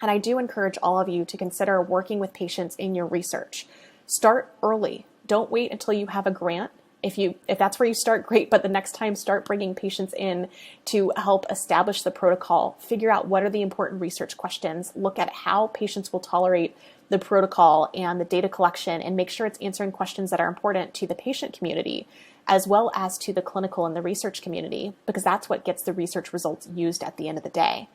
And I do encourage all of you to consider working with patients in your research. Start early. Don't wait until you have a grant. If that's where you start, great, but the next time start bringing patients in to help establish the protocol, figure out what are the important research questions, look at how patients will tolerate the protocol and the data collection, and make sure it's answering questions that are important to the patient community, as well as to the clinical and the research community, because that's what gets the research results used at the end of the day.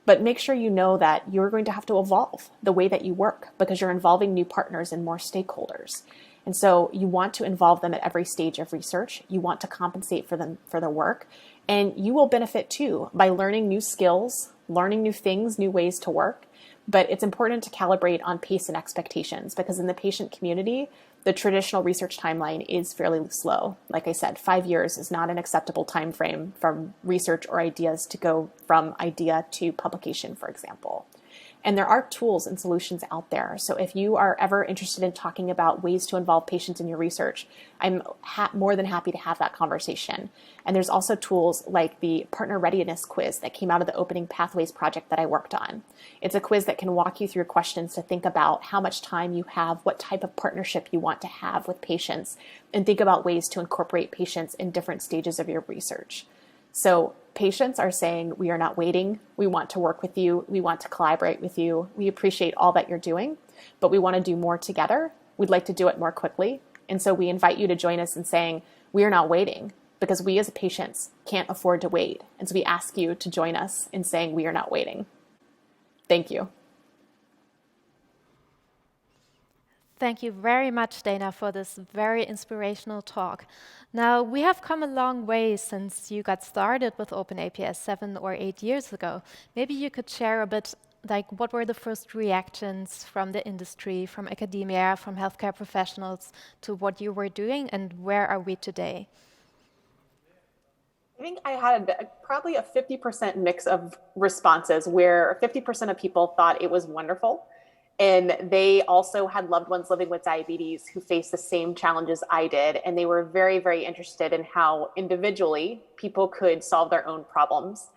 But make sure you know that you're going to have to evolve the way that you work because you're involving new partners and more stakeholders. And so you want to involve them at every stage of research. You want to compensate for them for their work. And you will benefit too by learning new skills, learning new things, new ways to work. But it's important to calibrate on pace and expectations because in the patient community, the traditional research timeline is fairly slow. Like I said, 5 years is not an acceptable time frame from research or ideas to go from idea to publication, for example. And there are tools and solutions out there. So if you are ever interested in talking about ways to involve patients in your research, I'm more than happy to have that conversation. And there's also tools like the partner readiness quiz that came out of the Opening Pathways project that I worked on. It's a quiz that can walk you through questions to think about how much time you have, what type of partnership you want to have with patients, and think about ways to incorporate patients in different stages of your research. So patients are saying, we are not waiting. We want to work with you. We want to collaborate with you. We appreciate all that you're doing, but we want to do more together. We'd like to do it more quickly. And so we invite you to join us in saying, we are not waiting because we as patients can't afford to wait. And so we ask you to join us in saying, we are not waiting. Thank you. Thank you very much, Dana, for this very inspirational talk. Now, we have come a long way since you got started with OpenAPS 7 or 8 years ago. Maybe you could share a bit, like what were the first reactions from the industry, from academia, from healthcare professionals to what you were doing, and where are we today? I think I had probably a 50% mix of responses where 50% of people thought it was wonderful. And they also had loved ones living with diabetes who faced the same challenges I did. And they were very, very interested in how individually people could solve their own problems.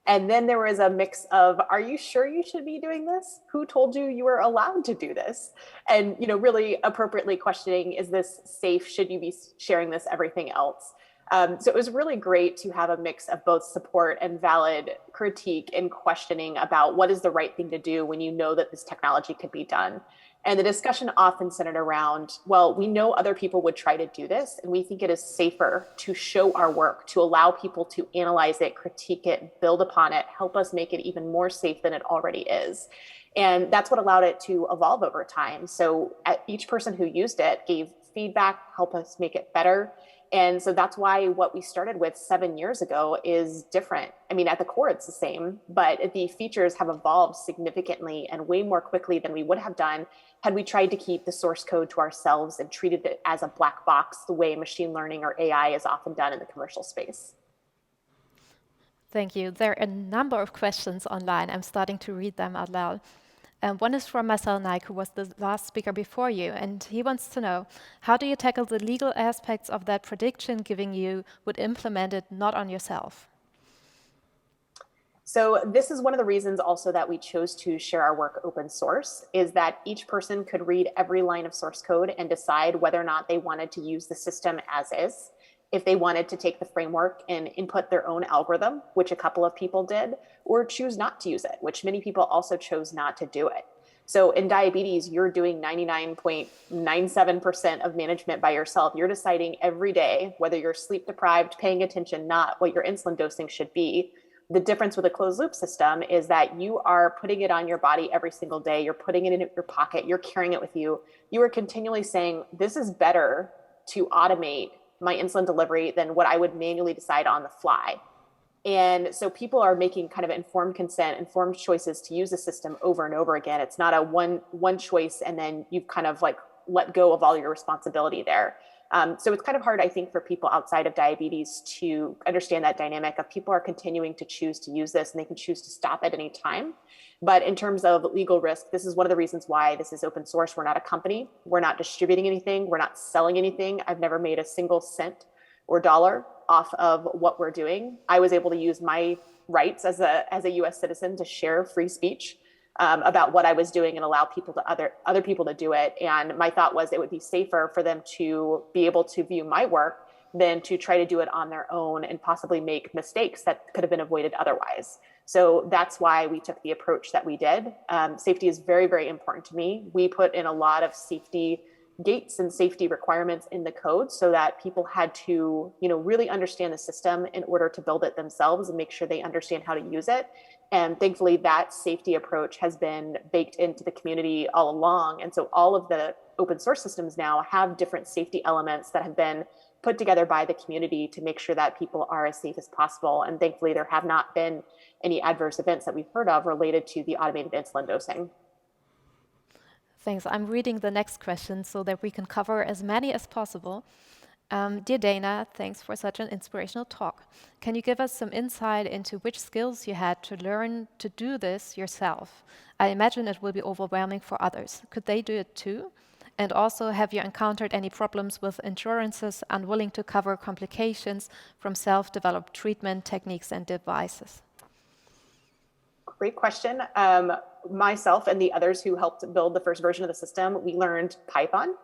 And then there was a mix of, are you sure you should be doing this? Who told you you were allowed to do this? And, really appropriately questioning, is this safe? Should you be sharing this, everything else? So it was really great to have a mix of both support and valid critique and questioning about what is the right thing to do when you know that this technology could be done. And the discussion often centered around, well, we know other people would try to do this, and we think it is safer to show our work, to allow people to analyze it, critique it, build upon it, help us make it even more safe than it already is. And that's what allowed it to evolve over time. So each person who used it gave feedback, help us make it better. And so that's why what we started with 7 years ago is different. I mean, at the core, it's the same, but the features have evolved significantly and way more quickly than we would have done had we tried to keep the source code to ourselves and treated it as a black box, the way machine learning or AI is often done in the commercial space. Thank you. There are a number of questions online. I'm starting to read them out loud. One is from Marcel Naik, who was the last speaker before you, and he wants to know, how do you tackle the legal aspects of that prediction, given you would implement it not on yourself? So this is one of the reasons also that we chose to share our work open source, is that each person could read every line of source code and decide whether or not they wanted to use the system as is. If they wanted to take the framework and input their own algorithm, which a couple of people did, or choose not to use it, which many people also chose not to do it. So in diabetes, you're doing 99.97% of management by yourself. You're deciding every day whether you're sleep deprived, paying attention, not what your insulin dosing should be. The difference with a closed loop system is that you are putting it on your body every single day. You're putting it in your pocket. You're carrying it with you. You are continually saying, this is better to automate my insulin delivery than what I would manually decide on the fly. And so people are making kind of informed consent, informed choices to use the system over and over again. It's not a one choice and then you've kind of like let go of all your responsibility there. So it's kind of hard, I think, for people outside of diabetes to understand that dynamic of people are continuing to choose to use this and they can choose to stop at any time. But in terms of legal risk, this is one of the reasons why this is open source. We're not a company. We're not distributing anything. We're not selling anything. I've never made a single cent or dollar off of what we're doing. I was able to use my rights as a US citizen to share free speech about what I was doing and allow people to other people to do it. And my thought was it would be safer for them to be able to view my work than to try to do it on their own and possibly make mistakes that could have been avoided otherwise. So that's why we took the approach that we did. Safety is very, very important to me. We put in a lot of safety gates and safety requirements in the code so that people had to, really understand the system in order to build it themselves and make sure they understand how to use it. And thankfully, that safety approach has been baked into the community all along. And so all of the open source systems now have different safety elements that have been put together by the community to make sure that people are as safe as possible. And thankfully, there have not been any adverse events that we've heard of related to the automated insulin dosing. Thanks. I'm reading the next question so that we can cover as many as possible. Dear Dana, thanks for such an inspirational talk. Can you give us some insight into which skills you had to learn to do this yourself? I imagine it will be overwhelming for others. Could they do it too? And also, have you encountered any problems with insurances unwilling to cover complications from self-developed treatment techniques and devices? Great question. Myself and the others who helped build the first version of the system, we learned Python,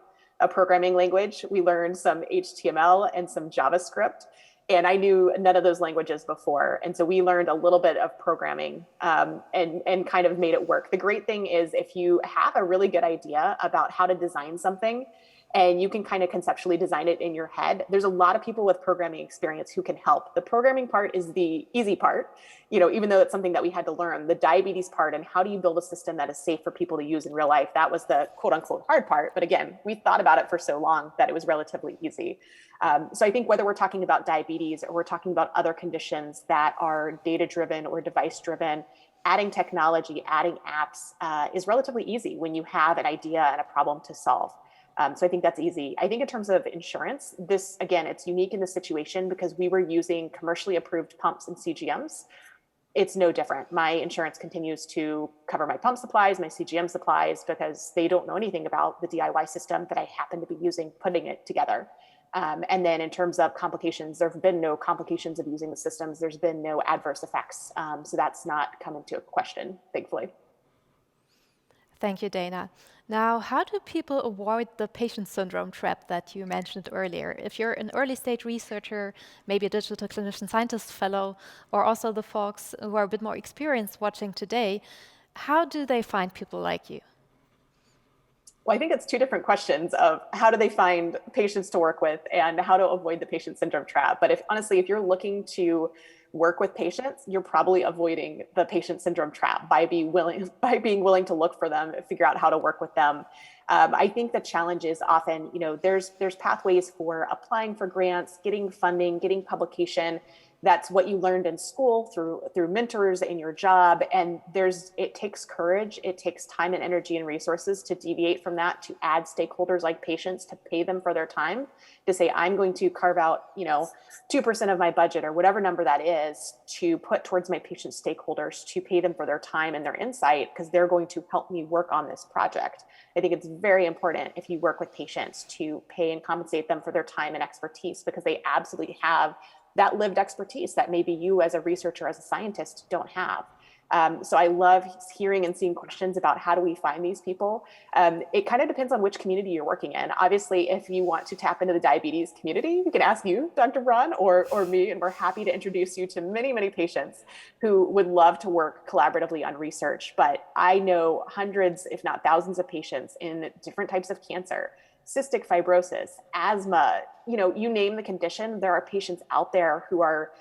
a programming language. We learned some HTML and some JavaScript, and I knew none of those languages before. And so we learned a little bit of programming and kind of made it work. The great thing is if you have a really good idea about how to design something, and you can kind of conceptually design it in your head, there's a lot of people with programming experience who can help. The programming part is the easy part, even though it's something that we had to learn. The diabetes part and how do you build a system that is safe for people to use in real life, that was the quote unquote hard part. But again, we thought about it for so long that it was relatively easy. So I think whether we're talking about diabetes or we're talking about other conditions that are data-driven or device-driven, adding technology, adding apps is relatively easy when you have an idea and a problem to solve. So I think that's easy. I think in terms of insurance, this, again, it's unique in this situation because we were using commercially approved pumps and CGMs. It's no different. My insurance continues to cover my pump supplies, my CGM supplies, because they don't know anything about the DIY system that I happen to be using, putting it together. And then in terms of complications, there have been no complications of using the systems. There's been no adverse effects. So that's not come into question, thankfully. Thank you, Dana. Now, how do people avoid the patient syndrome trap that you mentioned earlier? If you're an early stage researcher, maybe a digital clinician scientist fellow, or also the folks who are a bit more experienced watching today, how do they find people like you? Well, I think it's two different questions of how do they find patients to work with and how to avoid the patient syndrome trap. But honestly, if you're looking to work with patients, you're probably avoiding the patient syndrome trap by being willing to look for them, figure out how to work with them. I think the challenge is often, there's pathways for applying for grants, getting funding, getting publication. That's what you learned in school through mentors in your job. And it takes courage. It takes time and energy and resources to deviate from that, to add stakeholders like patients, to pay them for their time, to say, I'm going to carve out, 2% of my budget or whatever number that is to put towards my patient stakeholders, to pay them for their time and their insight, because they're going to help me work on this project. I think it's very important if you work with patients to pay and compensate them for their time and expertise, because they absolutely have that lived expertise that maybe you as a researcher, as a scientist, don't have. So I love hearing and seeing questions about how do we find these people. It kind of depends on which community you're working in. Obviously, if you want to tap into the diabetes community, you can ask you, Dr. Braune, or me, and we're happy to introduce you to many, many patients who would love to work collaboratively on research. But I know hundreds, if not thousands of patients in different types of cancer, cystic fibrosis, asthma, you name the condition, there are patients out there who are,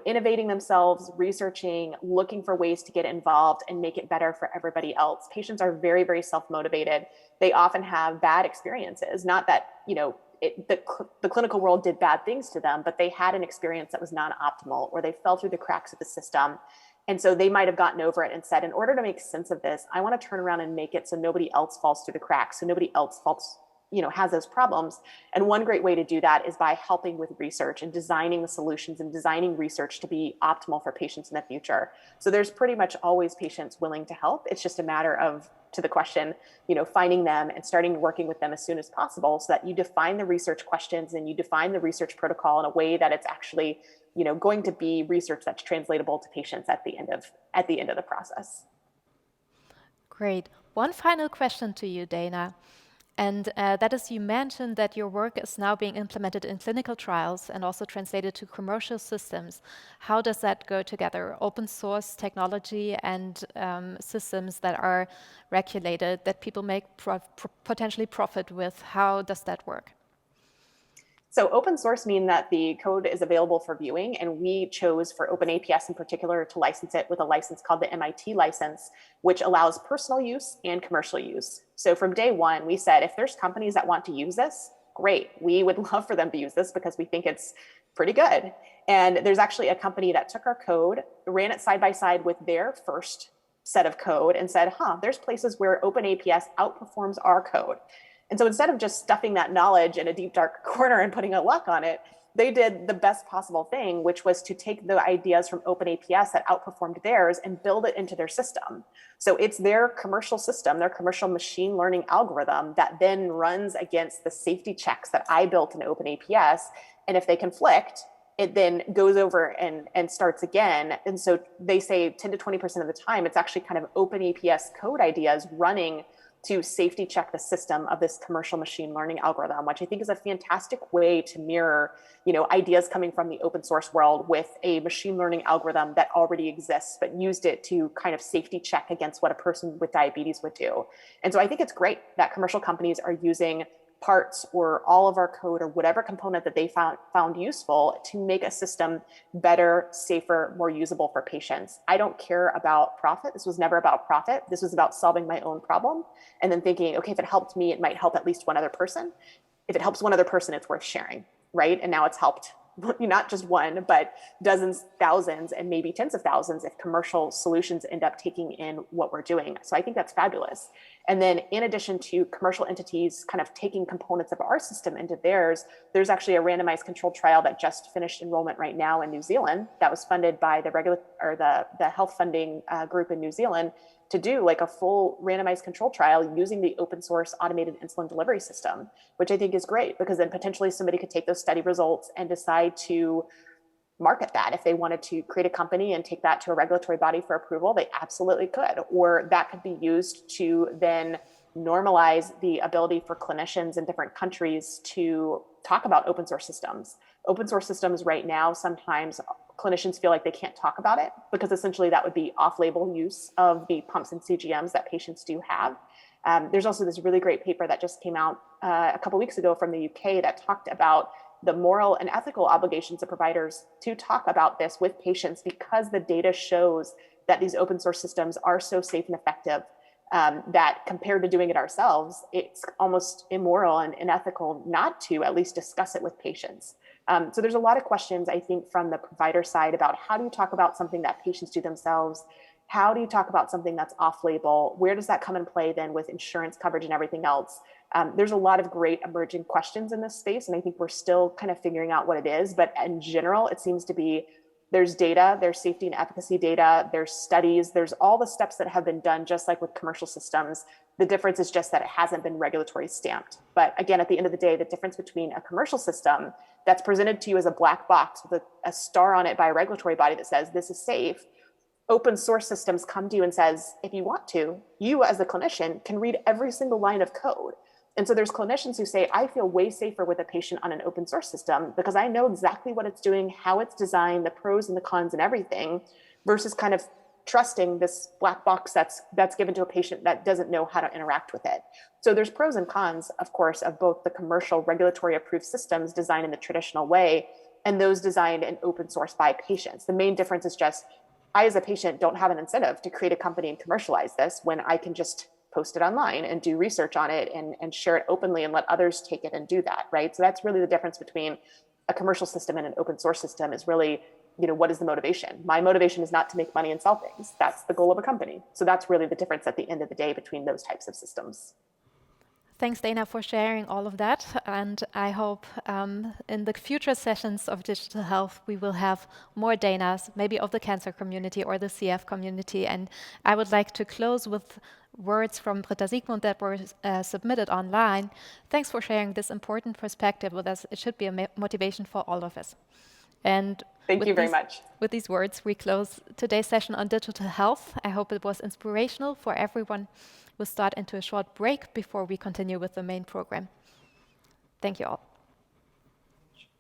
innovating themselves, researching, looking for ways to get involved and make it better for everybody else. Patients are very, very self-motivated. They often have bad experiences, not that, the clinical world did bad things to them, but they had an experience that was non-optimal, or they fell through the cracks of the system. And so they might have gotten over it and said, in order to make sense of this, I want to turn around and make it so nobody else falls through the cracks, so nobody else has those problems. And one great way to do that is by helping with research and designing the solutions and designing research to be optimal for patients in the future. So there's pretty much always patients willing to help. It's just a matter of, to the question, finding them and starting working with them as soon as possible, so that you define the research questions and you define the research protocol in a way that it's actually, going to be research that's translatable to patients at the end of the process. Great. One final question to you, Dana. And that is, you mentioned that your work is now being implemented in clinical trials and also translated to commercial systems. How does that go together? Open source technology and systems that are regulated, that people make potentially profit with. How does that work? So open source means that the code is available for viewing, and we chose for OpenAPS in particular to license it with a license called the MIT license, which allows personal use and commercial use. So from day one, we said, if there's companies that want to use this, great. We would love for them to use this because we think it's pretty good. And there's actually a company that took our code, ran it side by side with their first set of code and said, there's places where OpenAPS outperforms our code. And so instead of just stuffing that knowledge in a deep, dark corner and putting a lock on it, they did the best possible thing, which was to take the ideas from OpenAPS that outperformed theirs and build it into their system. So it's their commercial system, their commercial machine learning algorithm that then runs against the safety checks that I built in OpenAPS. And if they conflict, it then goes over and starts again. And so they say 10 to 20% of the time, it's actually kind of OpenAPS code ideas running to safety check the system of this commercial machine learning algorithm, which I think is a fantastic way to mirror, ideas coming from the open source world with a machine learning algorithm that already exists, but used it to kind of safety check against what a person with diabetes would do. And so I think it's great that commercial companies are using parts or all of our code or whatever component that they found useful to make a system better, safer, more usable for patients. I don't care about profit. This was never about profit. This was about solving my own problem and then thinking, okay, if it helped me, it might help at least one other person. If it helps one other person, it's worth sharing, right? And now it's helped not just one, but dozens, thousands, and maybe tens of thousands if commercial solutions end up taking in what we're doing. So I think that's fabulous. And then in addition to commercial entities kind of taking components of our system into theirs, there's actually a randomized controlled trial that just finished enrollment right now in New Zealand that was funded by the health funding group in New Zealand to do like a full randomized control trial using the open source automated insulin delivery system, which I think is great, because then potentially somebody could take those study results and decide to market that. If they wanted to create a company and take that to a regulatory body for approval, they absolutely could. Or that could be used to then normalize the ability for clinicians in different countries to talk about open source systems. Open source systems right now, sometimes clinicians feel like they can't talk about it because essentially that would be off-label use of the pumps and CGMs that patients do have. There's also this really great paper that just came out a couple weeks ago from the UK that talked about the moral and ethical obligations of providers to talk about this with patients, because the data shows that these open source systems are so safe and effective that compared to doing it ourselves, it's almost immoral and unethical not to at least discuss it with patients. So there's a lot of questions, I think, from the provider side about how do you talk about something that patients do themselves? How do you talk about something that's off-label? Where does that come in play then with insurance coverage and everything else? There's a lot of great emerging questions in this space, and I think we're still kind of figuring out what it is. But in general, it seems to be there's data, there's safety and efficacy data, there's studies, there's all the steps that have been done, just like with commercial systems. The difference is just that it hasn't been regulatory stamped. But again, at the end of the day, the difference between a commercial system that's presented to you as a black box with a star on it by a regulatory body that says this is safe, open source systems come to you and says, if you want to, you as a clinician can read every single line of code. And so there's clinicians who say, I feel way safer with a patient on an open source system because I know exactly what it's doing, how it's designed, the pros and the cons and everything, versus kind of trusting this black box that's given to a patient that doesn't know how to interact with it. So there's pros and cons, of course, of both the commercial regulatory approved systems designed in the traditional way and those designed and open source by patients. The main difference is just I, as a patient, don't have an incentive to create a company and commercialize this when I can just post it online and do research on it and share it openly and let others take it and do that, right? So that's really the difference between a commercial system and an open source system is really, what is the motivation? My motivation is not to make money and sell things. That's the goal of a company. So that's really the difference at the end of the day between those types of systems. Thanks, Dana, for sharing all of that. And I hope in the future sessions of digital health, we will have more Danas, maybe of the cancer community or the CF community. And I would like to close with words from Britta Siegmund that were submitted online. Thanks for sharing this important perspective with us. It should be a motivation for all of us. And thank you very much. With these words, we close today's session on digital health. I hope it was inspirational for everyone. We'll start into a short break before we continue with the main program. Thank you all.